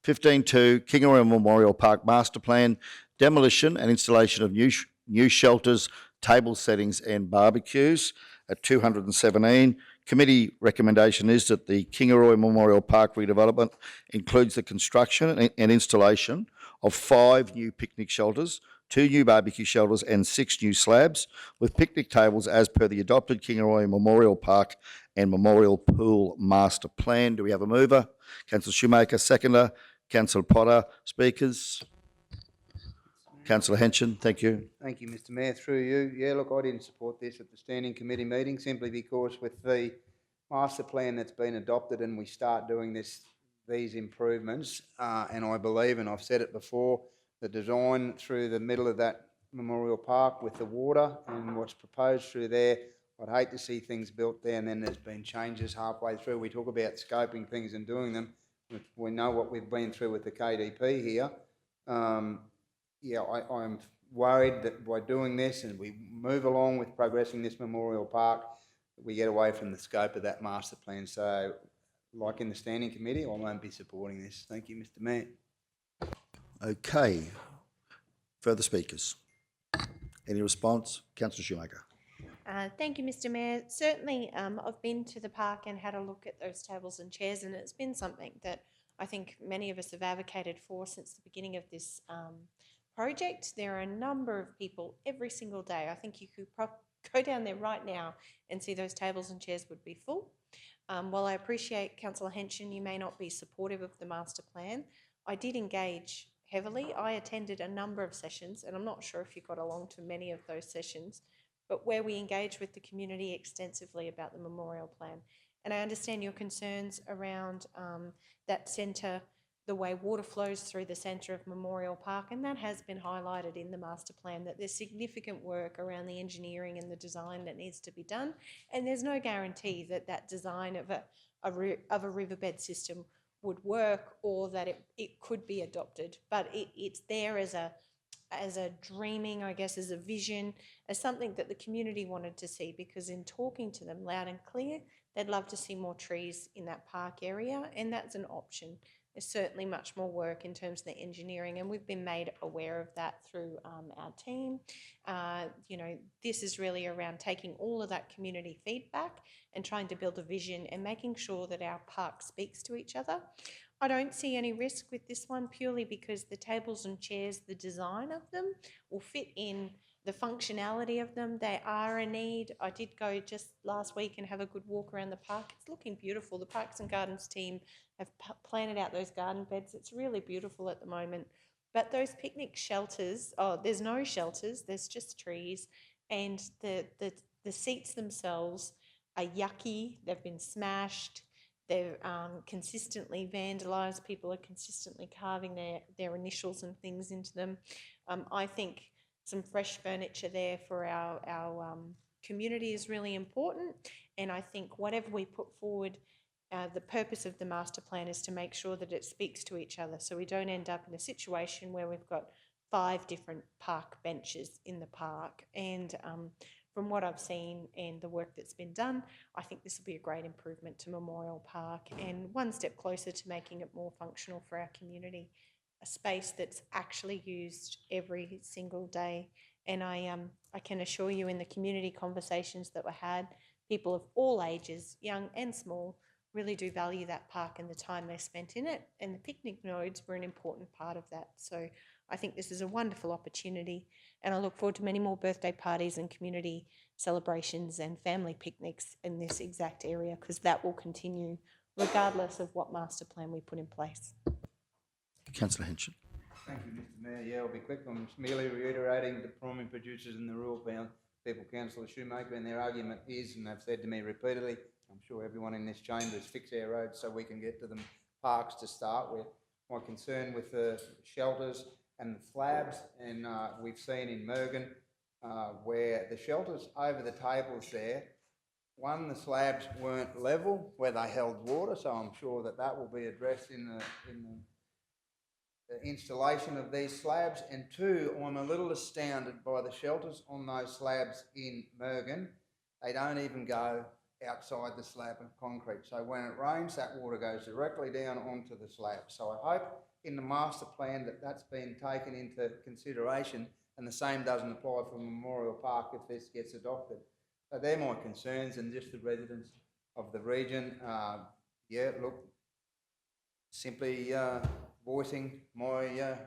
15.2, Kingaroy Memorial Park Master Plan, demolition and installation of new shelters, table settings and barbecues at 217. Committee recommendation is that the Kingaroy Memorial Park redevelopment includes the construction and installation of 5 new picnic shelters, 2 new barbecue shelters and 6 new slabs with picnic tables as per the adopted Kingaroy Memorial Park and Memorial Pool Master Plan. Do we have a mover? Councillor Shoemaker, seconder. Councillor Potter. Speakers? Councillor Henson, thank you. Thank you, Mr. Mayor. Through you. Yeah, look, I didn't support this at the standing committee meeting simply because with the master plan that's been adopted and we start doing these improvements, and I believe, and I've said it before, the design through the middle of that Memorial Park with the water and what's proposed through there, I'd hate to see things built there and then there's been changes halfway through. We talk about scoping things and doing them. We know what we've been through with the KDP here. Yeah, I'm worried that by doing this and we move along with progressing this Memorial Park, we get away from the scope of that master plan. So, like in the standing committee, I won't be supporting this. Thank you, Mr. Mayor. Okay. Further speakers? Any response? Councillor Shoemaker. Thank you, Mr. Mayor. Certainly, I've been to the park and had a look at those tables and chairs, and it's been something that I think many of us have advocated for since the beginning of this project. There are a number of people every single day. I think you could go down there right now and see those tables and chairs would be full. While I appreciate Councillor Henson, you may not be supportive of the master plan, I did engage heavily. I attended a number of sessions, and I'm not sure if you got along to many of those sessions, but where we engaged with the community extensively about the memorial plan. And I understand your concerns around that centre, the way water flows through the centre of Memorial Park, and that has been highlighted in the master plan, that there's significant work around the engineering and the design that needs to be done, and there's no guarantee that that design of a riverbed system would work or that it could be adopted, but it's there as a dreaming, I guess, as a vision, as something that the community wanted to see, because in talking to them loud and clear, they'd love to see more trees in that park area, and that's an option. There's certainly much more work in terms of the engineering, and we've been made aware of that through our team. You know, this is really around taking all of that community feedback and trying to build a vision and making sure that our park speaks to each other. I don't see any risk with this one purely because the tables and chairs, the design of them will fit in, the functionality of them, they are a need. I did go just last week and have a good walk around the park. It's looking beautiful. The Parks and Gardens team have planted out those garden beds. It's really beautiful at the moment. But those picnic shelters, there's no shelters, there's just trees, and the seats themselves are yucky. They've been smashed. They're consistently vandalised. People are consistently carving their initials and things into them. I think some fresh furniture there for our community is really important. And I think whatever we put forward, the purpose of the master plan is to make sure that it speaks to each other, so we don't end up in a situation where we've got 5 different park benches in the park. And from what I've seen and the work that's been done, I think this will be a great improvement to Memorial Park and one step closer to making it more functional for our community, a space that's actually used every single day. And I can assure you, in the community conversations that were had, people of all ages, young and small, really do value that park and the time they spent in it, and the picnic nodes were an important part of that. So I think this is a wonderful opportunity, and I look forward to many more birthday parties and community celebrations and family picnics in this exact area, because that will continue regardless of what master plan we put in place. Councillor Henson. Thank you, Mr Mayor. Yeah, I'll be quick. I'm merely reiterating the primary producers and the rural people, Councillor Shoemaker, and their argument is, and they've said to me repeatedly, I'm sure everyone in this chamber has fixed our roads so we can get to them parks to start with. My concern with the shelters and the slabs, and we've seen in Mergen where the shelters over the tables there, one, the slabs weren't level where they held water, so I'm sure that that will be addressed in the installation of these slabs. And two, I'm a little astounded by the shelters on those slabs in Mergen. They don't even go outside the slab of concrete. So when it rains, that water goes directly down onto the slab. So I hope in the master plan that that's been taken into consideration, and the same doesn't apply for Memorial Park if this gets adopted. So they're my concerns, and just the residents of the region. Yeah, look, simply voicing my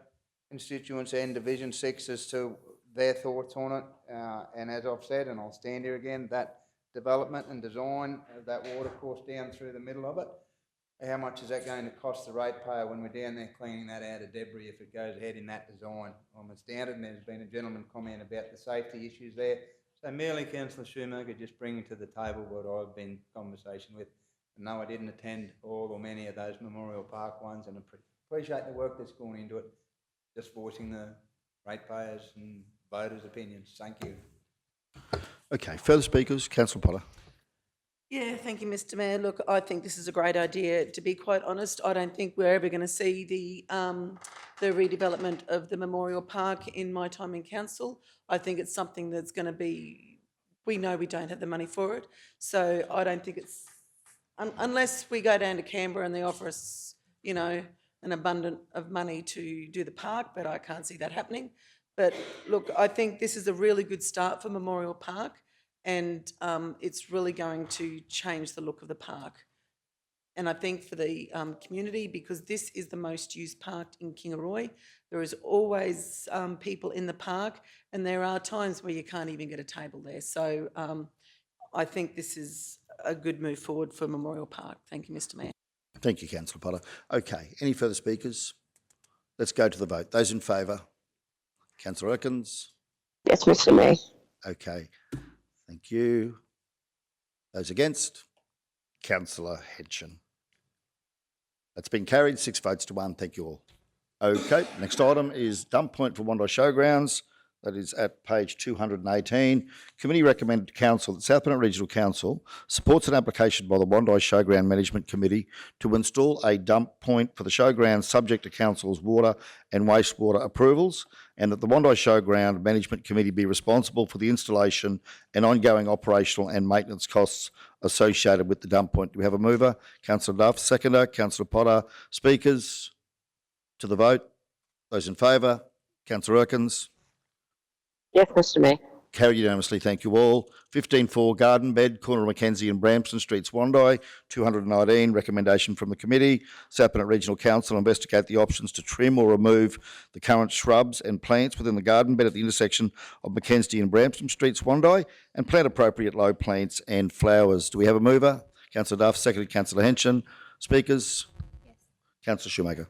constituents and Division 6 as to their thoughts on it. And as I've said, and I'll stand here again, that development and design of that water course down through the middle of it, how much is that going to cost the ratepayer when we're down there cleaning that out of debris if it goes ahead in that design? I'm astounded, and there's been a gentleman comment about the safety issues there. So merely, Councillor Shoemaker, just bringing to the table what I've been in conversation with. No, I didn't attend all or many of those Memorial Park ones, and appreciate the work that's gone into it. Just voicing the ratepayers and voters' opinions. Thank you. Okay, further speakers? Councillor Potter. Yeah, thank you, Mr Mayor. Look, I think this is a great idea. To be quite honest, I don't think we're ever going to see the redevelopment of the Memorial Park in my time in council. I think it's something that's going to be, we know we don't have the money for it. So I don't think it's, unless we go down to Canberra and they offer us, you know, an abundance of money to do the park, but I can't see that happening. But look, I think this is a really good start for Memorial Park, and it's really going to change the look of the park. And I think for the community, because this is the most used park in Kingaroy, there is always people in the park, and there are times where you can't even get a table there. So I think this is a good move forward for Memorial Park. Thank you, Mr Mayor. Thank you, Councillor Potter. Okay, any further speakers? Let's go to the vote. Those in favour? Councillor Erkins? Yes, Mr Mayor. Okay, thank you. Those against? Councillor Henson. That's been carried, 6 votes to 1. Thank you all. Okay, next item is dump point for Wandai Showgrounds. That is at page 218. Committee recommended to Council that South Burnett Regional Council supports an application by the Wandai Showground Management Committee to install a dump point for the showground subject to Council's water and wastewater approvals, and that the Wandai Showground Management Committee be responsible for the installation and ongoing operational and maintenance costs associated with the dump point. Do we have a mover? Councillor Duff. Seconder, Councillor Potter. Speakers to the vote. Those in favour? Councillor Erkins. Yes, Mr Mayor. Carried unanimously, thank you all. 15-4 Garden Bed, corner of Mackenzie and Brampton Streets, Wandai. 219, recommendation from the committee. South Burnett Regional Council investigate the options to trim or remove the current shrubs and plants within the garden bed at the intersection of Mackenzie and Brampton Streets, Wandai, and plant appropriate low plants and flowers. Do we have a mover? Councillor Duff, seconded Councillor Henson. Speakers? Yes. Councillor Shoemaker.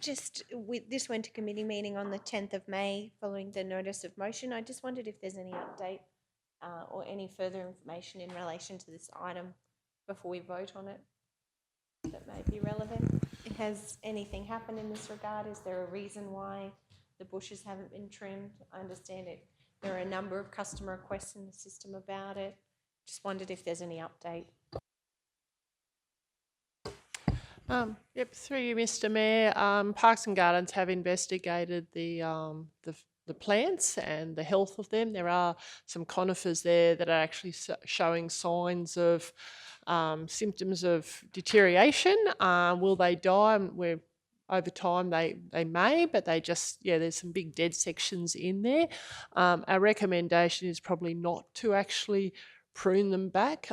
This went to committee meeting on the 10th of May following the notice of motion. I just wondered if there's any update or any further information in relation to this item before we vote on it that may be relevant. Has anything happened in this regard? Is there a reason why the bushes haven't been trimmed? I understand it. There are a number of customer requests in the system about it. Just wondered if there's any update. Yep, through you, Mr. Mayor. Parks and Gardens have investigated the plants and the health of them. There are some conifers there that are actually showing signs of symptoms of deterioration. Will they die? Over time they may, but there's some big dead sections in there. Our recommendation is probably not to actually prune them back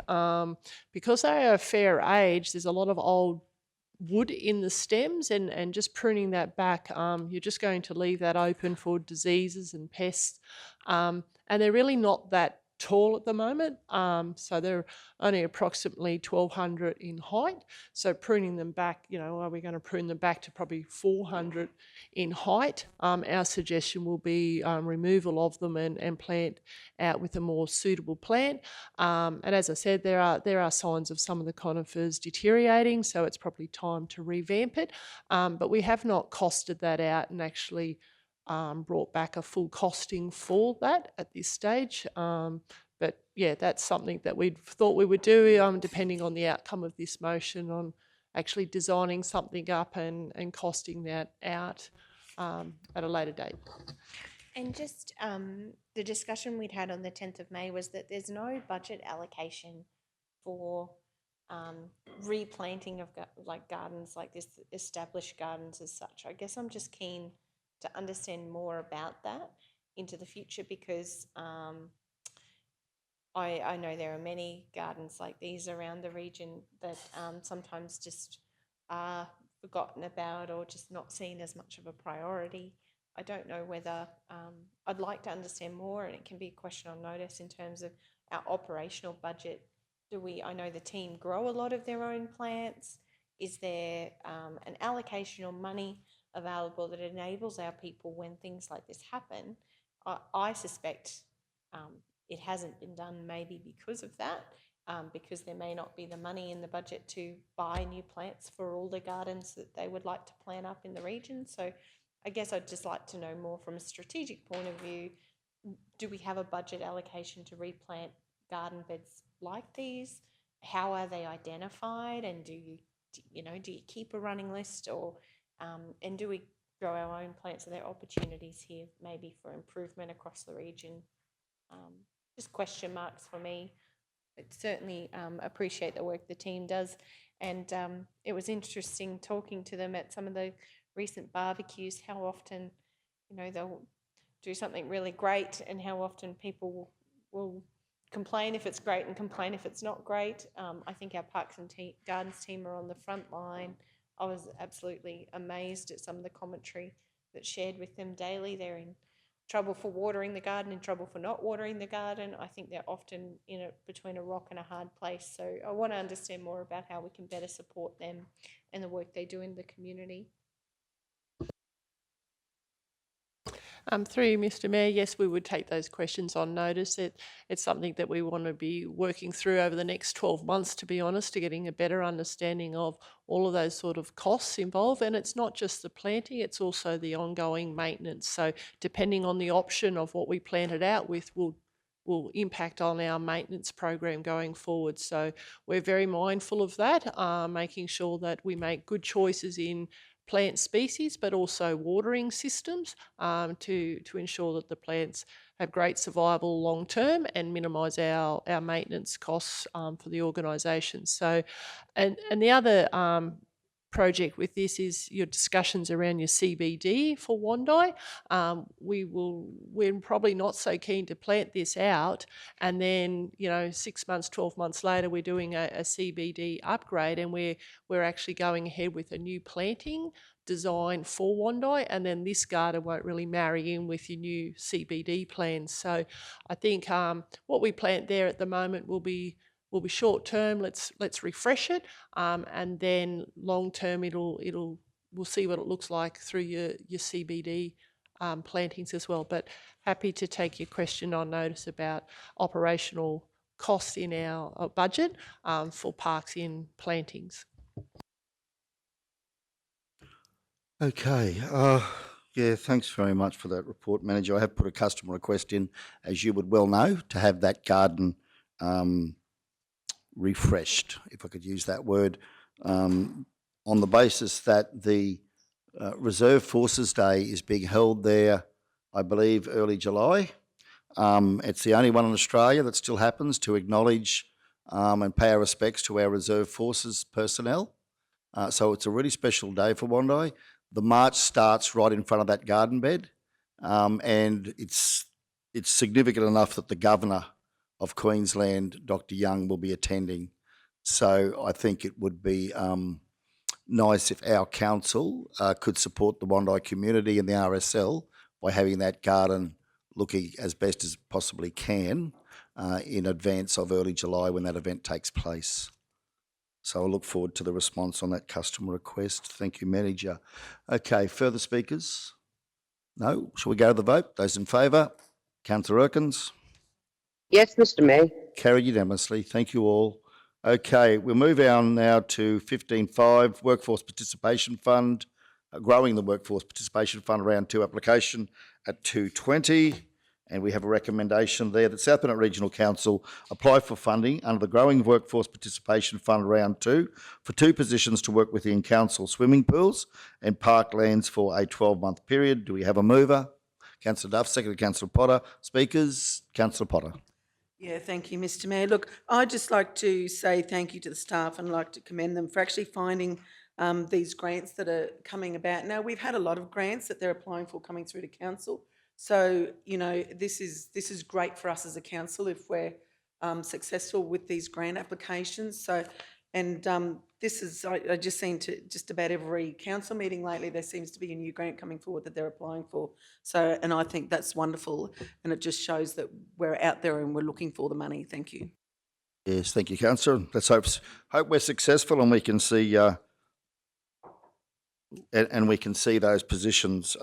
because they are a fair age. There's a lot of old wood in the stems, and just pruning that back, you're just going to leave that open for diseases and pests. And they're really not that tall at the moment, so they're only approximately 1,200 in height. So pruning them back, are we going to prune them back to probably 400 in height? Our suggestion will be removal of them and plant out with a more suitable plant. And as I said, there are signs of some of the conifers deteriorating, so it's probably time to revamp it. But we have not costed that out and actually brought back a full costing for that at this stage. But yeah, that's something that we thought we would do, depending on the outcome of this motion, on actually designing something up and costing that out at a later date. And just the discussion we'd had on the 10th of May was that there's no budget allocation for replanting of gardens like this, established gardens as such. I guess I'm just keen to understand more about that into the future, because I know there are many gardens like these around the region that sometimes just are forgotten about or just not seen as much of a priority. I don't know whether I'd like to understand more, and it can be a question on notice in terms of our operational budget. I know the team grow a lot of their own plants. Is there an allocation or money available that enables our people when things like this happen? I suspect it hasn't been done, maybe because of that, because there may not be the money in the budget to buy new plants for all the gardens that they would like to plant up in the region. So I guess I'd just like to know more from a strategic point of view. Do we have a budget allocation to replant garden beds like these? How are they identified? And do you keep a running list, or and do we grow our own plants? Are there opportunities here maybe for improvement across the region? Just question marks for me. I certainly appreciate the work the team does, and it was interesting talking to them at some of the recent barbecues, how often they'll do something really great and how often people will complain if it's great and complain if it's not great. I think our Parks and Gardens team are on the front line. I was absolutely amazed at some of the commentary that's shared with them daily. They're in trouble for watering the garden, in trouble for not watering the garden. I think they're often between a rock and a hard place. So I want to understand more about how we can better support them and the work they do in the community. Through you, Mr. Mayor, yes, we would take those questions on notice. It's something that we want to be working through over the next 12 months, to be honest, to getting a better understanding of all of those sort of costs involved. And it's not just the planting, it's also the ongoing maintenance. So depending on the option of what we plant it out with will impact on our maintenance program going forward. So we're very mindful of that, making sure that we make good choices in plant species, but also watering systems to ensure that the plants have great survival long term and minimise our maintenance costs for the organisation. So, and the other project with this is your discussions around your CBD for Wandai. We're probably not so keen to plant this out and then 6 months, 12 months later we're doing a CBD upgrade, and we're actually going ahead with a new planting design for Wandai, and then this garden won't really marry in with your new CBD plans. So I think what we plant there at the moment will be short term. Let's refresh it, and then long term we'll see what it looks like through your CBD plantings as well. But happy to take your question on notice about operational costs in our budget for parks in plantings. Okay. Yeah, thanks very much for that report, Manager. I have put a customer request in, as you would well know, to have that garden refreshed, if I could use that word. on the basis that the Reserve Forces Day is being held there, I believe, early July. It's the only one in Australia that still happens to acknowledge and pay our respects to our Reserve Forces personnel. So it's a really special day for Wondai. The march starts right in front of that garden bed, and it's significant enough that the Governor of Queensland, Dr. Young, will be attending. So I think it would be nice if our council could support the Wondai community and the RSL by having that garden looking as best as possibly can in advance of early July when that event takes place. So I look forward to the response on that customer request. Thank you, Manager. Okay, further speakers? No? Shall we go to the vote? Those in favour? Councillor Erkins? Yes, Mr. Mayor. Carried unanimously. Thank you all. Okay, we'll move on now to 15.5, Workforce Participation Fund, growing the Workforce Participation Fund round 2 application at 220. And we have a recommendation there that South Burnett Regional Council apply for funding under the Growing Workforce Participation Fund round 2 for 2 positions to work within council swimming pools and parklands for a 12-month period. Do we have a mover? Councillor Duff, seconded Councillor Potter. Speakers, Councillor Potter. Yeah, thank you, Mr. Mayor. Look, I'd just like to say thank you to the staff and like to commend them for actually finding these grants that are coming about. Now, we've had a lot of grants that they're applying for coming through to council. So, you know, this is great for us as a council if we're successful with these grant applications. So, and this is, I just seen to just about every council meeting lately, there seems to be a new grant coming forward that they're applying for. So, and I think that's wonderful. And it just shows that we're out there and we're looking for the money. Thank you. Yes, thank you, Councillor. Let's hope we're successful and we can see and we can see those positions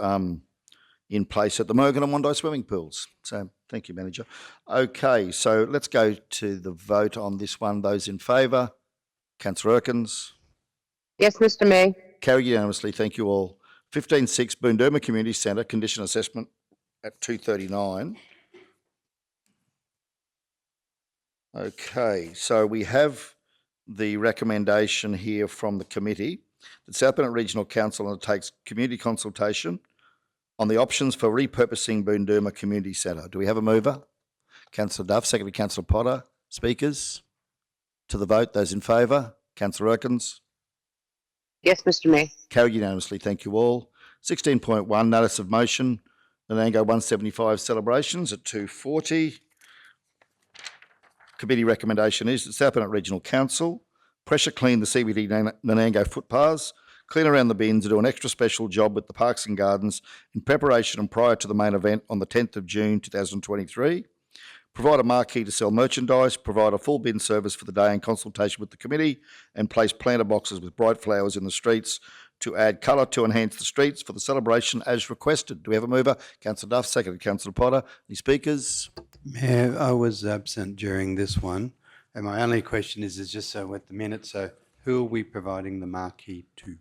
in place at the Morgan and Wondai swimming pools. So thank you, Manager. Okay, so let's go to the vote on this one. Those in favour? Councillor Erkins? Yes, Mr. Mayor. Carried unanimously. Thank you all. 15.6, Boondooma Community Centre, condition assessment at 239. Okay, so we have the recommendation here from the committee that South Burnett Regional Council undertakes community consultation on the options for repurposing Boondooma Community Centre. Do we have a mover? Councillor Duff, seconded Councillor Potter. Speakers? To the vote, those in favour? Councillor Erkins? Yes, Mr. Mayor. Carried unanimously. Thank you all. 16.1, notice of motion, Nanango 175 celebrations at 240. Committee recommendation is that South Burnett Regional Council pressure clean the CBD Nanango footpaths, clean around the bins and do an extra special job with the parks and gardens in preparation and prior to the main event on the 10th of June 2023. Provide a marquee to sell merchandise, provide a full bin service for the day in consultation with the committee, and place planter boxes with bright flowers in the streets to add colour to enhance the streets for the celebration as requested. Do we have a mover? Councillor Duff, seconded Councillor Potter. Any speakers? Mayor, I was absent during this one, and my only question is just so with the minutes, so who are we providing the marquee to?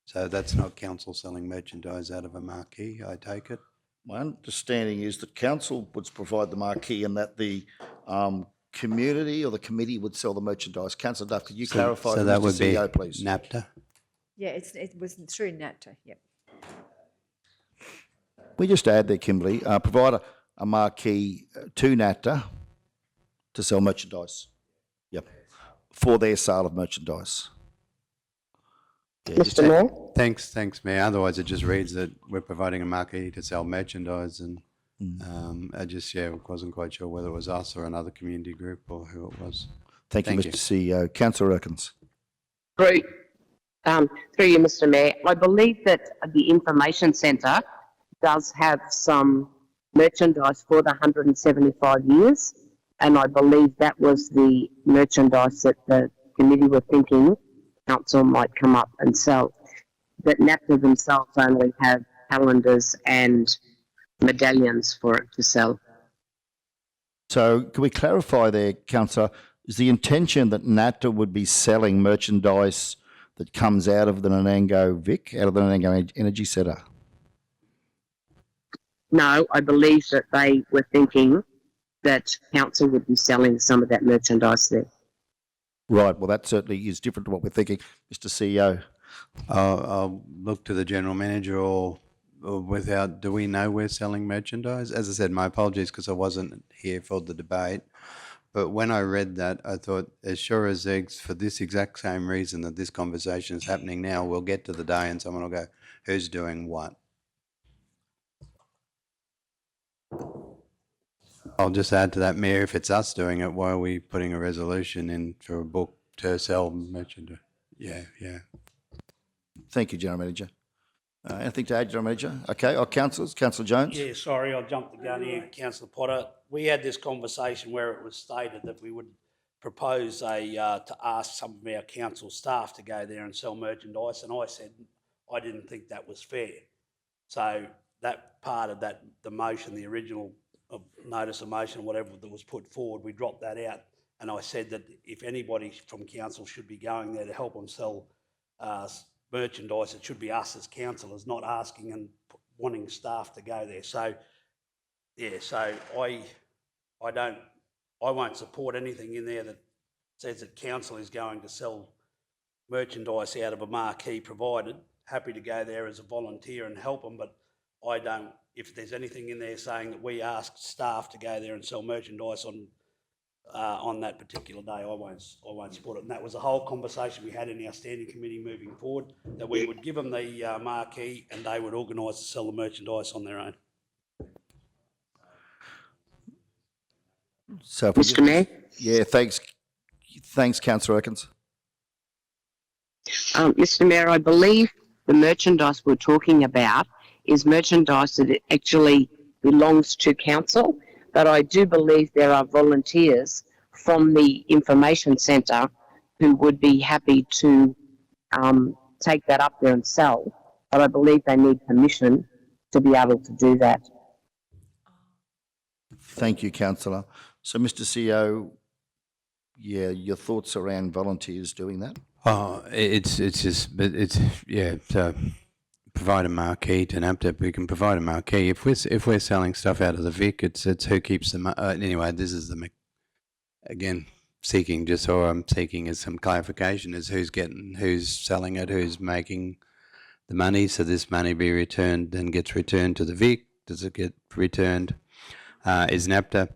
So that's not council selling merchandise out of a marquee, I take it? My understanding is that council would provide the marquee and that the community or the committee would sell the merchandise. Councillor Duff, could you clarify So with that Mr. would be CEO, please? NAPTA? Yeah, it was through NAPTA, yep. We just add there, Kimberley, provide a marquee to NAPTA to sell merchandise. Yep. For their sale of merchandise. Yeah, just Mr. Mayor. Thanks, Mayor. Otherwise, it just reads that we're providing a marquee to sell merchandise, and I just wasn't quite sure whether it was us or another community group or who it was. Thank you, Mr. CEO. Councillor Erkins. Through you, Mr. Mayor. I believe that the information centre does have some merchandise for the 175 years, and I believe that was the merchandise that the committee were thinking council might come up and sell. But NAPTA themselves only have calendars and medallions for it to sell. So can we clarify there, Councillor, is the intention that NAPTA would be selling merchandise that comes out of the Nanango Vic, out of the Nanango Energy Centre? No, I believe that they were thinking that council would be selling some of that merchandise there. Right, well, that certainly is different to what we're thinking. Mr. CEO. I'll look to the general manager or without, do we know we're selling merchandise? As I said, my apologies because I wasn't here for the debate. But when I read that, I thought, as sure as eggs, for this exact same reason that this conversation is happening now, we'll get to the day and someone will go, who's doing what? I'll just add to that, Mayor, if it's us doing it, why are we putting a resolution in for a book to sell merchandise? Yeah. Thank you, General Manager. Anything to add, General Manager? Okay, our councillors, Councillor Jones? Yeah, sorry, I jumped the gun here, Councillor Potter. We had this conversation where it was stated that we would propose to ask some of our council staff to go there and sell merchandise, and I said I didn't think that was fair. So that part of that, the motion, the original notice of motion, whatever that was put forward, we dropped that out. And I said that if anybody from council should be going there to help them sell merchandise, it should be us as councillors, not asking and wanting staff to go there. So, yeah, so I won't support anything in there that says that council is going to sell merchandise out of a marquee provided. Happy to go there as a volunteer and help them, but I don't, if there's anything in there saying that we ask staff to go there and sell merchandise on that particular day, I won't support it. And that was the whole conversation we had in our standing committee moving forward, that we would give them the marquee and they would organise to sell the merchandise on their own. So Mr. Mayor? Yeah, thanks, Councillor Atkins. Mr. Mayor, I believe the merchandise we're talking about is merchandise that actually belongs to council, but I do believe there are volunteers from the information centre who would be happy to take that up there and sell, but I believe they need permission to be able to do that. Thank you, Councillor. So, Mr. CEO, yeah, your thoughts around volunteers doing that? Oh, to provide a marquee to NAPTA. We can provide a marquee if we're selling stuff out of the Vic. It's who keeps the anyway. This is again seeking is some clarification as who's selling it, who's making the money. So this money be returned, then gets returned to the Vic. Does it get returned? Is NAPTA?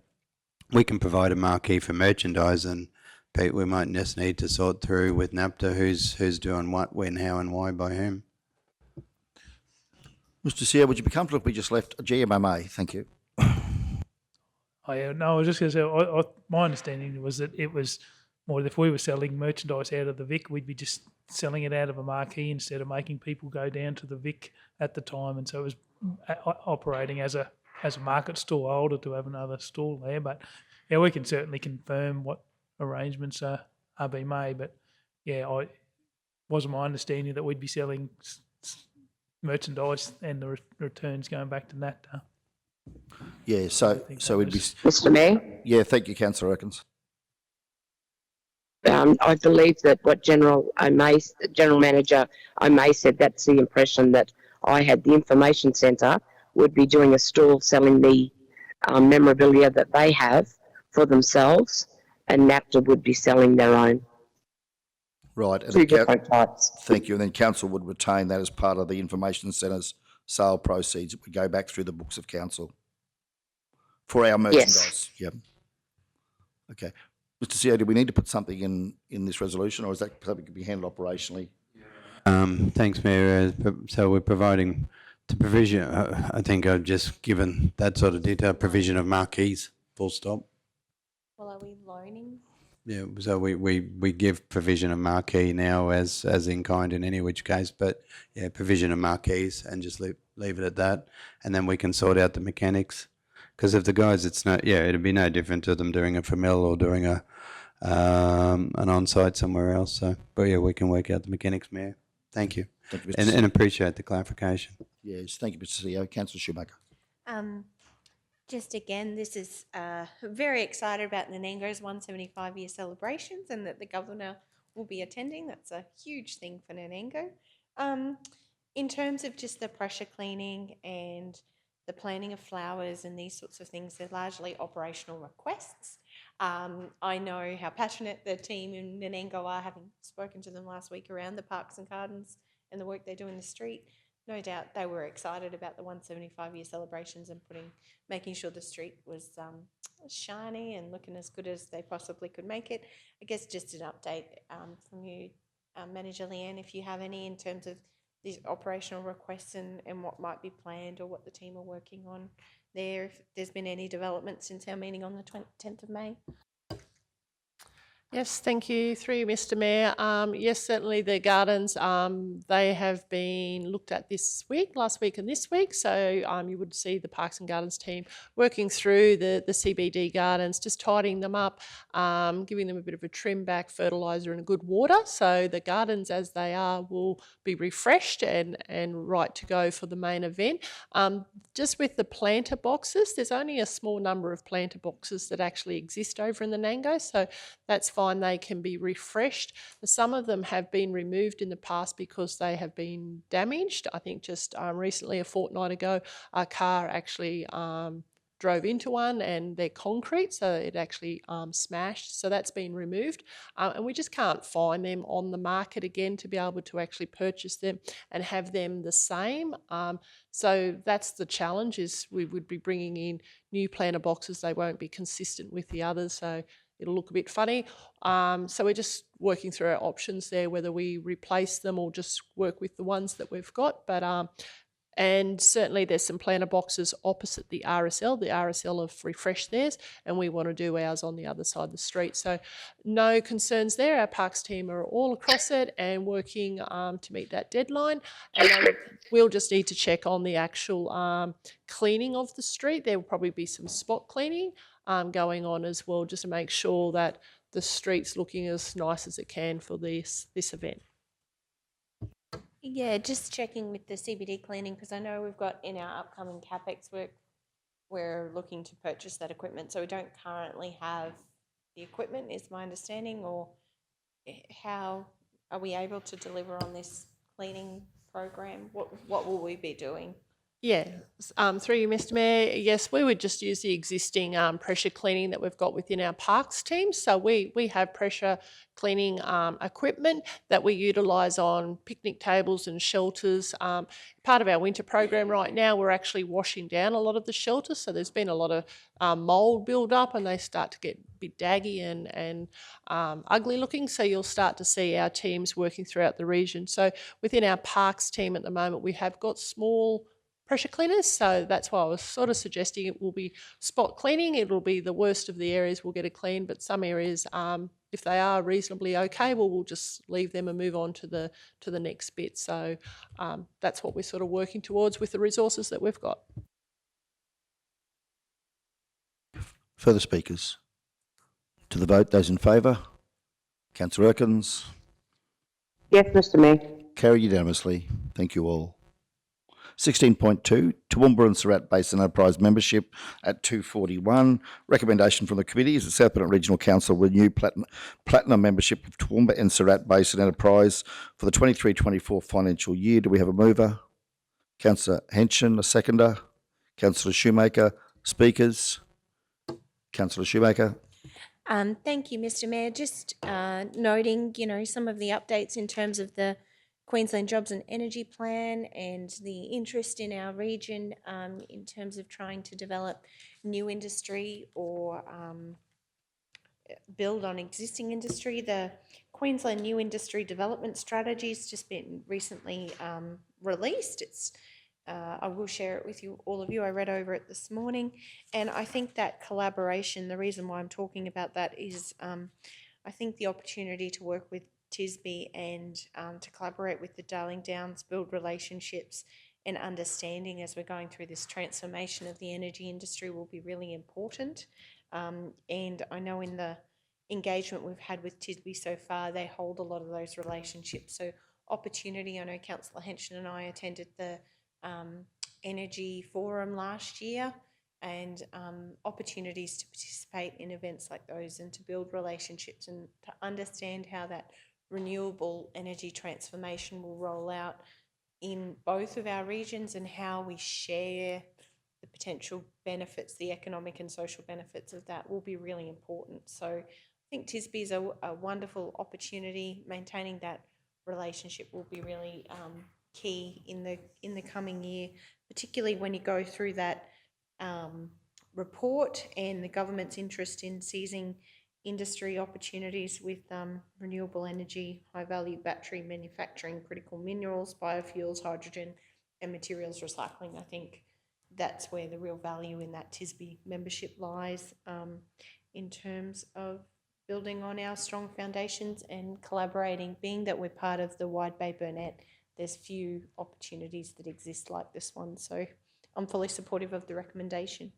We can provide a marquee for merchandise, and Pete, we might just need to sort through with NAPTA who's doing what, when, how, and why by whom. Mr. CEO, would you be comfortable if we just left GMMA? Thank you. I was just going to say, my understanding was that it was more if we were selling merchandise out of the Vic, we'd be just selling it out of a marquee instead of making people go down to the Vic at the time, and so it was operating as a market stall holder to have another stall there. But yeah, we can certainly confirm what arrangements are being made. But yeah, wasn't my understanding that we'd be selling merchandise and the returns going back to NAPTA. Yeah, so it'd be... Mr. Mayor? Yeah, thank you, Councillor Atkins. I believe that what General Manager O'May said, that's the impression that I had. The information centre would be doing a stall selling the memorabilia that they have for themselves, and NAPTA would be selling their own. Right. And Two different types. Thank you. And then council would retain that as part of the information centre's sale proceeds. It would go back through the books of council for our merchandise. Yes. Yep. Okay. Mr. CEO, do we need to put something in this resolution, or is that something that can be handled operationally? Thanks, Mayor. So we're providing the provision, I think I've just given that sort of detail, provision of marquees, full stop. Well, are we loaning? Yeah, so we give provision of marquee now as in kind in any which case, but yeah, provision of marquees and just leave it at that, and then we can sort out the mechanics. Because if the guys, it'd be no different to them doing it for Mill or doing an on-site somewhere else. So, but yeah, we can work out the mechanics, Mayor. Thank you. Thank you, and appreciate the clarification. Yes, thank you, Mr. CEO. Councillor Shoemaker. Just again, this is very excited about Nanango's 175-year celebrations and that the Governor will be attending. That's a huge thing for Nanango. In terms of just the pressure cleaning and the planting of flowers and these sorts of things, they're largely operational requests. I know how passionate the team in Nanango are, having spoken to them last week around the parks and gardens and the work they do in the street. No doubt they were excited about the 175-year celebrations and making sure the street was shiny and looking as good as they possibly could make it. I guess just an update from you, Manager Leanne, if you have any in terms of these operational requests and what might be planned or what the team are working on there, if there's been any development since our meeting on the 10th of May. Yes, thank you. Through you, Mr. Mayor. Yes, certainly the gardens, they have been looked at this week, last week and this week. So you would see the Parks and Gardens team working through the CBD gardens, just tidying them up, giving them a bit of a trim back, fertiliser and a good water. So the gardens as they are will be refreshed and right to go for the main event. Just with the planter boxes, there's only a small number of planter boxes that actually exist over in the Nango. So that's fine, they can be refreshed. Some of them have been removed in the past because they have been damaged. I think just recently, a fortnight ago, a car actually drove into one and they're concrete, so it actually smashed. So that's been removed. And we just can't find them on the market again to be able to actually purchase them and have them the same. So that's the challenge, is we would be bringing in new planter boxes. They won't be consistent with the others, so it'll look a bit funny. So we're just working through our options there, whether we replace them or just work with the ones that we've got. But and certainly there's some planter boxes opposite the RSL. The RSL have refreshed theirs and we want to do ours on the other side of the street. So no concerns there. Our parks team are all across it and working to meet that deadline. And we'll just need to check on the actual cleaning of the street. There will probably be some spot cleaning going on as well, just to make sure that the street's looking as nice as it can for this event. Yeah, just checking with the CBD cleaning, because I know we've got in our upcoming CapEx work, we're looking to purchase that equipment. So we don't currently have the equipment, is my understanding, or how are we able to deliver on this cleaning program? What will we be doing? Yeah, through you, Mr. Mayor, yes, we would just use the existing pressure cleaning that we've got within our parks team. So we have pressure cleaning equipment that we utilise on picnic tables and shelters. Part of our winter program right now, we're actually washing down a lot of the shelters. So there's been a lot of mould build up and they start to get a bit daggy and ugly looking. So you'll start to see our teams working throughout the region. So within our parks team at the moment, we have got small pressure cleaners, so that's why I was sort of suggesting it will be spot cleaning. It will be the worst of the areas will get it clean, but some areas, if they are reasonably okay, well, we'll just leave them and move on to the next bit. So that's what we're sort of working towards with the resources that we've got. Further speakers? To the vote, those in favour? Councillor Erkins? Yes, Mr. Mayor. Carried unanimously. Thank you all. 16.2, Toowoomba and Surat Basin Enterprise Membership at 241. Recommendation from the committee is that South Burnett Regional Council renew platinum membership of Toowoomba and Surat Basin Enterprise for the 23-24 financial year. Do we have a mover? Councillor Henson, a seconder. Councillor Shoemaker, speakers. Councillor Shoemaker. Thank you, Mr. Mayor. Just noting, some of the updates in terms of the Queensland Jobs and Energy Plan and the interest in our region in terms of trying to develop new industry or build on existing industry. The Queensland New Industry Development Strategy has just been recently released. I will share it with all of you. I read over it this morning, and I think that collaboration, the reason why I'm talking about that is I think the opportunity to work with TSB and to collaborate with the Darling Downs, build relationships and understanding as we're going through this transformation of the energy industry will be really important. And I know in the engagement we've had with TSB so far, they hold a lot of those relationships. So opportunity, I know Councillor Henson and I attended the Energy Forum last year, and opportunities to participate in events like those and to build relationships and to understand how that renewable energy transformation will roll out in both of our regions and how we share the potential benefits, the economic and social benefits of that will be really important. So I think TSB is a wonderful opportunity. Maintaining that relationship will be really key in the coming year, particularly when you go through that report and the government's interest in seizing industry opportunities with renewable energy, high-value battery manufacturing, critical minerals, biofuels, hydrogen, and materials recycling. I think that's where the real value in that TSB membership lies, in terms of building on our strong foundations and collaborating. Being that we're part of the Wide Bay Burnett, there's few opportunities that exist like this one. So I'm fully supportive of the recommendation.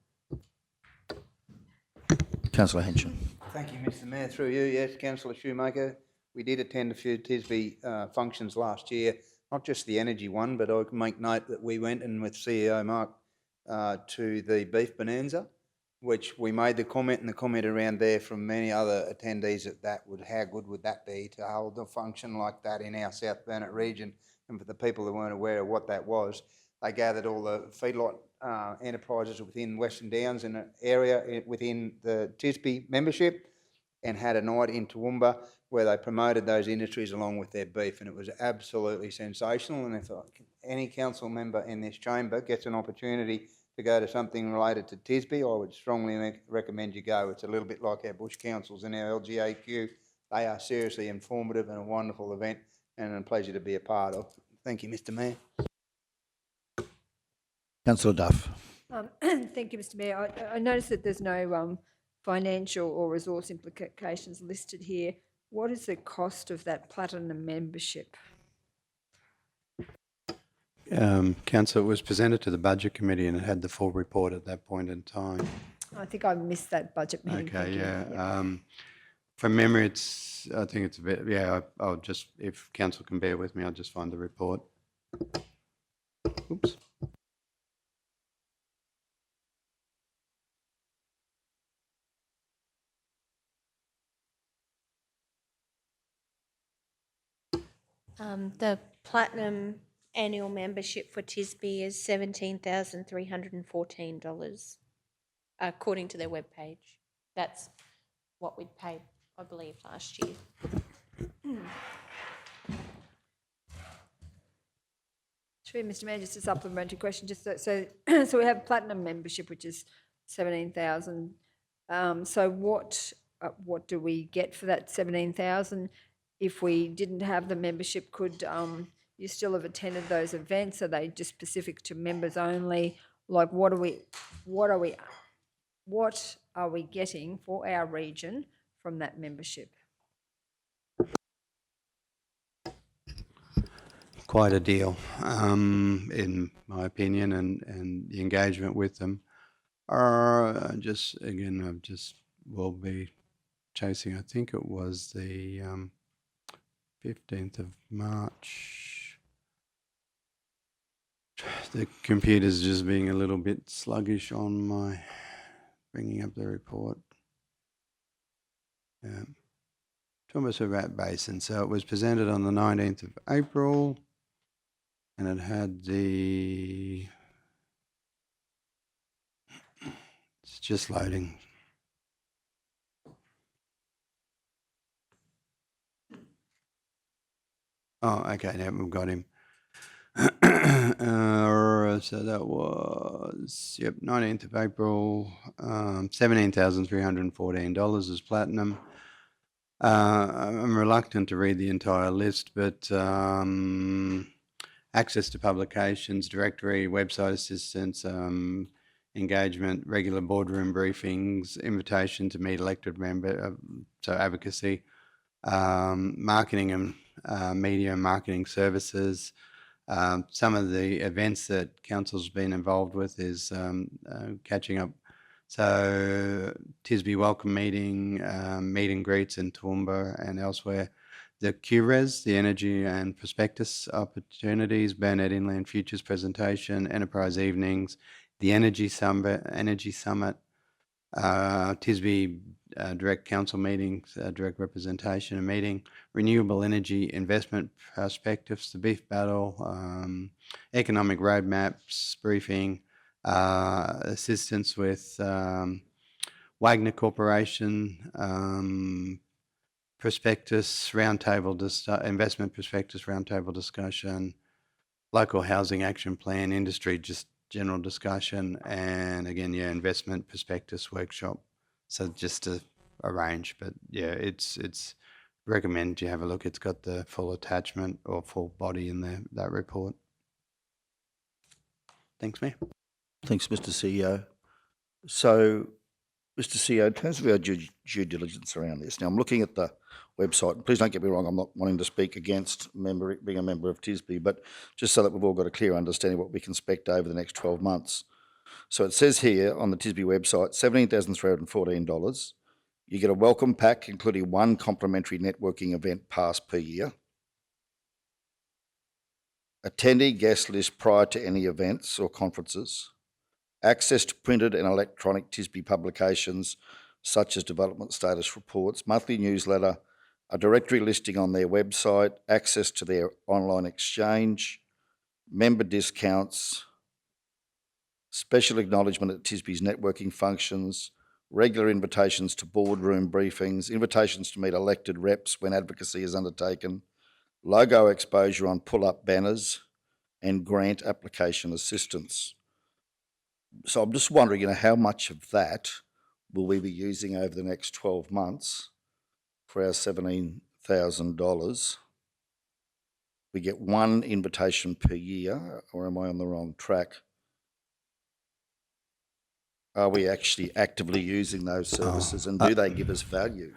Councillor Henson. Thank you, Mr Mayor. Through you, yes, Councillor Shoemaker. We did attend a few TSB functions last year, not just the energy one, but I can make note that we went in with CEO Mark to the beef bonanza, which we made the comment and the comment around there from many other attendees how good would that be to hold a function like that in our South Burnett region. And for the people who weren't aware of what that was, they gathered all the feedlot enterprises within Western Downs in an area within the TSB membership and had a night in Toowoomba where they promoted those industries along with their beef, and it was absolutely sensational. And if any council member in this chamber gets an opportunity to go to something related to TSB, I would strongly recommend you go. It's a little bit like our bush councils and our LGAQ. They are seriously informative and a wonderful event and a pleasure to be a part of. Thank you, Mr Mayor. Councillor Duff. Thank you, Mr Mayor. I noticed that there's no financial or resource implications listed here. What is the cost of that platinum membership? Councillor, it was presented to the Budget Committee and it had the full report at that point in time. I think I missed that budget meeting. Okay, yeah. From memory, I think it's a bit, yeah, I'll just, if council can bear with me, I'll just find the report. Oops. The platinum annual membership for TSB is $17,314, according to their webpage. That's what we'd paid, I believe, last year. Sure, Mr Mayor, just a supplementary question. Just so we have platinum membership, which is 17,000. So what do we get for that 17,000? If we didn't have the membership, could you still have attended those events? Are they just specific to members only? Like, what are we getting for our region from that membership? Quite a deal, in my opinion, and the engagement with them are just, again, will be chasing, I think it was the 15th of March. The computer's just being a little bit sluggish on my bringing up the report. Yeah. Toowoomba Rat Basin. So it was presented on the 19th of April and it had the... It's just loading. Oh, okay, now we've got him. So that was, 19th of April, $17,314 is platinum. I'm reluctant to read the entire list, but access to publications, directory, website assistance, engagement, regular boardroom briefings, invitation to meet elected member, so advocacy, marketing and media and marketing services. Some of the events that council's been involved with is catching up. So TSB welcome meeting, meet and greets in Toowoomba and elsewhere. The QRES, the Energy and Prospectus Opportunities, Burnett Inland Futures presentation, Enterprise Evenings, the Energy Summit, TSB direct council meetings, direct representation and meeting, renewable energy investment perspectives, the beef battle, economic roadmaps briefing, assistance with Wagner Corporation, prospectus roundtable, investment prospectus roundtable discussion, local housing action plan, industry just general discussion, and again, yeah, investment prospectus workshop. So just to arrange, but yeah, it's recommend you have a look. It's got the full attachment or full body in there, that report. Thanks, Mayor. Thanks, Mr. CEO. So, Mr. CEO, in terms of our due diligence around this, now I'm looking at the website, and please don't get me wrong, I'm not wanting to speak against being a member of TSB, but just so that we've all got a clear understanding of what we can expect over the next 12 months. So it says here on the TSB website, $17,314. You get a welcome pack, including one complimentary networking event pass per year. Attendee guest list prior to any events or conferences. Access to printed and electronic TSB publications, such as development status reports, monthly newsletter, a directory listing on their website, access to their online exchange, member discounts, special acknowledgement at TSB's networking functions, regular invitations to boardroom briefings, invitations to meet elected reps when advocacy is undertaken, logo exposure on pull-up banners, and grant application assistance. So I'm just wondering, how much of that will we be using over the next 12 months for our $17,000? We get one invitation per year, or am I on the wrong track? Are we actually actively using those services, and do they give us value?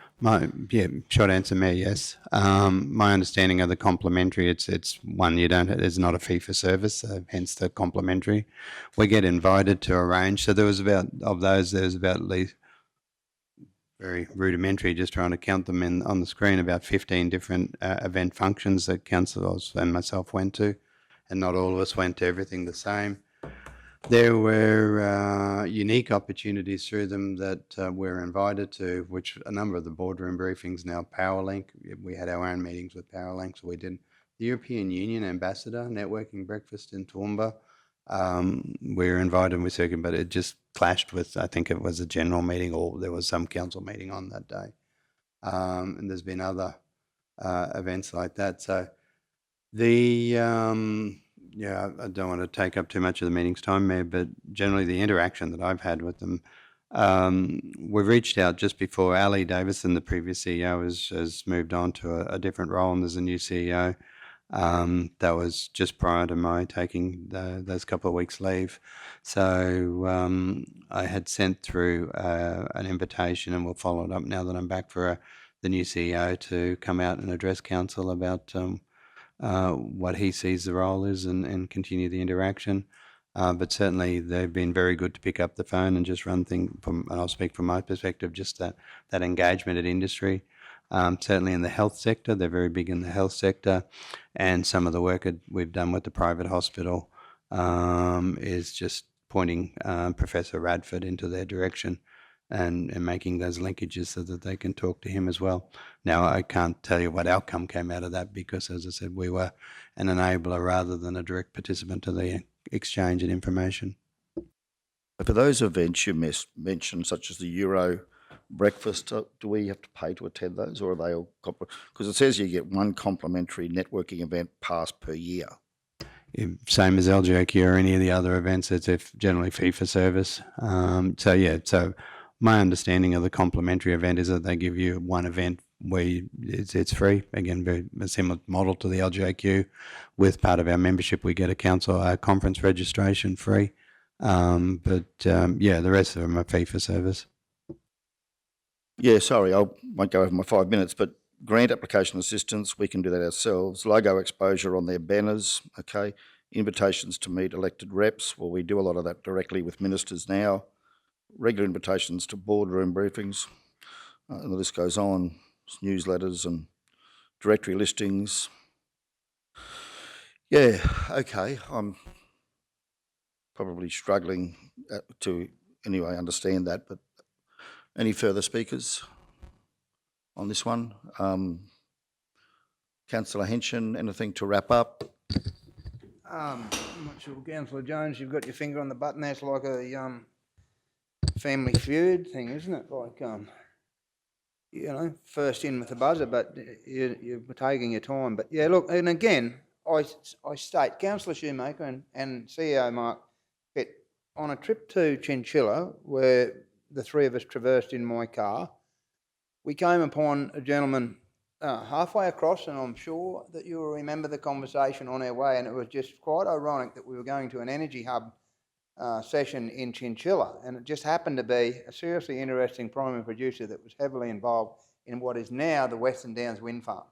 Short answer, Mayor, yes. My understanding of the complimentary, it's one you don't, there's not a fee for service, hence the complimentary. We get invited to arrange, so there was about at least, very rudimentary, just trying to count them in on the screen, about 15 different event functions that councillors and myself went to, and not all of us went to everything the same. There were unique opportunities through them that we're invited to, which a number of the boardroom briefings now PowerLink. We had our own meetings with PowerLink, so we did the European Union Ambassador Networking Breakfast in Toowoomba. We were invited and we second, but it just clashed with, I think it was a general meeting or there was some council meeting on that day. And there's been other events like that. So yeah, I don't want to take up too much of the meeting's time, Mayor, but generally the interaction that I've had with them, we reached out just before Ali Davison, the previous CEO, has moved on to a different role, and there's a new CEO. That was just prior to my taking those couple of weeks leave. So I had sent through an invitation, and we'll follow it up now that I'm back for the new CEO to come out and address council about what he sees the role is and continue the interaction. But certainly they've been very good to pick up the phone and just run things and I'll speak from my perspective, just that engagement at industry. Certainly in the health sector, they're very big in the health sector, and some of the work we've done with the private hospital is just pointing Professor Radford into their direction and making those linkages so that they can talk to him as well. Now, I can't tell you what outcome came out of that because, as I said, we were an enabler rather than a direct participant to the exchange and information. For those events you mentioned, such as the Euro breakfast, do we have to pay to attend those, or are they all because it says you get one complimentary networking event pass per year? Same as LGAQ or any of the other events, it's generally fee for service. So my understanding of the complimentary event is that they give you one event where it's free. Again, very a similar model to the LGAQ. With part of our membership, we get a conference registration free. The rest of them are fee for service. Yeah, sorry, I won't go over my 5 minutes, but grant application assistance, we can do that ourselves. Logo exposure on their banners, okay. Invitations to meet elected reps, well, we do a lot of that directly with ministers now. Regular invitations to boardroom briefings, and the list goes on, newsletters and directory listings. Yeah, okay, I'm probably struggling to anyway understand that, but any further speakers on this one? Councillor Henshin, anything to wrap up? I'm not sure, Councillor Jones, you've got your finger on the button. That's like a family feud thing, isn't it? Like, first in with the buzzer, but you're taking your time. But yeah, look, and again, I state, Councillor Shoemaker and CEO Mark Pitt, on a trip to Chinchilla, where the three of us traversed in my car, we came upon a gentleman halfway across, and I'm sure that you'll remember the conversation on our way, and it was just quite ironic that we were going to an energy hub session in Chinchilla, and it just happened to be a seriously interesting primary producer that was heavily involved in what is now the Western Downs wind farm.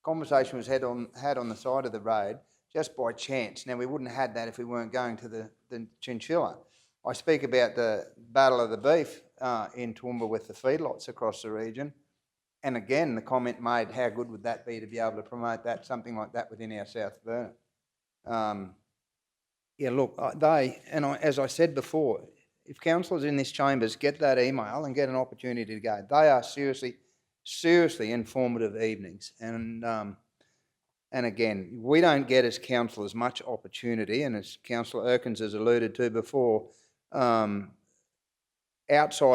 Conversation was had on the side of the road just by chance. Now, we wouldn't have had that if we weren't going to the Chinchilla. I speak about the Battle of the Beef in Toowoomba with the feedlots across the region. And again, the comment made, how good would that be to be able to promote that, something like that within our South Burnett? Yeah, look, as I said before, if councillors in this chambers get that email and get an opportunity to go, they are seriously informative evenings. And again, we don't get as councillors much opportunity, and as Councillor Erkins has alluded to before, outside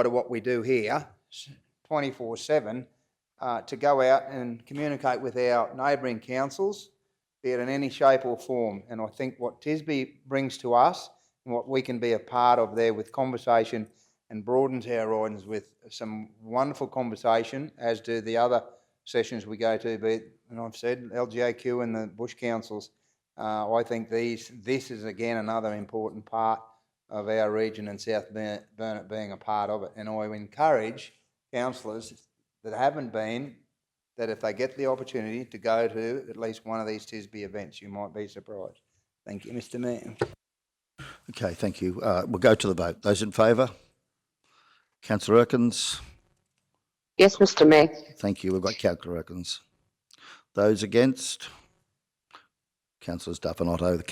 of what we do here, 24/7, to go out and communicate with our neighbouring councils, be it in any shape or form. And I think what Tisby brings to us and what we can be a part of there with conversation and broadens our horizons with some wonderful conversation, as do the other sessions we go to, be it, and I've said, LGAQ and the Bush Councils. I think this is again another important part of our region and South Burnett being a part of it. And I encourage councillors that haven't been, that if they get the opportunity to go to at least one of these Tisby events, you might be surprised. Thank you, Mr. Mayor. Okay, thank you. We'll go to the vote. Those in favour? Councillor Erkins? Yes, Mr. Mayor. Thank you. We've got Councillor Erkins. Those against? Councillors Duff and Otto,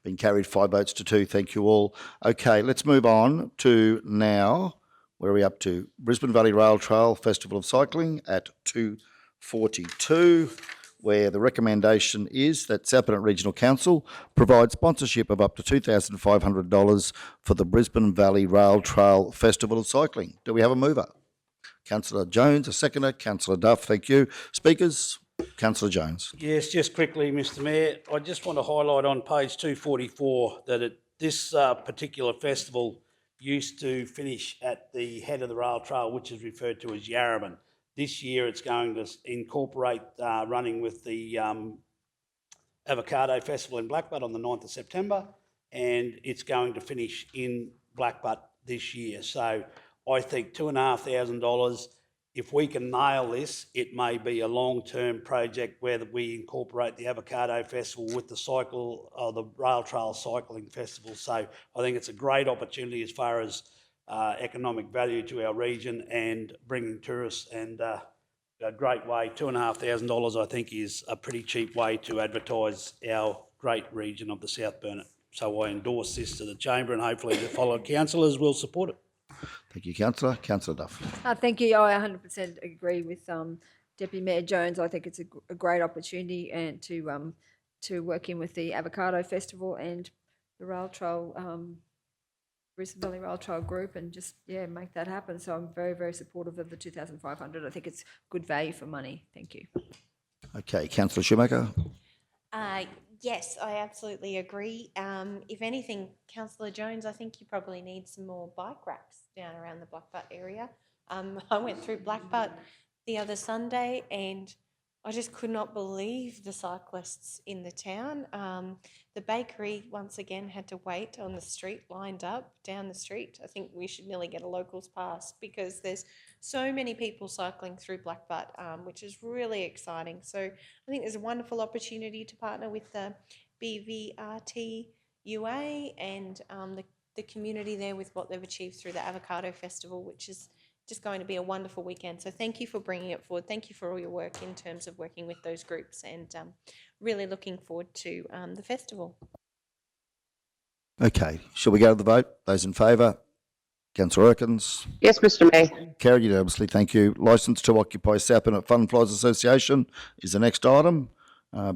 been carried 5 votes to 2. Thank you all. Okay, let's move on to now, where are we up to? Brisbane Valley Rail Trail Festival of Cycling at 2:42, where the recommendation is that South Burnett Regional Council provide sponsorship of up to $2,500 for the Brisbane Valley Rail Trail Festival of Cycling. Do we have a mover? Councillor Jones, a seconder. Councillor Duff, thank you. Speakers? Councillor Jones. Yes, just quickly, Mr. Mayor, I just want to highlight on page 244 that this particular festival used to finish at the head of the rail trail, which is referred to as Yarraman. This year it's going to incorporate running with the Avocado Festival in Blackbutt on the 9th of September, and it's going to finish in Blackbutt this year. So I think $2,500, if we can nail this, it may be a long-term project where we incorporate the Avocado Festival with the Rail Trail Cycling Festival. So I think it's a great opportunity as far as economic value to our region and bringing tourists, and a great way. $2,500 I think is a pretty cheap way to advertise our great region of the South Burnett. So I endorse this to the chamber, and hopefully the fellow councillors will support it. Thank you, Councillor. Councillor Duff. Thank you. I 100% agree with Deputy Mayor Jones. I think it's a great opportunity and to work in with the Avocado Festival and the Rail Trail, Brisbane Valley Rail Trail Group, and just make that happen. So I'm very, very supportive of the $2,500. I think it's good value for money. Thank you. Okay, Councillor Shoemaker. Yes, I absolutely agree. If anything, Councillor Jones, I think you probably need some more bike racks down around the Blackbutt area. I went through Blackbutt the other Sunday and I just could not believe the cyclists in the town. The bakery, once again, had to wait on the street, lined up down the street. I think we should nearly get a locals pass because there's so many people cycling through Blackbutt, which is really exciting. So I think there's a wonderful opportunity to partner with the BVRT UA and the community there with what they've achieved through the Avocado Festival, which is just going to be a wonderful weekend. So thank you for bringing it forward. Thank you for all your work in terms of working with those groups, and really looking forward to the festival. Okay, shall we go to the vote? Those in favour? Councillor Erkins. Yes, Mr. Mayor. Carried unanimously, thank you. Licence to occupy South Burnett Fun Flies Association is the next item.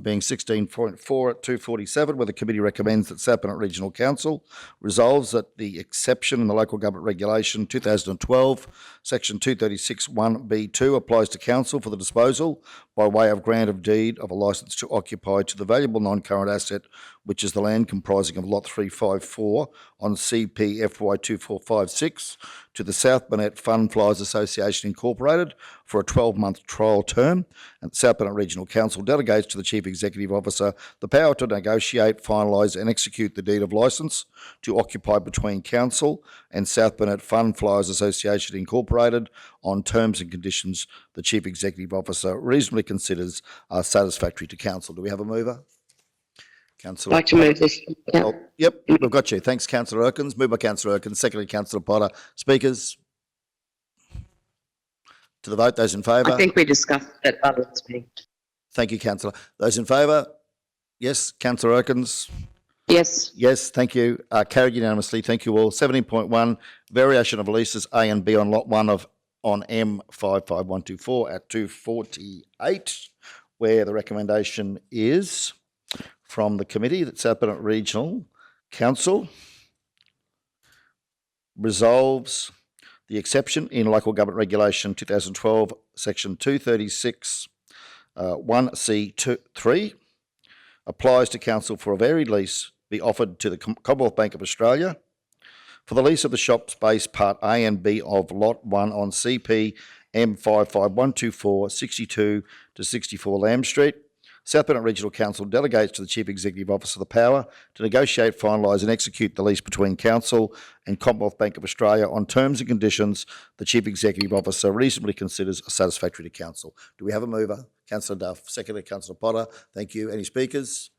being 16.4 at 247, where the committee recommends that South Bennett Regional Council resolves that the exception in the Local Government Regulation 2012, Section 236(1)(b)(2) applies to council for the disposal by way of grant of deed of a licence to occupy to the valuable non-current asset, which is the land comprising of Lot 354 on CP FY 2456 to the South Burnett Fun Flyers Association Incorporated for a 12-month trial term, and the South Burnett Regional Council delegates to the Chief Executive Officer the power to negotiate, finalise and execute the deed of licence to occupy between Council and South Burnett Fun Flyers Association Incorporated on terms and conditions the Chief Executive Officer reasonably considers are satisfactory to Council. Do we have a mover? I'd Councillor. like to move this. Oh, yep, we've got you. Thanks, Councillor Erkins. Moved by Councillor Erkins, seconded Councillor Potter. Speakers? To the vote, those in favour? I think we discussed that other meeting. Thank you, Councillor. Those in favour? Yes, Councillor Erkins? Yes. Yes, thank you. Carried unanimously. Thank you all. 17.1, variation of leases A and B on Lot 1 on M55124 at 248, where the recommendation is from the committee that South Bennett Regional Council resolves the exception in Local Government Regulation 2012, Section 236, 1C3, applies to Council for a varied lease be offered to the Commonwealth Bank of Australia for the lease of the shop space Part A and B of Lot 1 on CP M55124 62 to 64 Lamb Street. South Bennett Regional Council delegates to the Chief Executive Officer the power to negotiate, finalise and execute the lease between Council and Commonwealth Bank of Australia on terms and conditions the Chief Executive Officer reasonably considers satisfactory to Council. Do we have a mover? Councillor Duff, seconded Councillor Potter. Thank you. Any speakers?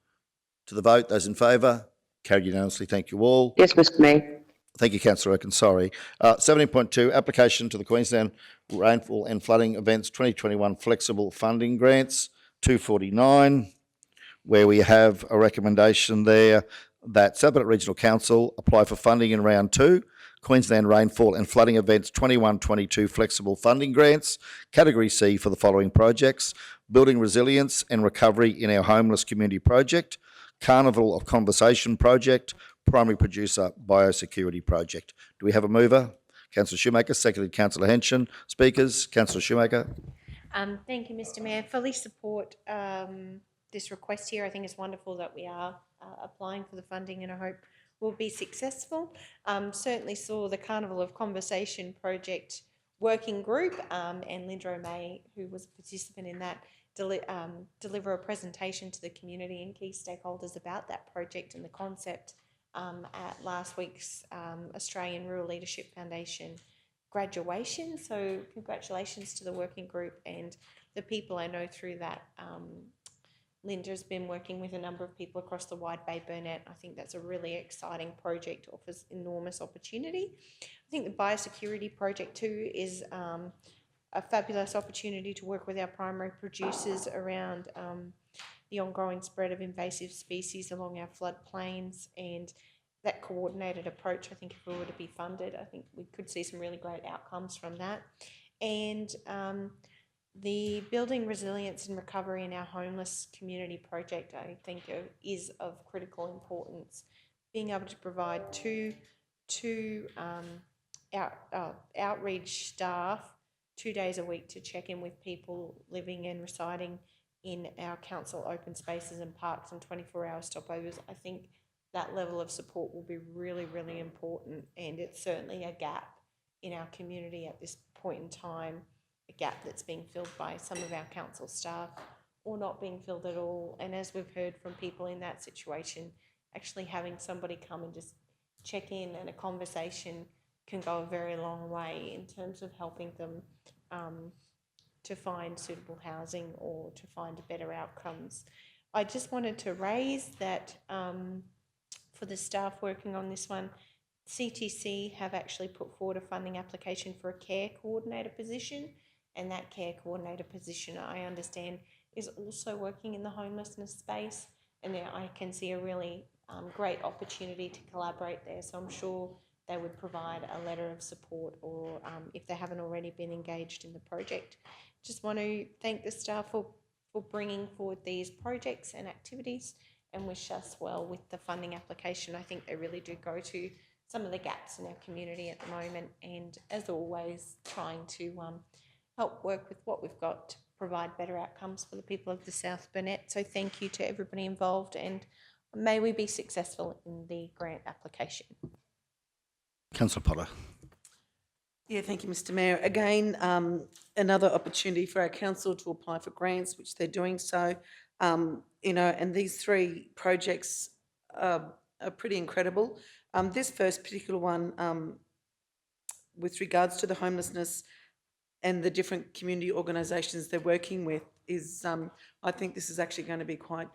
To the vote, those in favour? Carried unanimously. Thank you all. Yes, Mr. Mayor. Thank you, Councillor Erkin. Sorry. 17.2, application to the Queensland Rainfall and Flooding Events 2021 Flexible Funding Grants, 249, where we have a recommendation there that South Bennett Regional Council apply for funding in round 2, Queensland Rainfall and Flooding Events 21-22 Flexible Funding Grants, Category C for the following projects: Building Resilience and Recovery in Our Homeless Community Project, Carnival of Conversation Project, Primary Producer Biosecurity Project. Do we have a mover? Councillor Shoemaker, seconded Councillor Henson. Speakers, Councillor Shoemaker. Thank you, Mr. Mayor. Fully support this request here. I think it's wonderful that we are applying for the funding, and I hope we'll be successful. Certainly saw the Carnival of Conversation project working group and Linda O'May, who was a participant in that, deliver a presentation to the community and key stakeholders about that project and the concept at last week's Australian Rural Leadership Foundation graduation. So congratulations to the working group and the people I know through that. Linda's been working with a number of people across the Wide Bay Burnett. I think that's a really exciting project, offers enormous opportunity. I think the biosecurity project too is a fabulous opportunity to work with our primary producers around the ongoing spread of invasive species along our floodplains, and that coordinated approach, I think if we were to be funded, I think we could see some really great outcomes from that. And the Building Resilience and Recovery in Our Homeless Community project, I think is of critical importance. Being able to provide two outreach staff 2 days a week to check in with people living and residing in our council open spaces and parks and 24-hour stopovers. I think that level of support will be really, really important, and it's certainly a gap in our community at this point in time, a gap that's being filled by some of our council staff or not being filled at all. And as we've heard from people in that situation, actually having somebody come and just check in and a conversation can go a very long way in terms of helping them to find suitable housing or to find better outcomes. I just wanted to raise that for the staff working on this one, CTC have actually put forward a funding application for a care coordinator position, and that care coordinator position, I understand, is also working in the homelessness space, and there I can see a really great opportunity to collaborate there. So I'm sure they would provide a letter of support, or if they haven't already been engaged in the project. Just want to thank the staff for for bringing forward these projects and activities and wish us well with the funding application. I think they really do go to some of the gaps in our community at the moment, and as always, trying to help work with what we've got to provide better outcomes for the people of the South Burnett. So thank you to everybody involved, and may we be successful in the grant application. Councillor Potter. Yeah, thank you, Mr. Mayor. Again, another opportunity for our council to apply for grants, which they're doing so. And these 3 projects are pretty incredible. This first particular one, with regards to the homelessness and the different community organisations they're working with, is I think this is actually going to be quite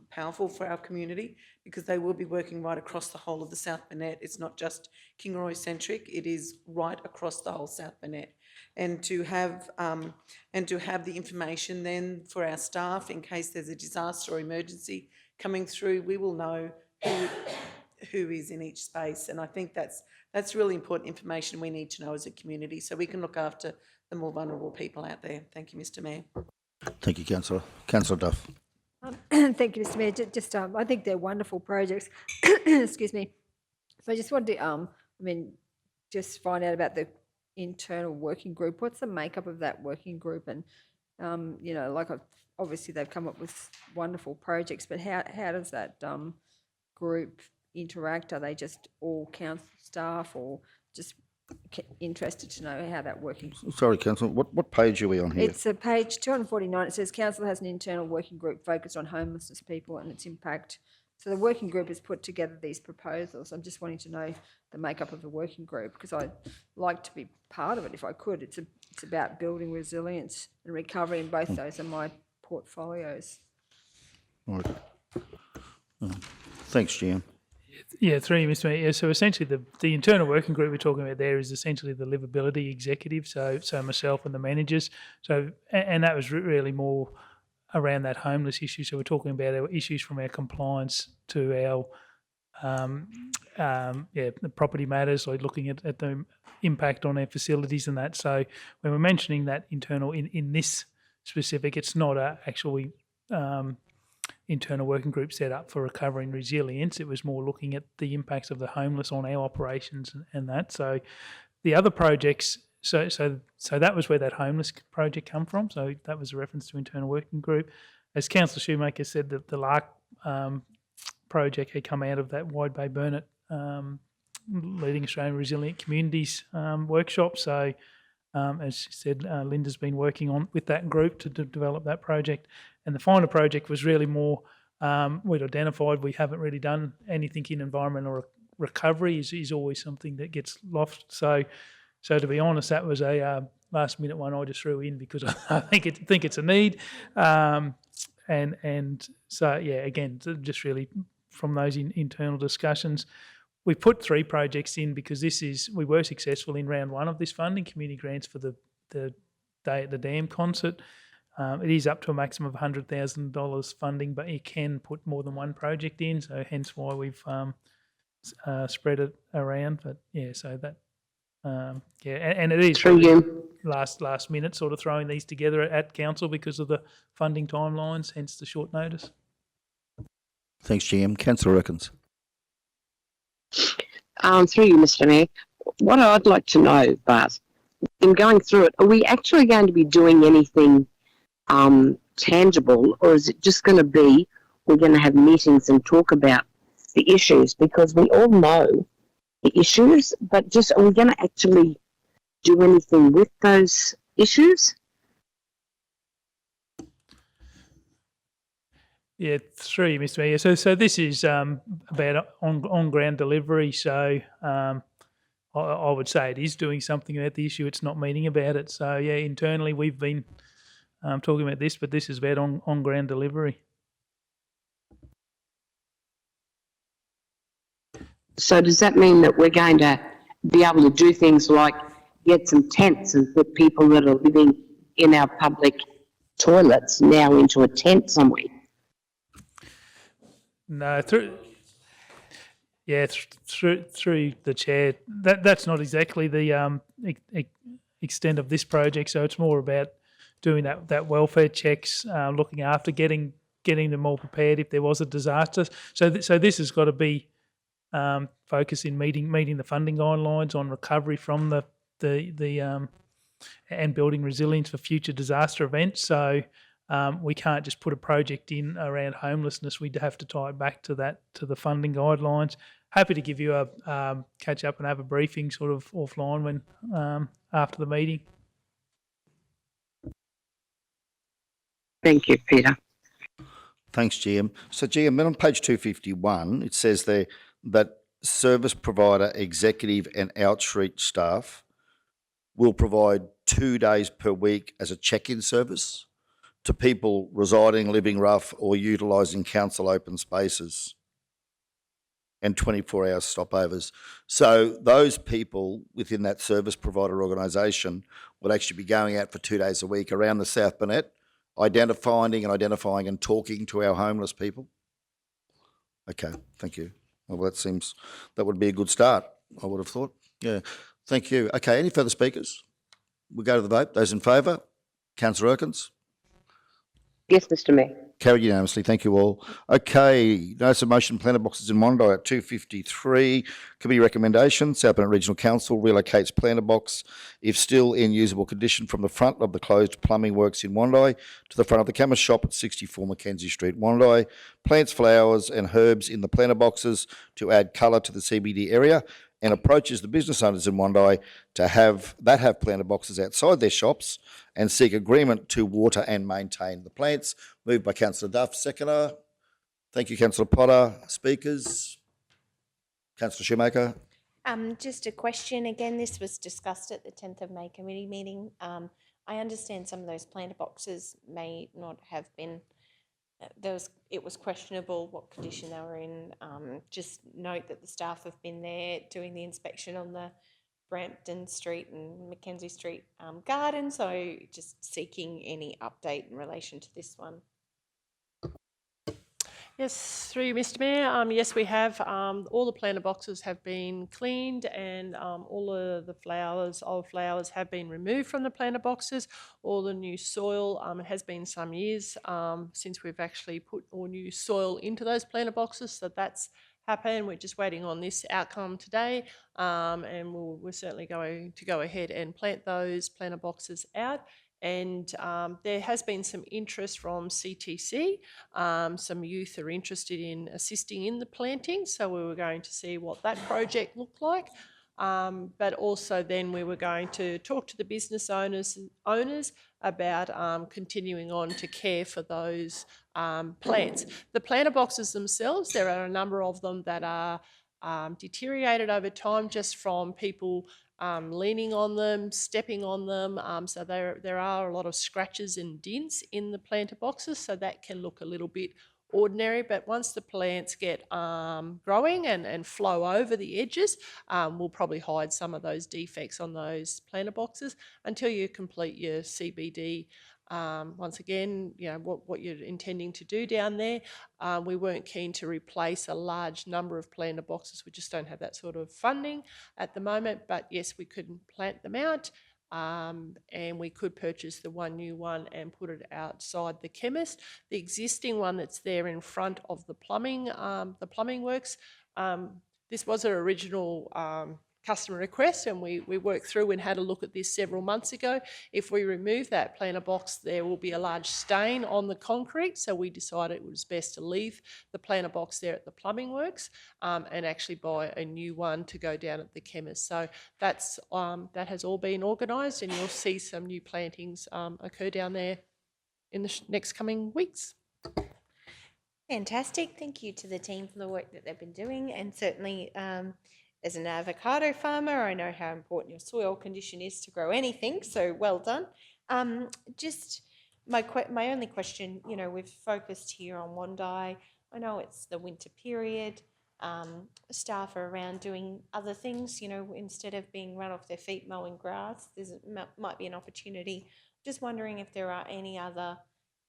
powerful for our community, because they will be working right across the whole of the South Burnett. It's not just Kingaroy centric; it is right across the whole South Burnett. And to have the information then for our staff in case there's a disaster or emergency coming through, we will know who is in each space. And I think that's really important information we need to know as a community, so we can look after the more vulnerable people out there. Thank you, Mr. Mayor. Thank you, Councillor. Councillor Duff. Thank you, Mr. Mayor. Just, I think they're wonderful projects. Excuse me. So I just wanted to, just find out about the internal working group. What's the makeup of that working group? And, obviously they've come up with wonderful projects, but how does that group interact? Are they just all council staff, or just interested to know how that working? Sorry, Councillor, what page are we on here? It's page 249. It says council has an internal working group focused on homelessness people and its impact. So the working group has put together these proposals. I'm just wanting to know the makeup of the working group, because I'd like to be part of it if I could. It's about building resilience and recovery, and both those are my portfolios. All right. Thanks, GM. Yeah, through you, Mr. Mayor. Yeah, so essentially the internal working group we're talking about there is essentially the livability executive, so myself and the managers. So, and that was really more around that homeless issue. So we're talking about our issues from our compliance to our the property matters, like looking at the impact on our facilities and that. So when we're mentioning that internal in this specific, it's not actually internal working group set up for recovery and resilience. It was more looking at the impacts of the homeless on our operations and that. So the other projects, so that was where that homeless project come from. So that was a reference to internal working group. As Councillor Shoemaker said, that the LARC project had come out of that Wide Bay Burnett Leading Australian Resilient Communities workshop. So as she said, Linda's been working with that group to develop that project. And the final project was really more, we'd identified we haven't really done anything in environmental recovery is always something that gets lost. So to be honest, that was a last minute one I just threw in because I think it's a need. And so, yeah, again, just really from those internal discussions, we put 3 projects in because we were successful in round 1 of this funding, community grants for the Day at the Dam concert. It is up to a maximum of $100,000 funding, but you can put more than one project in, so hence why we've spread it around. But yeah, so that and it is really last minute sort of throwing these together at council because of the funding timelines, hence the short notice. Thanks, GM. Councillor Rickens. Through you, Mr. Mayor. What I'd like to know, Bart, in going through it, are we actually going to be doing anything tangible, or is it just going to be we're going to have meetings and talk about the issues? Because we all know the issues, but just are we going to actually do anything with those issues? Yeah, through you, Mr. Mayor. So this is about on-ground delivery. So I would say it is doing something about the issue. It's not meeting about it. So yeah, internally we've been talking about this, but this is about on-ground delivery. So does that mean that we're going to be able to do things like get some tents and put people that are living in our public toilets now into a tent somewhere? No, through the chair. That's not exactly the extent of this project. So it's more about doing that welfare checks, looking after, getting them all prepared if there was a disaster. So this has got to be focused in meeting the funding guidelines on recovery from the and building resilience for future disaster events. So we can't just put a project in around homelessness. We'd have to tie it back to the funding guidelines. Happy to give you a catch up and have a briefing sort of offline when after the meeting. Thank you, Peter. Thanks, GM. So, GM, then on page 251, it says there that service provider, executive and outreach staff will provide 2 days per week as a check-in service to people residing, living rough or utilising council open spaces, and 24-hour stopovers. So those people within that service provider organisation would actually be going out for 2 days a week around the South Burnett, identifying and talking to our homeless people. Okay, thank you. Well, that would be a good start, I would have thought. Yeah, thank you. Okay, any further speakers? We'll go to the vote. Those in favour? Councillor Erkins? Yes, Mr. Mayor. Carried unanimously. Thank you all. Okay, notice of motion, planter boxes in Mondi at 253. Committee recommendation, South Burnett Regional Council relocates planter box, if still in usable condition, from the front of the closed plumbing works in Mondi to the front of the chemist shop at 64 Mackenzie Street, Mondi. Plants flowers and herbs in the planter boxes to add colour to the CBD area, and approaches the business owners in Mondi to have planter boxes outside their shops and seek agreement to water and maintain the plants. Moved by Councillor Duff, seconder. Thank you, Councillor Potter. Speakers? Councillor Shoemaker. Just a question. Again, this was discussed at the 10th of May committee meeting. I understand some of those planter boxes may not have been, it was questionable what condition they were in. Just note that the staff have been there doing the inspection on the Brampton Street and Mackenzie Street garden, so just seeking any update in relation to this one. Yes, through you, Mr. Mayor. Yes, we have. All the planter boxes have been cleaned, and all of the old flowers have been removed from the planter boxes. All the new soil, it has been some years since we've actually put all new soil into those planter boxes, so that's happened. We're just waiting on this outcome today, and we're certainly going to go ahead and plant those planter boxes out. And there has been some interest from CTC. Some youth are interested in assisting in the planting, so we were going to see what that project looked like. But also then we were going to talk to the business owners about continuing on to care for those plants. The planter boxes themselves, there are a number of them that are deteriorated over time just from people leaning on them, stepping on them. So there are a lot of scratches and dents in the planter boxes, so that can look a little bit ordinary. But once the plants get growing and flow over the edges, we'll probably hide some of those defects on those planter boxes until you complete your CBD. Once again, you know, what you're intending to do down there. We weren't keen to replace a large number of planter boxes. We just don't have that sort of funding at the moment. But yes, we could plant them out, and we could purchase the one new one and put it outside the chemist. The existing one that's there in front of the plumbing works, this was an original customer request, and we worked through and had a look at this several months ago. If we remove that planter box, there will be a large stain on the concrete, so we decided it was best to leave the planter box there at the plumbing works and actually buy a new one to go down at the chemist. So that has all been organised, and you'll see some new plantings occur down there in the next coming weeks. Fantastic. Thank you to the team for the work that they've been doing, and certainly as an avocado farmer, I know how important your soil condition is to grow anything, so well done. Just my only question, you know, we've focused here on Wondai. I know it's the winter period. Staff are around doing other things, you know, instead of being run off their feet mowing grass, might be an opportunity. Just wondering if there are any other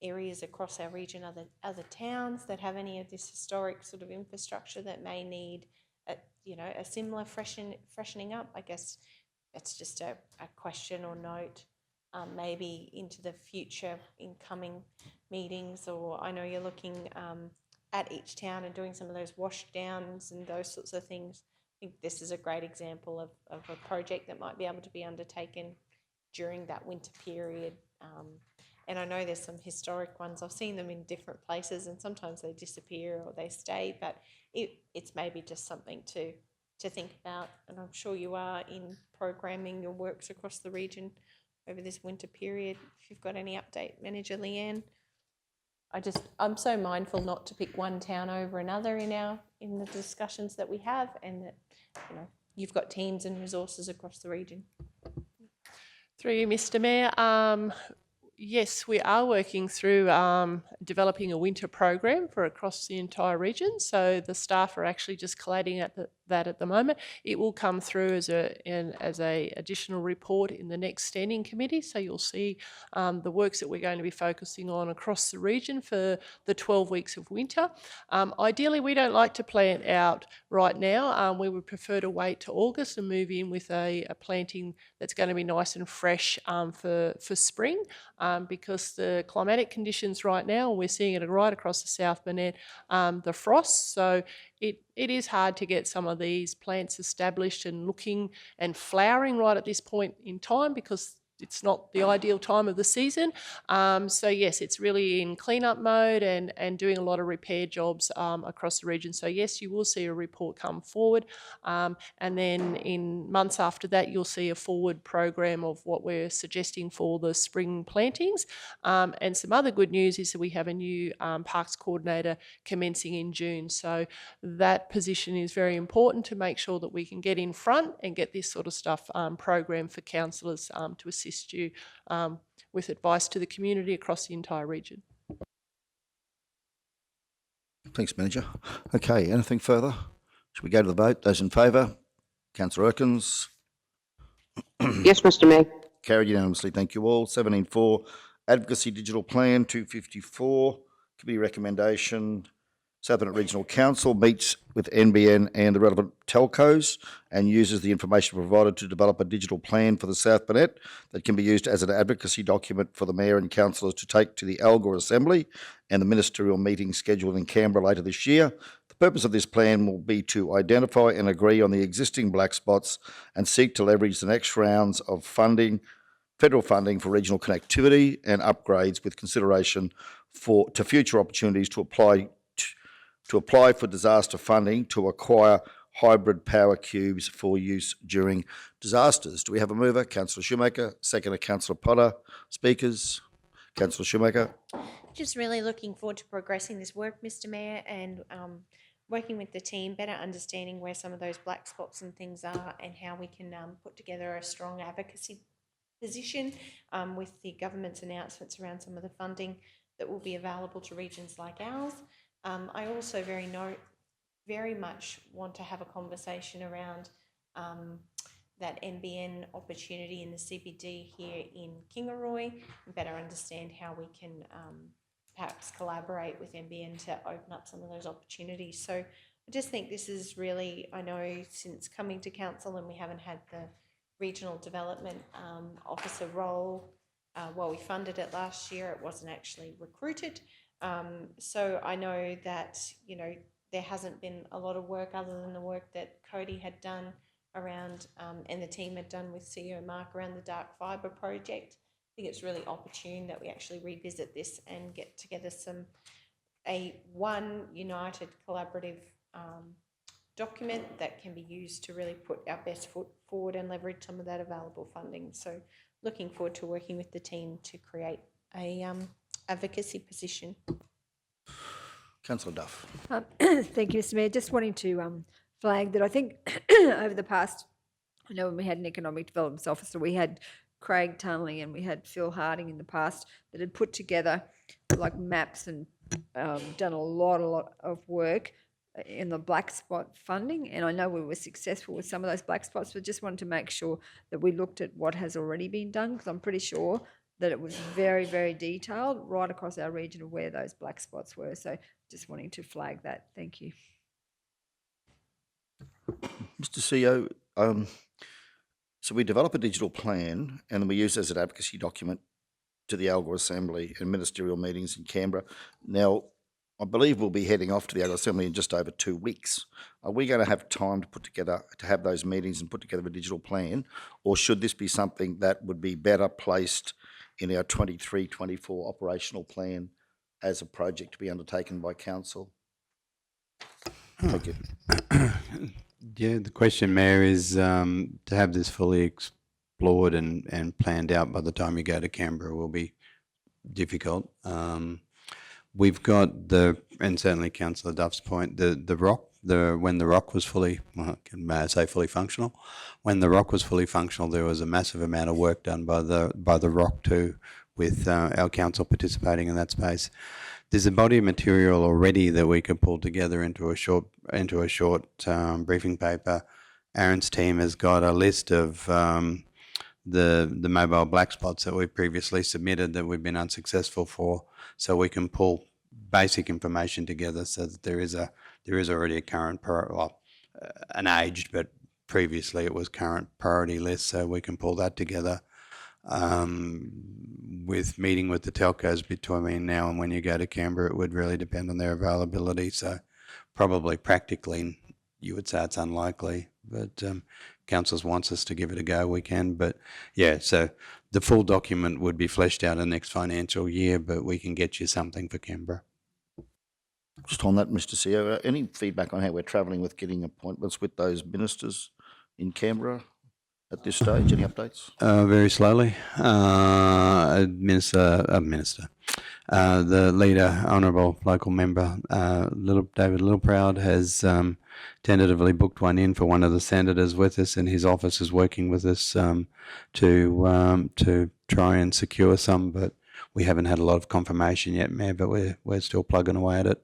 areas across our region, other towns that have any of this historic sort of infrastructure that may need a similar freshening up. I guess that's just a question or note. maybe into the future in coming meetings, or I know you're looking at each town and doing some of those wash downs and those sorts of things. I think this is a great example of a project that might be able to be undertaken during that winter period. And I know there's some historic ones. I've seen them in different places, and sometimes they disappear or they stay, but it's maybe just something to think about. And I'm sure you are in programming your works across the region over this winter period. If you've got any update, Manager Leanne. I'm so mindful not to pick one town over another in the discussions that we have, and that you've got teams and resources across the region. Through you, Mr. Mayor. Yes, we are working through developing a winter program for across the entire region. So the staff are actually just collating that at the moment. It will come through as a additional report in the next standing committee. So you'll see the works that we're going to be focusing on across the region for the 12 weeks of winter. Ideally, we don't like to plant out right now. We would prefer to wait to August and move in with a planting that's going to be nice and fresh for spring. Because the climatic conditions right now, we're seeing it right across the South Burnett, the frost. So it is hard to get some of these plants established and looking and flowering right at this point in time, because it's not the ideal time of the season. So yes, it's really in cleanup mode and doing a lot of repair jobs across the region. So yes, you will see a report come forward. And then in months after that, you'll see a forward program of what we're suggesting for the spring plantings. And some other good news is that we have a new parks coordinator commencing in June. So that position is very important to make sure that we can get in front and get this sort of stuff programmed for councillors to assist you with advice to the community across the entire region. Thanks, Manager. Okay, anything further? Should we go to the vote? Those in favour? Councillor Erkins? Yes, Mr. Mayor. Carried unanimously. Thank you all. 17.4, Advocacy Digital Plan 254. Committee recommendation. South Burnett Regional Council meets with NBN and the relevant telcos and uses the information provided to develop a digital plan for the South Burnett that can be used as an advocacy document for the Mayor and councillors to take to the Algor Assembly and the ministerial meeting scheduled in Canberra later this year. The purpose of this plan will be to identify and agree on the existing black spots and seek to leverage the next rounds of federal funding for regional connectivity and upgrades with consideration to future opportunities to apply for disaster funding to acquire hybrid power cubes for use during disasters. Do we have a mover? Councillor Shoemaker. Seconder, Councillor Potter. Speakers? Councillor Shoemaker. Just really looking forward to progressing this work, Mr. Mayor, and working with the team, better understanding where some of those black spots and things are, and how we can put together a strong advocacy position with the government's announcements around some of the funding that will be available to regions like ours. I also very much want to have a conversation around that NBN opportunity in the CBD here in Kingaroy, and better understand how we can perhaps collaborate with NBN to open up some of those opportunities. So I just think this is really, I know since coming to council and we haven't had the regional development officer role, while we funded it last year, it wasn't actually recruited. So I know that, there hasn't been a lot of work other than the work that Cody had done around and the team had done with CEO Mark around the dark fibre project. I think it's really opportune that we actually revisit this and get together one united collaborative document that can be used to really put our best foot forward and leverage some of that available funding. So looking forward to working with the team to create a advocacy position. Councillor Duff. Thank you, Mr. Mayor. Just wanting to flag that I think over the past, I know when we had an economic development officer, we had Craig Tunley and we had Phil Harding in the past that had put together like maps and done a lot of work in the black spot funding, and I know we were successful with some of those black spots, but just wanted to make sure that we looked at what has already been done, because I'm pretty sure that it was very, very detailed right across our region of where those black spots were. So just wanting to flag that. Thank you. Mr. CEO, so So we develop a digital plan and then we use it as an advocacy document to the Algo Assembly and ministerial meetings in Canberra. Now, I believe we'll be heading off to the Algo Assembly in just over 2 weeks. Are we going to have time to have those meetings and put together a digital plan, or should this be something that would be better placed in our 23-24 operational plan as a project to be undertaken by council? Thank you. Yeah, the question, Mayor, is to have this fully explored and planned out by the time you go to Canberra will be difficult. We've got and certainly Councillor Duff's point, the rock, when the rock was fully, well, may I say fully functional? When the rock was fully functional, there was a massive amount of work done by the rock too, with our council participating in that space. There's a body of material already that we could pull together into a short briefing paper. Aaron's team has got a list of the mobile black spots that we've previously submitted that we've been unsuccessful for, so we can pull basic information together so that there is already a current an aged, but previously it was current priority list, so we can pull that together. With meeting with the telcos between now and when you go to Canberra, it would really depend on their availability. So probably practically, you would say it's unlikely, but council wants us to give it a go, we can. But yeah, so the full document would be fleshed out in next financial year, but we can get you something for Canberra. Just on that, Mr. CEO, any feedback on how we're travelling with getting appointments with those ministers in Canberra at this stage? Any updates? Very slowly. The leader, Honourable Local Member David Littleproud, has tentatively booked one in for one of the senators with us, and his office is working with us to try and secure some, but we haven't had a lot of confirmation yet, Mayor, but we're still plugging away at it.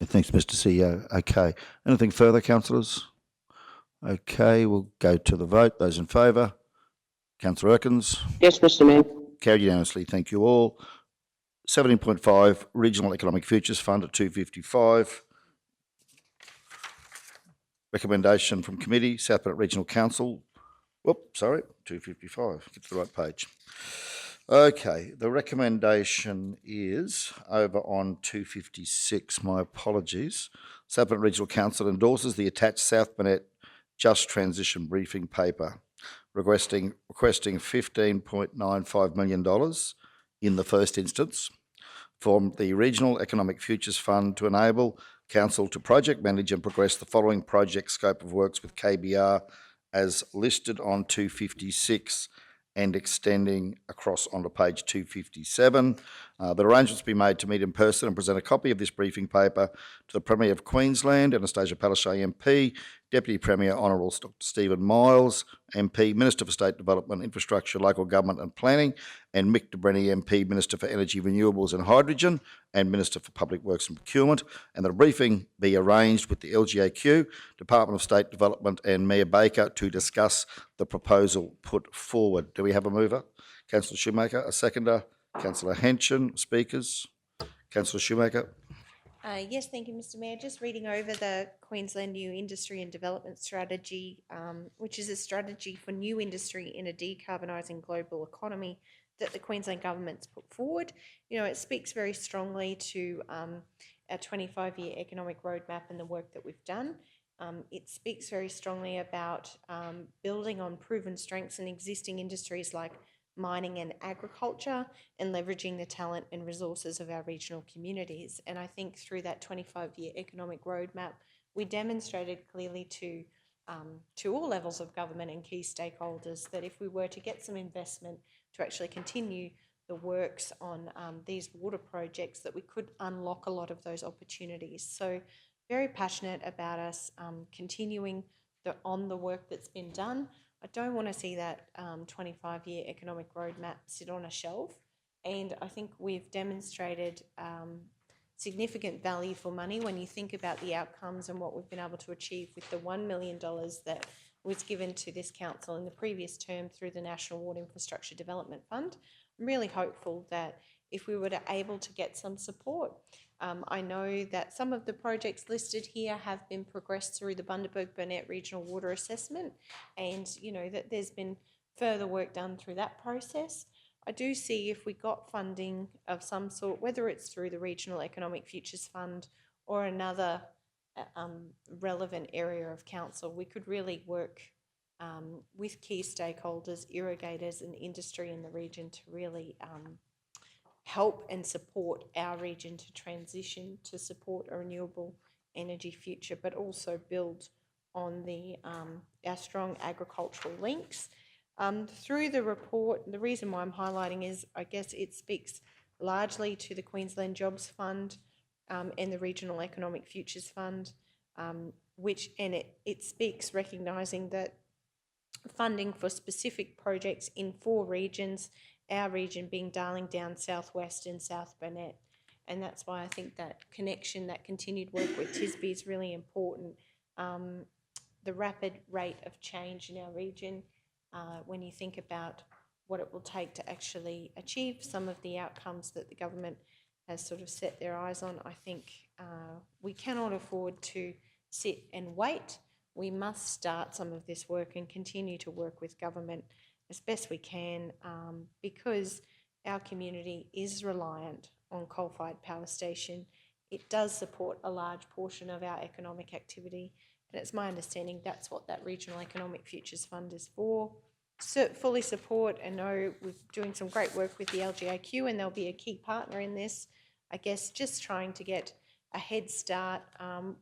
Thanks, Mr. CEO. Okay. Anything further, councillors? Okay, we'll go to the vote. Those in favour? Councillor Erkins? Yes, Mr. Mayor. Carried unanimously. Thank you all. 17.5, Regional Economic Futures Fund at 255. Recommendation from committee, South Bennett Regional Council. Whoop, sorry, 255. Get to the right page. Okay, the recommendation is over on 256. My apologies. South Bennett Regional Council endorses the attached South Bennett Just Transition briefing paper, requesting $15.95 million in the first instance from the Regional Economic Futures Fund to enable Council to project manage and progress the following project scope of works with KBR as listed on 256 and extending across onto page 257. The arrangements be made to meet in person and present a copy of this briefing paper to the Premier of Queensland, Anastasia Palaszczuk MP, Deputy Premier Honourable Dr. Stephen Miles MP, Minister for State Development, Infrastructure, Local Government and Planning, and Mick de Brenny MP, Minister for Energy, Renewables and Hydrogen, and Minister for Public Works and Procurement, and that a briefing be arranged with the LGAQ, Department of State Development and Mayor Baker to discuss the proposal put forward. Do we have a mover? Councillor Shoemaker, a seconder. Councillor Henson, speakers. Councillor Shoemaker. Yes, thank you, Mr. Mayor. Just reading over the Queensland New Industry and Development Strategy, which is a strategy for new industry in a decarbonising global economy that the Queensland Government's put forward. You know, it speaks very strongly to our 25-year economic roadmap and the work that we've done. It speaks very strongly about building on proven strengths in existing industries like mining and agriculture, and leveraging the talent and resources of our regional communities. And I think through that 25-year economic roadmap, we demonstrated clearly to all levels of government and key stakeholders that if we were to get some investment to actually continue the works on these water projects, that we could unlock a lot of those opportunities. So very passionate about us continuing on the work that's been done. I don't want to see that 25-year economic roadmap sit on a shelf, and I think we've demonstrated significant value for money when you think about the outcomes and what we've been able to achieve with the $1 million that was given to this council in the previous term through the National Water Infrastructure Development Fund. I'm really hopeful that if we were able to get some support I know that some of the projects listed here have been progressed through the Bundaberg-Burnett Regional Water Assessment, and that there's been further work done through that process. I do see if we got funding of some sort, whether it's through the Regional Economic Futures Fund or another relevant area of council, we could really work with key stakeholders, irrigators and industry in the region to really help and support our region to transition to support a renewable energy future, but also build on our strong agricultural links. Through the report, the reason why I'm highlighting is I guess it speaks largely to the Queensland Jobs Fund and the Regional Economic Futures Fund, it speaks recognising that funding for specific projects in 4 regions, our region being Darling Downs, South West and South Burnett. And that's why I think that connection, that continued work with TSB is really important. The rapid rate of change in our region, when you think about what it will take to actually achieve some of the outcomes that the government has sort of set their eyes on, I think we cannot afford to sit and wait. We must start some of this work and continue to work with government as best we can, because our community is reliant on coal-fired power station. It does support a large portion of our economic activity, and it's my understanding that's what that Regional Economic Futures Fund is for. Fully support and know we're doing some great work with the LGAQ, and they'll be a key partner in this. I guess just trying to get a head start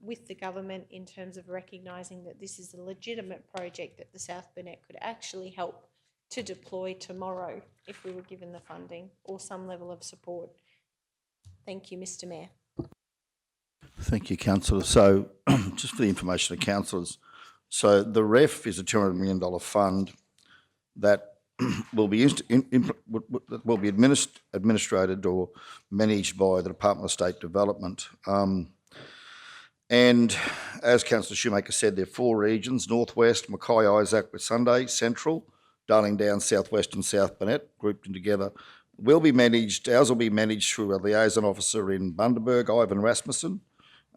with the government in terms of recognising that this is a legitimate project that the South Burnett could actually help to deploy tomorrow if we were given the funding or some level of support. Thank you, Mr. Mayor. Thank you, councillor. So just for the information of councillors, so the REF is a $200 million fund that will be administrated or managed by the Department of State Development. And as Councillor Shoemaker said, there are 4 regions: Northwest, Mackay, Isaac, Whitsunday, Central, Darling Downs, Southwest and South Burnett, grouped in together. Ours will be managed through a liaison officer in Bundaberg, Ivan Rasmussen.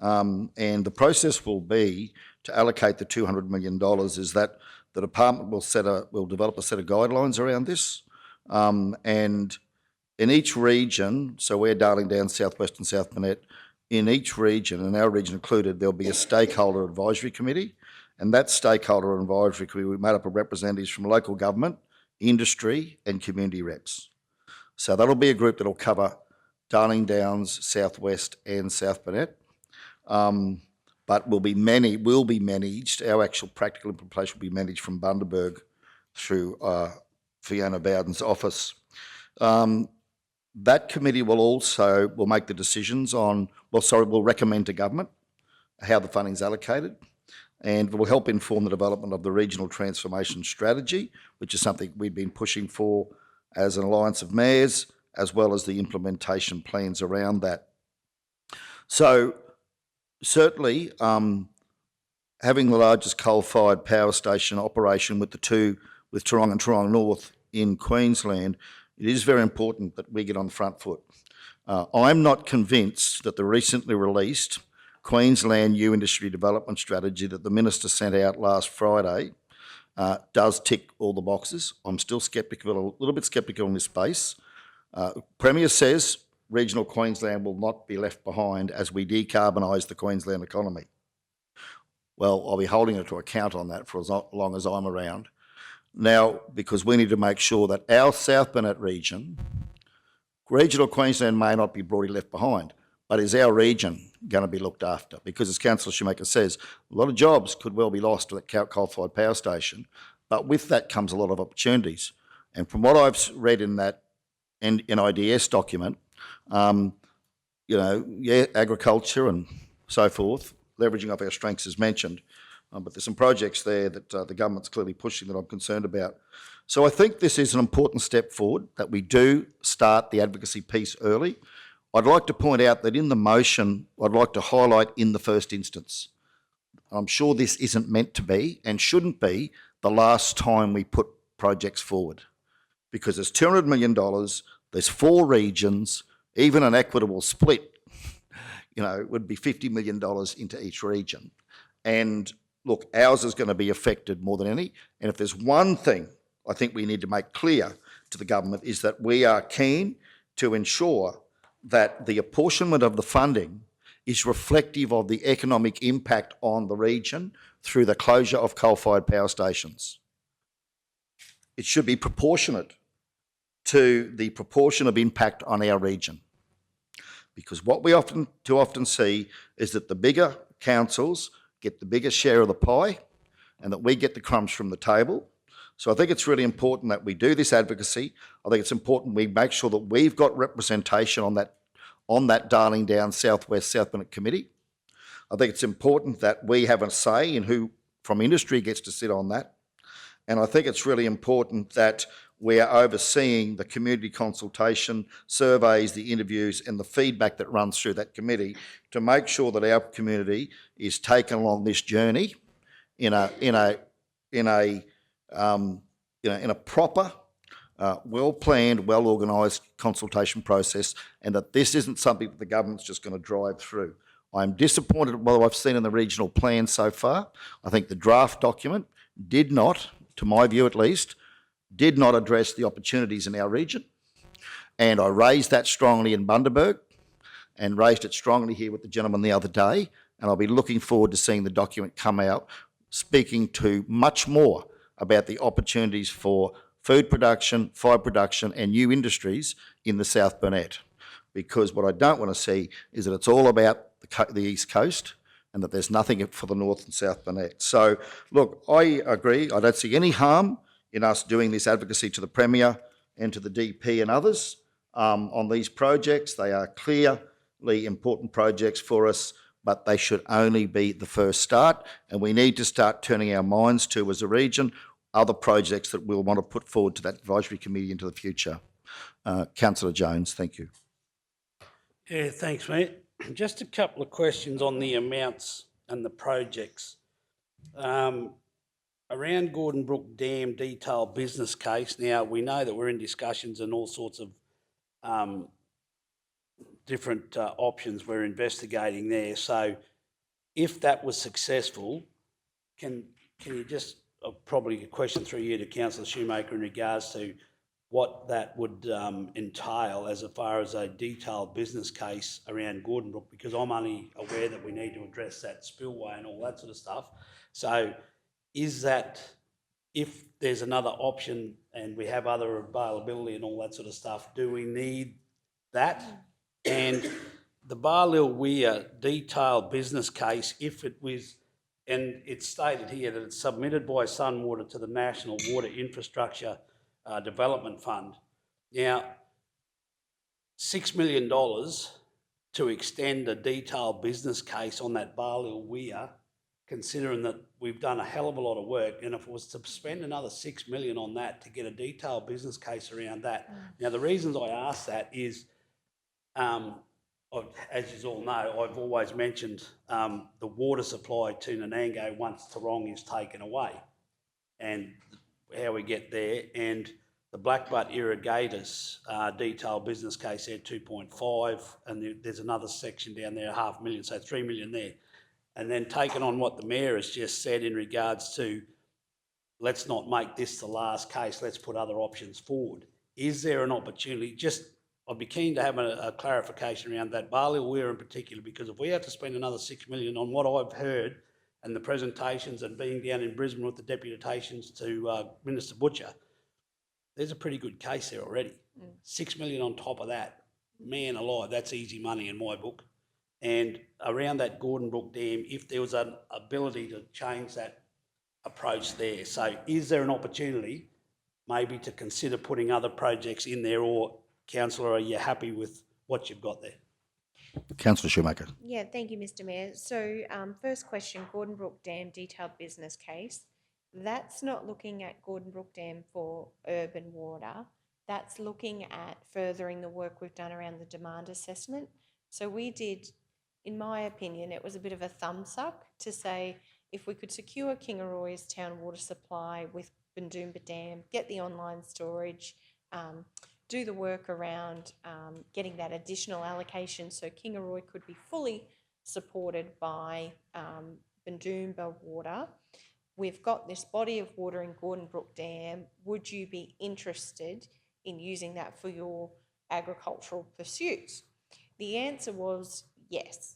And the process will be to allocate the $200 million is that the department will develop a set of guidelines around this. And in each region, so we're Darling Downs, Southwest and South Burnett, in each region, and our region included, there'll be a stakeholder advisory committee. And that stakeholder advisory committee will be made up of representatives from local government, industry and community reps. So that'll be a group that'll cover Darling Downs, Southwest and South Burnett. But will be managed, our actual practical implementation will be managed from Bundaberg through Fiona Bowden's office. That committee will make the decisions will recommend to government how the funding is allocated, and will help inform the development of the regional transformation strategy, which is something we've been pushing for as an alliance of mayors, as well as the implementation plans around that. So certainly, having the largest coal-fired power station operation with Tauranga and Tauranga North in Queensland, it is very important that we get on the front foot. I'm not convinced that the recently released Queensland New Industry Development Strategy that the Minister sent out last Friday does tick all the boxes. I'm still a little bit sceptical in this space. Premier says regional Queensland will not be left behind as we decarbonise the Queensland economy. Well, I'll be holding her to account on that for as long as I'm around. Now, because we need to make sure that our South Burnett region, regional Queensland may not be broadly left behind, but is our region going to be looked after? Because as Councillor Shoemaker says, a lot of jobs could well be lost to that coal-fired power station, but with that comes a lot of opportunities. And from what I've read in that NIDS document, agriculture and so forth, leveraging off our strengths is mentioned, but there's some projects there that the government's clearly pushing that I'm concerned about. So I think this is an important step forward, that we do start the advocacy piece early. I'd like to point out that in the motion, I'd like to highlight in the first instance. I'm sure this isn't meant to be and shouldn't be the last time we put projects forward, because there's $200 million, there's 4 regions, even an equitable split would be $50 million into each region. And look, ours is going to be affected more than any. And if there's one thing I think we need to make clear to the government is that we are keen to ensure that the apportionment of the funding is reflective of the economic impact on the region through the closure of coal-fired power stations. It should be proportionate to the proportion of impact on our region. Because what we too often see is that the bigger councils get the biggest share of the pie and that we get the crumbs from the table. So I think it's really important that we do this advocacy. I think it's important we make sure that we've got representation on that Darling Downs South Burnett committee. I think it's important that we have a say in who from industry gets to sit on that. And I think it's really important that we are overseeing the community consultation, surveys, the interviews, and the feedback that runs through that committee to make sure that our community is taken along this journey in a proper, well-planned, well-organised consultation process, and that this isn't something that the government's just going to drive through. I'm disappointed with what I've seen in the regional plan so far. I think the draft document did not, to my view at least, did not address the opportunities in our region. And I raised that strongly in Bundaberg and raised it strongly here with the gentleman the other day. And I'll be looking forward to seeing the document come out, speaking to much more about the opportunities for food production, fire production and new industries in the South Burnett. Because what I don't want to see is that it's all about the East Coast and that there's nothing for the North and South Burnett. So, look, I agree. I don't see any harm in us doing this advocacy to the Premier and to the DP and others on these projects. They are clearly important projects for us, but they should only be the first start. And we need to start turning our minds to, as a region, other projects that we'll want to put forward to that advisory committee into the future. Councillor Jones, thank you. Yeah, thanks, mate. Just a couple of questions on the amounts and the projects. Around Gordon Brook Dam detailed business case, now we know that we're in discussions and all sorts of different options we're investigating there. So if that was successful, can you just, probably a question through you to Councillor Shoemaker in regards to what that would entail as far as a detailed business case around Gordon Brook, because I'm only aware that we need to address that spillway and all that sort of stuff. So is that, if there's another option and we have other availability and all that sort of stuff, do we need that? And the Barlil Weir detailed business case, if it was, and it's stated here that it's submitted by Sunwater to the National Water Infrastructure Development Fund. Now, $6 million to extend a detailed business case on that Barlil Weir, considering that we've done a hell of a lot of work, and if it was to spend another $6 million on that to get a detailed business case around that. Now, the reasons I ask that is, as you all know, I've always mentioned the water supply to Nanango once Tarong is taken away, and how we get there, and the Blackbutt Irrigators detailed business case there, 2.5, and there's another section down there, $500,000, so $3 million there. And then taking on what the Mayor has just said in regards to, let's not make this the last case, let's put other options forward. Is there an opportunity? Just, I'd be keen to have a clarification around that, Barlil Weir in particular, because if we have to spend another $6 million on what I've heard and the presentations and being down in Brisbane with the deputations to Minister Butcher, there's a pretty good case there already. $6 million on top of that, man alive, that's easy money in my book. And around that Gordon Brook Dam, if there was an ability to change that approach there. So is there an opportunity maybe to consider putting other projects in there, or, Councillor, are you happy with what you've got there? Councillor Shoemaker. Yeah, thank you, Mr. Mayor. So first question, Gordon Brook Dam detailed business case. That's not looking at Gordon Brook Dam for urban water. That's looking at furthering the work we've done around the demand assessment. So we did, in my opinion, it was a bit of a thumb suck to say if we could secure Kingaroy's town water supply with Bundoomba Dam, get the online storage, do the work around getting that additional allocation so Kingaroy could be fully supported by Bandoomba Water. We've got this body of water in Gordon Brook Dam. Would you be interested in using that for your agricultural pursuits? The answer was yes.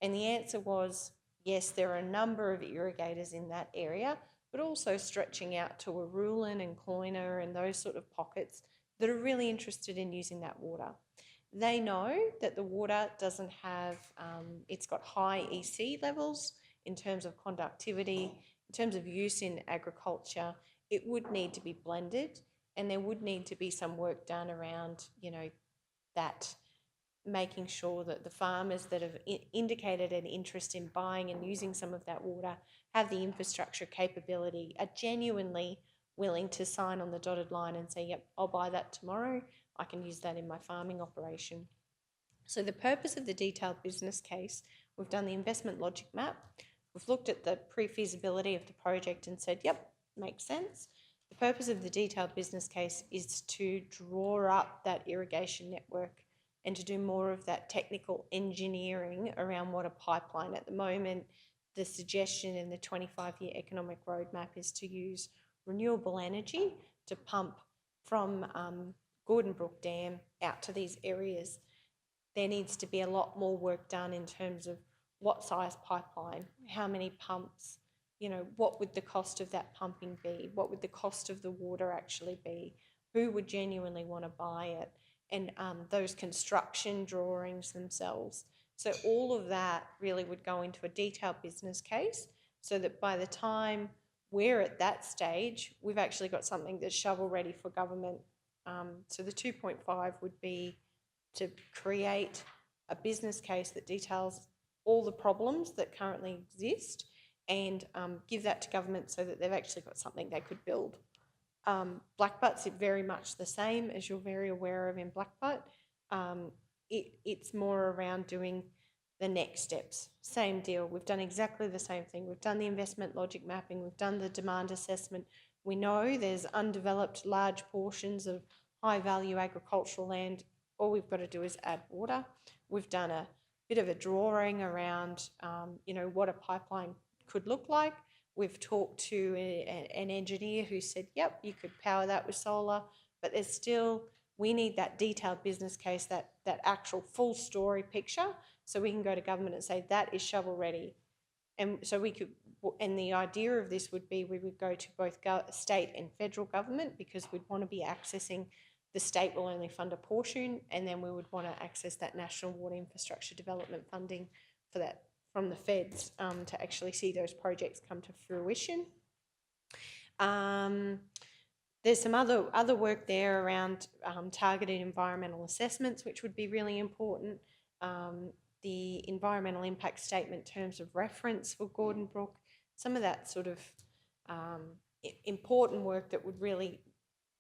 And the answer was yes, there are a number of irrigators in that area, but also stretching out to Arulin and Cloyna and those sort of pockets that are really interested in using that water. They know that the water doesn't have, it's got high EC levels in terms of conductivity, in terms of use in agriculture. It would need to be blended, and there would need to be some work done around, you know, that, making sure that the farmers that have indicated an interest in buying and using some of that water have the infrastructure capability, are genuinely willing to sign on the dotted line and say, yep, I'll buy that tomorrow. I can use that in my farming operation. So the purpose of the detailed business case, we've done the investment logic map. We've looked at the pre-feasibility of the project and said, yep, makes sense. The purpose of the detailed business case is to draw up that irrigation network and to do more of that technical engineering around what a pipeline. At the moment, the suggestion in the 25-year economic roadmap is to use renewable energy to pump from Gordon Brook Dam out to these areas. There needs to be a lot more work done in terms of what size pipeline, how many pumps, you know, what would the cost of that pumping be? What would the cost of the water actually be? Who would genuinely want to buy it? And those construction drawings themselves. So all of that really would go into a detailed business case so that by the time we're at that stage, we've actually got something that's shovel ready for government. So the 2.5 would be to create a business case that details all the problems that currently exist and give that to government so that they've actually got something they could build. Blackbutt's very much the same, as you're very aware of in Blackbutt. It's more around doing the next steps. Same deal. We've done exactly the same thing. We've done the investment logic mapping. We've done the demand assessment. We know there's undeveloped large portions of high value agricultural land. All we've got to do is add water. We've done a bit of a drawing around, you know, what a pipeline could look like. We've talked to an engineer who said, yep, you could power that with solar, but there's still, we need that detailed business case, that actual full story picture, so we can go to government and say that is shovel ready. And so we could, and the idea of this would be we would go to both state and federal government, because we'd want to be accessing, the state will only fund a portion, and then we would want to access that National Water Infrastructure Development funding for that from the feds to actually see those projects come to fruition. There's some other work there around targeted environmental assessments, which would be really important. The environmental impact statement terms of reference for Gordon Brook, some of that sort of important work that would really,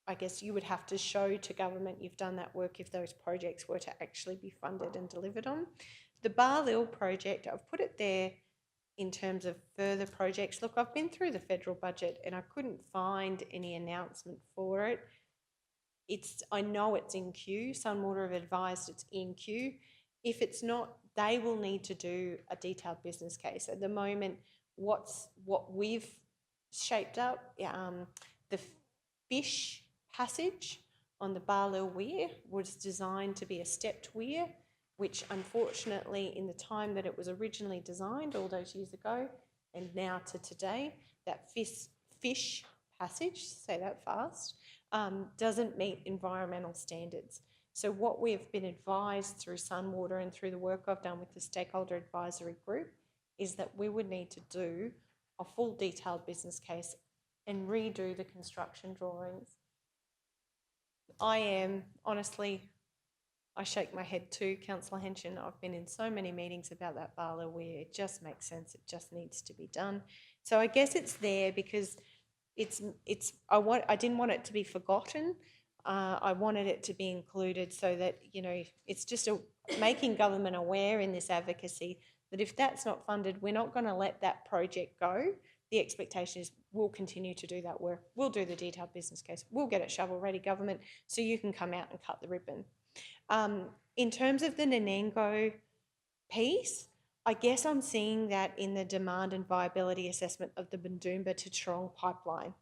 I guess you would have to show to government you've done that work if those projects were to actually be funded and delivered on. The Barlil project, I've put it there in terms of further projects. Look, I've been through the federal budget and I couldn't find any announcement for it. I know it's in queue. Sunwater have advised it's in queue. If it's not, they will need to do a detailed business case. At the moment, what we've shaped up, the fish passage on the Barlil Weir was designed to be a stepped weir, which unfortunately in the time that it was originally designed all those years ago and now to today, that fish passage, say that fast, doesn't meet environmental standards. So what we've been advised through Sunwater and through the work I've done with the stakeholder advisory group is that we would need to do a full detailed business case and redo the construction drawings. I shake my head too, Councillor Henshin. I've been in so many meetings about that Barlow where it just makes sense. It just needs to be done. So I guess it's there because I didn't want it to be forgotten. I wanted it to be included so that, you know, it's just making government aware in this advocacy that if that's not funded, we're not going to let that project go. The expectation is we'll continue to do that work. We'll do the detailed business case. We'll get it shovel-ready, government, so you can come out and cut the ribbon. In terms of the Nanango piece, I guess I'm seeing that in the demand and viability assessment of the Bundoomba to Toorong pipeline.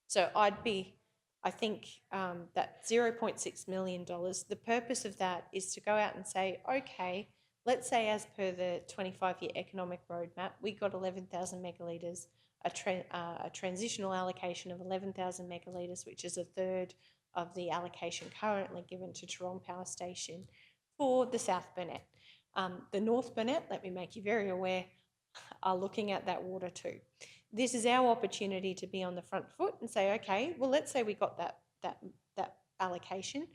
So I think that $0.6 million, the purpose of that is to go out and say, okay, let's say as per the 25-year economic roadmap, we got 11,000 megalitres, a transitional allocation of 11,000 megalitres, which is a third of the allocation currently given to Toorong Power Station for the South Burnett. The North Burnett, let me make you very aware, are looking at that water too. This is our opportunity to be on the front foot and say, okay, well, let's say we got that allocation.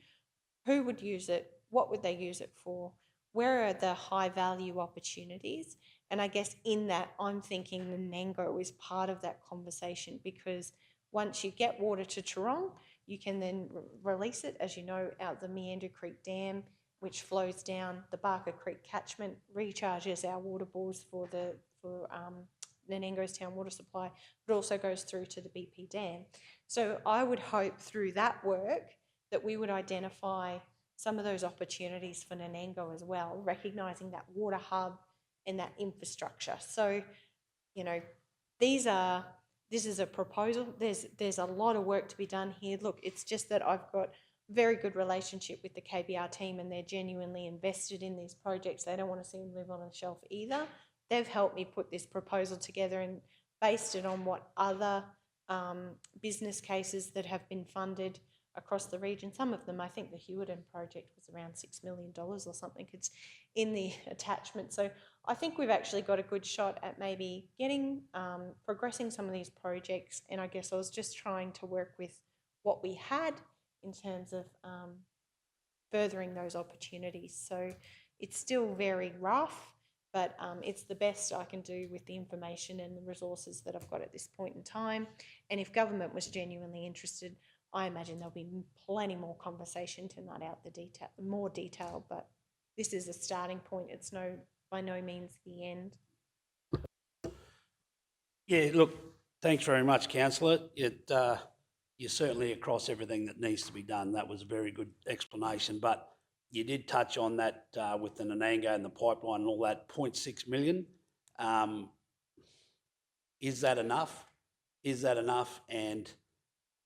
Who would use it? What would they use it for? Where are the high value opportunities? And I guess in that, I'm thinking Nanango is part of that conversation, because once you get water to Toorong, you can then release it, as you know, out the Meander Creek Dam, which flows down the Barker Creek catchment, recharges our water bores for Nanango's town water supply, but also goes through to the BP Dam. So I would hope through that work that we would identify some of those opportunities for Nanango as well, recognising that water hub and that infrastructure. So, you know, this is a proposal. There's a lot of work to be done here. Look, it's just that I've got very good relationship with the KBR team, and they're genuinely invested in these projects. They don't want to see them live on a shelf either. They've helped me put this proposal together and based it on what other business cases that have been funded across the region. Some of them, I think the Hewiton project was around $6 million or something. It's in the attachment. So I think we've actually got a good shot at maybe getting, progressing some of these projects. And I guess I was just trying to work with what we had in terms of furthering those opportunities. So it's still very rough, but it's the best I can do with the information and the resources that I've got at this point in time. And if government was genuinely interested, I imagine there'll be plenty more conversation to nut out the detail, more detail, but this is a starting point. It's by no means the end. Yeah, look, thanks very much, councillor. You're certainly across everything that needs to be done. That was a very good explanation, but you did touch on that with the Nanango and the pipeline and all that, 0.6 million. Is that enough? Is that enough? And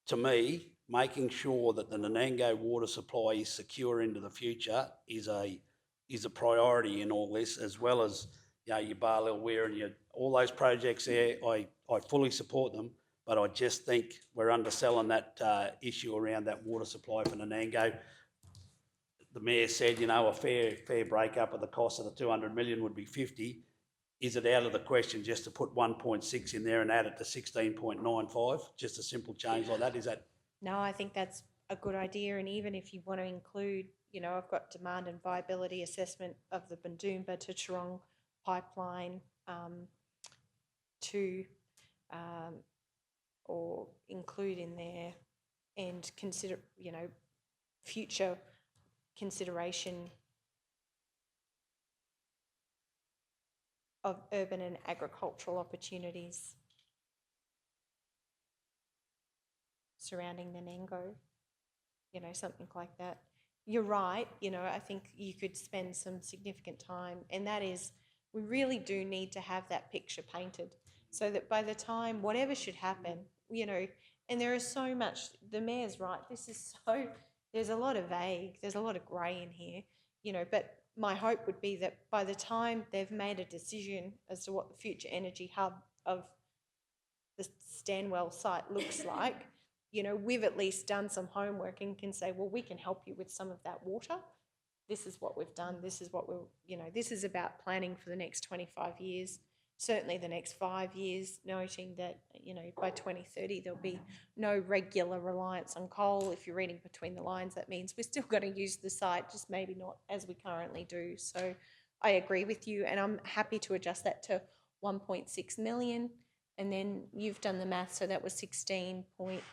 to me, making sure that the Nanango water supply is secure into the future is a priority in all this, as well as, you know, your Barlil Weir and all those projects there. I fully support them, but I just think we're underselling that issue around that water supply for Nanango. The Mayor said, you know, a fair breakup of the cost of the 200 million would be 50. Is it out of the question just to put 1.6 in there and add it to 16.95? Just a simple change like that? Is that? No, I think that's a good idea. And even if you want to include, you know, I've got demand and viability assessment of the Bundoomba to Toorong pipeline or include in there and consider, you know, future consideration of urban and agricultural opportunities surrounding Nanango, you know, something like that. You're right, you know, I think you could spend some significant time, and that is, we really do need to have that picture painted so that by the time whatever should happen, you know, and there is so much, the Mayor's right, there's a lot of vague, there's a lot of grey in here, you know, but my hope would be that by the time they've made a decision as to what the future energy hub of the Stanwell site looks like, you know, we've at least done some homework and can say, well, we can help you with some of that water. This is what we've done. This is what we'll, you know, this is about planning for the next 25 years, certainly the next 5 years, noting that, you know, by 2030, there'll be no regular reliance on coal. If you're reading between the lines, that means we're still going to use the site, just maybe not as we currently do. So I agree with you, and I'm happy to adjust that to 1.6 million. And then you've done the math, so that was 16 point.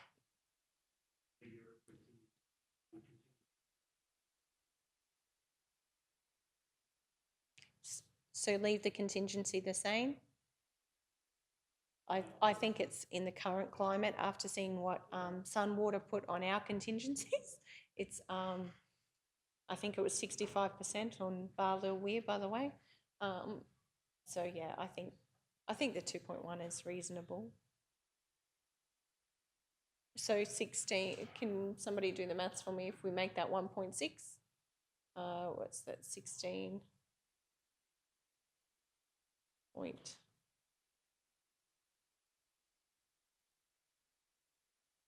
So leave the contingency the same. I think it's in the current climate, after seeing what Sunwater put on our contingencies, it's, I think it was 65% on Barlow Weir, by the way. So yeah, I think the 2.1 is reasonable. So 16, can somebody do the maths for me if we make that 1.6? What's that, 16 point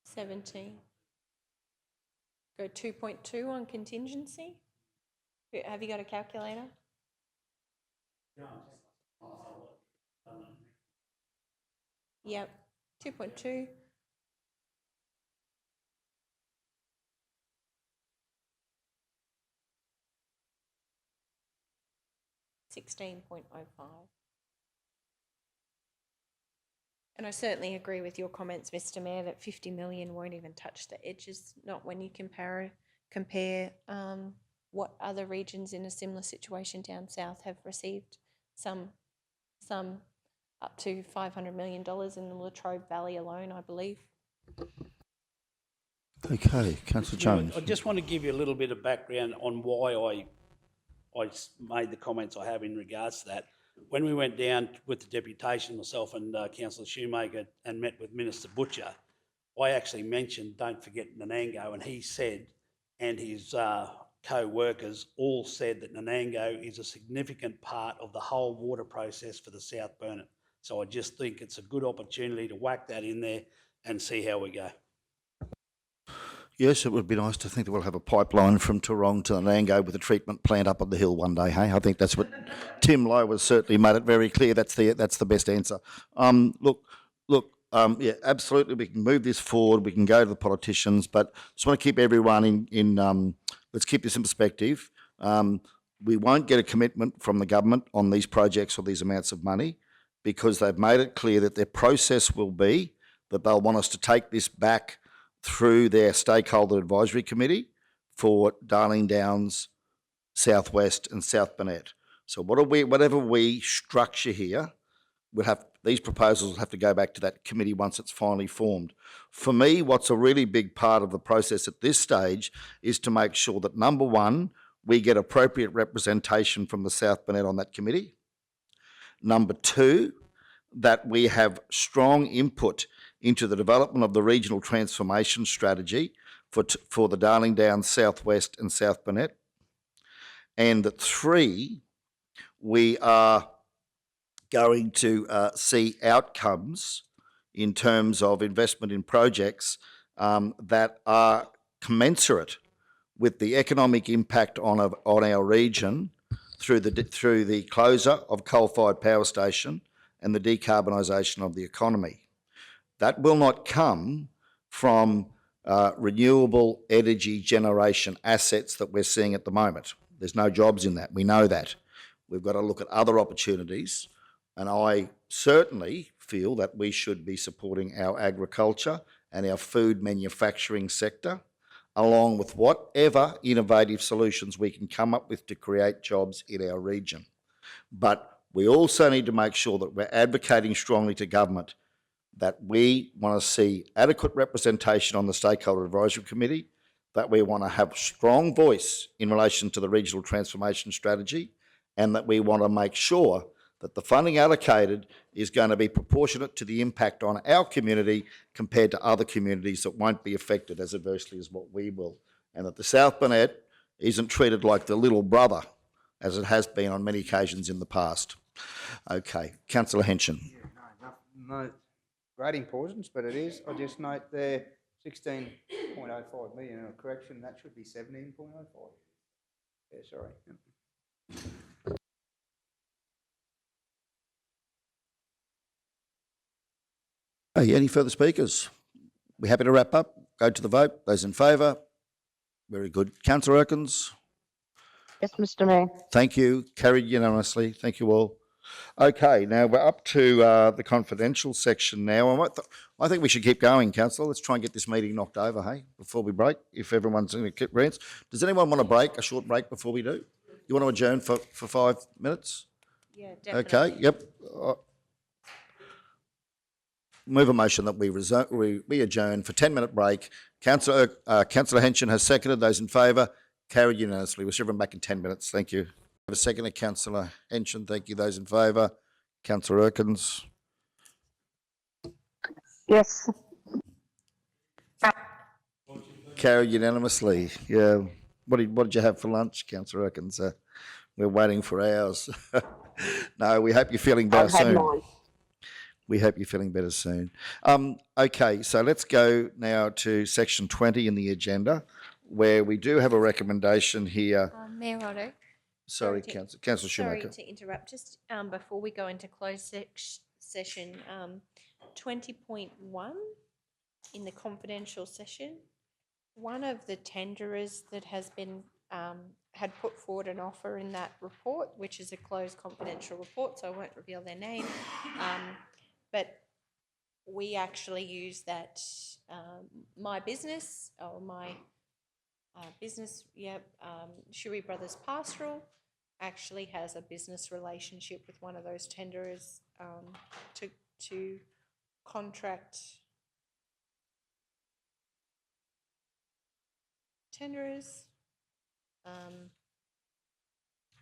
17. Go 2.2 on contingency. Have you got a calculator? Yep, 2.2. $16.05. And I certainly agree with your comments, Mr. Mayor, that 50 million won't even touch the edges, not when you compare what other regions in a similar situation down south have received, some up to $500 million in the Latrobe Valley alone, I believe. Okay, Councillor Jones. I just want to give you a little bit of background on why I made the comments I have in regards to that. When we went down with the deputation, myself and Councillor Shoemaker, and met with Minister Butcher, I actually mentioned, don't forget Nanango, and he said, and his co-workers all said that Nanango is a significant part of the whole water process for the South Burnett. So I just think it's a good opportunity to whack that in there and see how we go. Yes, it would be nice to think that we'll have a pipeline from Toorong to Nanango with a treatment plant up on the hill one day, hey? I think that's what Tim Lowe has certainly made it very clear. That's the best answer. Yeah, absolutely, we can move this forward. We can go to the politicians, but just want to keep everyone let's keep this in perspective. We won't get a commitment from the government on these projects or these amounts of money because they've made it clear that their process will be that they'll want us to take this back through their stakeholder advisory committee for Darling Downs, Southwest and South Burnett. So whatever we structure here, these proposals will have to go back to that committee once it's finally formed. For me, what's a really big part of the process at this stage is to make sure that, number one, we get appropriate representation from the South Burnett on that committee. Number two, that we have strong input into the development of the regional transformation strategy for the Darling Downs, Southwest and South Burnett. And that three, we are going to see outcomes in terms of investment in projects that are commensurate with the economic impact on our region through the closure of coal-fired power station and the decarbonisation of the economy. That will not come from renewable energy generation assets that we're seeing at the moment. There's no jobs in that. We know that. We've got to look at other opportunities, and I certainly feel that we should be supporting our agriculture and our food manufacturing sector, along with whatever innovative solutions we can come up with to create jobs in our region. But we also need to make sure that we're advocating strongly to government that we want to see adequate representation on the Stakeholder Advisory Committee, that we want to have a strong voice in relation to the regional transformation strategy, and that we want to make sure that the funding allocated is going to be proportionate to the impact on our community compared to other communities that won't be affected as adversely as what we will, and that the South Burnett isn't treated like the little brother as it has been on many occasions in the past. Okay, Councillor Henson. No great importance, but it is. I just note there 16.05 million, and a correction, that should be 17.05. Yeah, sorry. Hey, any further speakers? We're happy to wrap up. Go to the vote. Those in favour? Very good. Councillor Erkins? Yes, Mr. Mayor. Thank you. Carried unanimously. Thank you all. Okay, now we're up to the confidential section now. I think we should keep going, Councillor. Let's try and get this meeting knocked over, hey, before we break, if everyone's going to keep rants. Does anyone want to break, a short break before we do? You want to adjourn for 5 minutes? Yeah, definitely. Okay, yep. move a motion that we adjourn for 10-minute break. Councillor Henson has seconded. Those in favour, carried unanimously. We'll see everyone back in 10 minutes. Thank you. Have a second, Councillor Henson. Thank you. Those in favour, Councillor Erkins. Yes. Carried unanimously. Yeah. What did you have for lunch, Councillor Erkins? We're waiting for ours. No, we hope you're feeling better I've had soon. mine. We hope you're feeling better soon. Okay, so let's go now to section 20 in the agenda, where we do have a recommendation here. Mayor Otto. Sorry, to- Councillor Sorry Shoemaker. to interrupt. Just before we go into closed session, 20.1 in the confidential session, one of the tenderers that has been had put forward an offer in that report, which is a closed confidential report, so I won't reveal their name. But we actually use that, my business, or my business, Shuey Brothers Pastoral, actually has a business relationship with one of those tenderers to contract tenderers.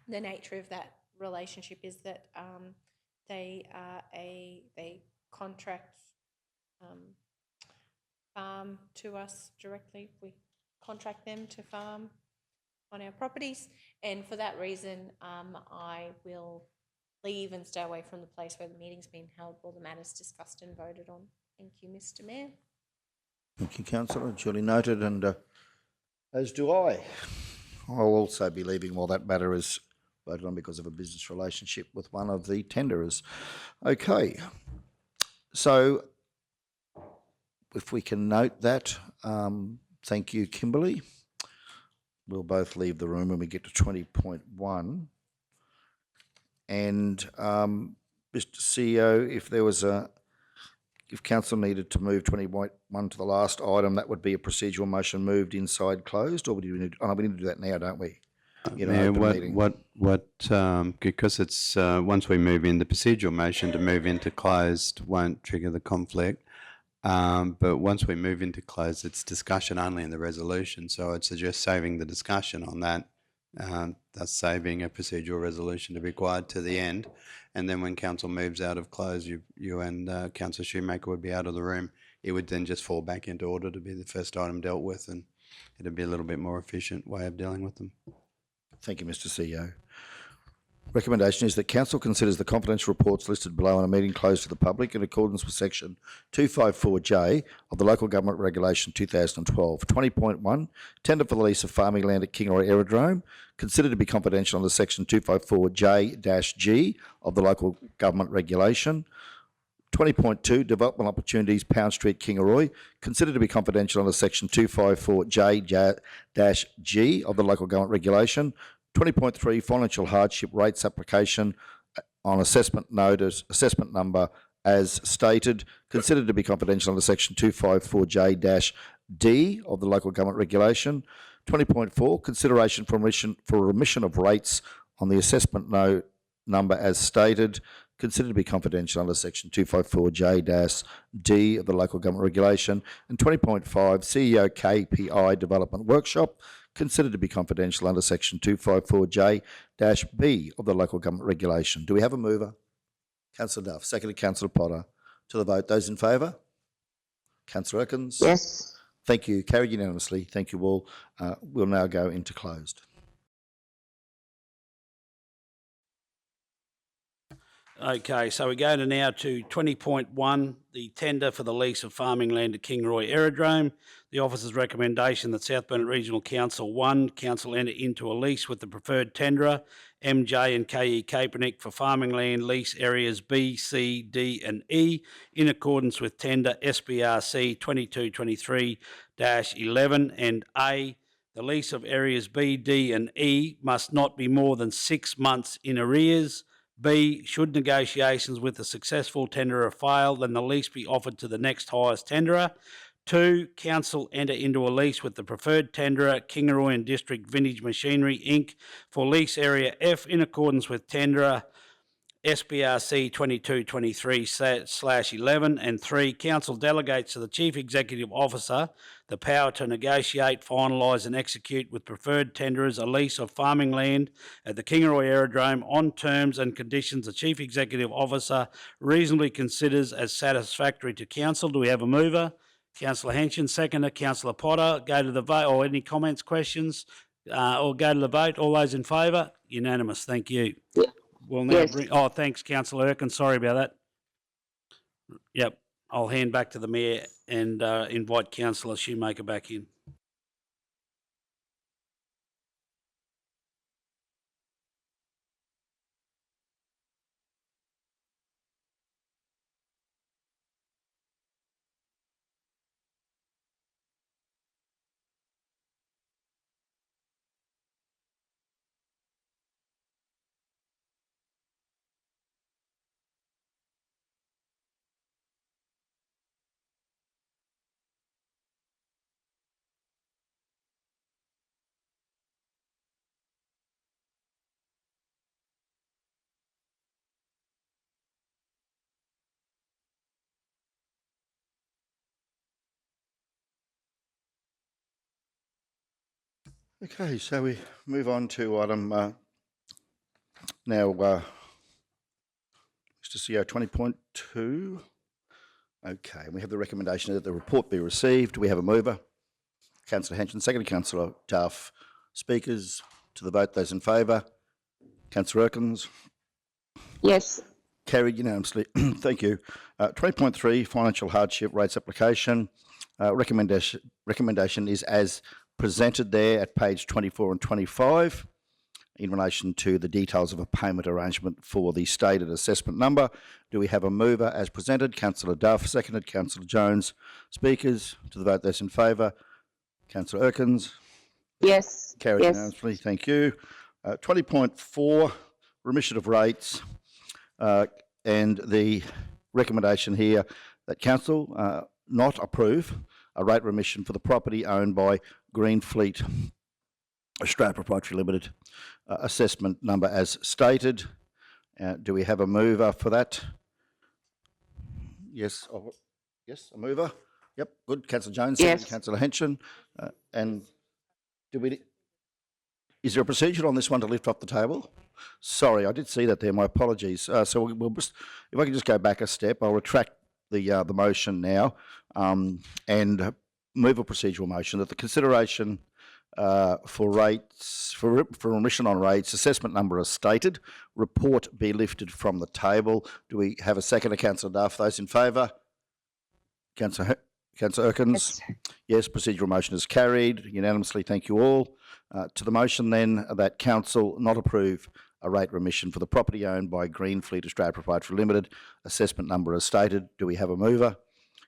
The nature of that relationship is that they contract farm to us directly. We contract them to farm on our properties, and for that reason, I will leave and stay away from the place where the meeting's been held or the matters discussed and voted on. Thank you, Mr. Mayor. Thank you, Councillor. Duly noted, and as do I. I'll also be leaving while that matter is voted on because of a business relationship with one of the tenderers. Okay, so if we can note that, thank you, Kimberly. We'll both leave the room when we get to 20.1. And Mr. CEO, if council needed to move 20.1 to the last item, that would be a procedural motion moved inside closed, or we need to do that now, don't we? Mayor, because it's once we move in, the procedural motion to move into closed won't trigger the conflict. But once we move into closed, it's discussion only in the resolution. So I'd suggest saving the discussion on that, thus saving a procedural resolution to be required to the end. And then when council moves out of close, you and Councillor Shoemaker would be out of the room. It would then just fall back into order to be the first item dealt with, and it'd be a little bit more efficient way of dealing with them. Thank you, Mr. CEO. Recommendation is that council considers the confidential reports listed below in a meeting closed to the public in accordance with section 254J of the Local Government Regulation 2012. 20.1, tender for the lease of farming land at Kingaroy Aerodrome, considered to be confidential under section 254J-G of the Local Government Regulation. 20.2, development opportunities, Pound Street, Kingaroy, considered to be confidential under section 254J-G of the Local Government Regulation. 20.3, financial hardship rates application on assessment number as stated, considered to be confidential under section 254J-D of the Local Government Regulation. 20.4, consideration for remission of rates on the assessment number as stated, considered to be confidential under section 254J-D of the Local Government Regulation. And 20.5, CEO KPI Development Workshop, considered to be confidential under section 254J-B of the Local Government Regulation. Do we have a mover? Councillor Duff, seconded Councillor Potter. To the vote, those in favour? Councillor Erkins? Yes. Thank you. Carried unanimously. Thank you all. We'll now go into closed. Okay, so we're going now to 20.1, the tender for the lease of farming land at Kingaroy Aerodrome. The officer's recommendation that South Burnett Regional Council 1, council enter into a lease with the preferred tenderer, MJ and KE Kaepernick, for farming land lease areas B, C, D and E in accordance with tender SBRC 2223-11, and A, the lease of areas B, D and E must not be more than 6 months in arrears. B, should negotiations with a successful tenderer fail, then the lease be offered to the next highest tenderer. 2, council enter into a lease with the preferred tenderer, Kingaroy and District Vintage Machinery Inc. for lease area F in accordance with tenderer SBRC 2223/11, and 3, Council delegates to the Chief Executive Officer the power to negotiate, finalise and execute with preferred tenderers a lease of farming land at the Kingaroy Aerodrome on terms and conditions the Chief Executive Officer reasonably considers as satisfactory to Council. Do we have a mover? Councillor Henson, seconder. Councillor Potter. Go to the vote. Or any comments, questions? Or go to the vote. All those in favour? Unanimous. Thank you. We'll now Yes. bring. Oh, thanks, Councillor Erkin. Sorry about that. Yep. I'll hand back to the Mayor and invite Councillor Shoemaker back in. Okay, so we move on to item now, Mr. CEO 20.2. Okay, we have the recommendation that the report be received. We have a mover. Councillor Henson, second. Councillor Duff. Speakers to the vote. Those in favour. Councillor Erkins. Yes. Carried unanimously. Thank you. 20.3, financial hardship rates application. Recommendation is as presented there at page 24 and 25 in relation to the details of a payment arrangement for the stated assessment number. Do we have a mover as presented? Councillor Duff, seconded. Councillor Jones. Speakers to the vote. Those in favour. Councillor Erkins. Yes. Carried Yes. unanimously. Thank you. 20.4, remission of rates. And the recommendation here that Council not approve a rate remission for the property owned by Greenfleet Australia Proprietary Limited, assessment number as stated. Do we have a mover for that? Yes. Yes, a mover. Yep, good. Councillor Jones, Yes. Councillor Henson. And is there a procedure on this one to lift off the table? Sorry, I did see that there. My apologies. So we'll just, if I can just go back a step, I'll retract the motion now and move a procedural motion that the consideration for rates, for remission on rates, assessment number as stated, report be lifted from the table. Do we have a second? Councillor Duff. Those in favour? Councillor Erkins? Yes, procedural motion is carried unanimously. Thank you all. To the motion then that Council not approve a rate remission for the property owned by Greenfleet Australia Proprietary Limited, assessment number as stated. Do we have a mover?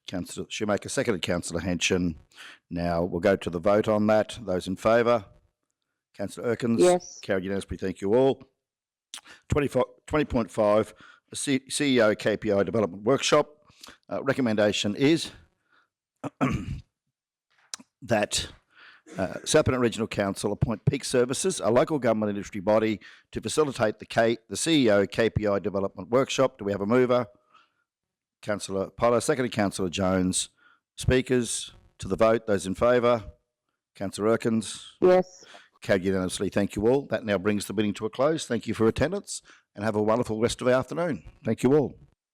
Councillor Shoemaker, seconded. Councillor Henson. Now we'll go to the vote on that. Those in favour? Councillor Erkins? Yes. Carried unanimously. Thank you all. 20.5, CEO KPI Development Workshop. Recommendation is that South Burnett Regional Council appoint Peak Services, a local government industry body, to facilitate the CEO KPI Development Workshop. Do we have a mover? Councillor Potter, seconded. Councillor Jones. Speakers to the vote. Those in favour? Councillor Erkins? Yes. Carried unanimously. Thank you all. That now brings the meeting to a close. Thank you for attendance and have a wonderful rest of the afternoon. Thank you all.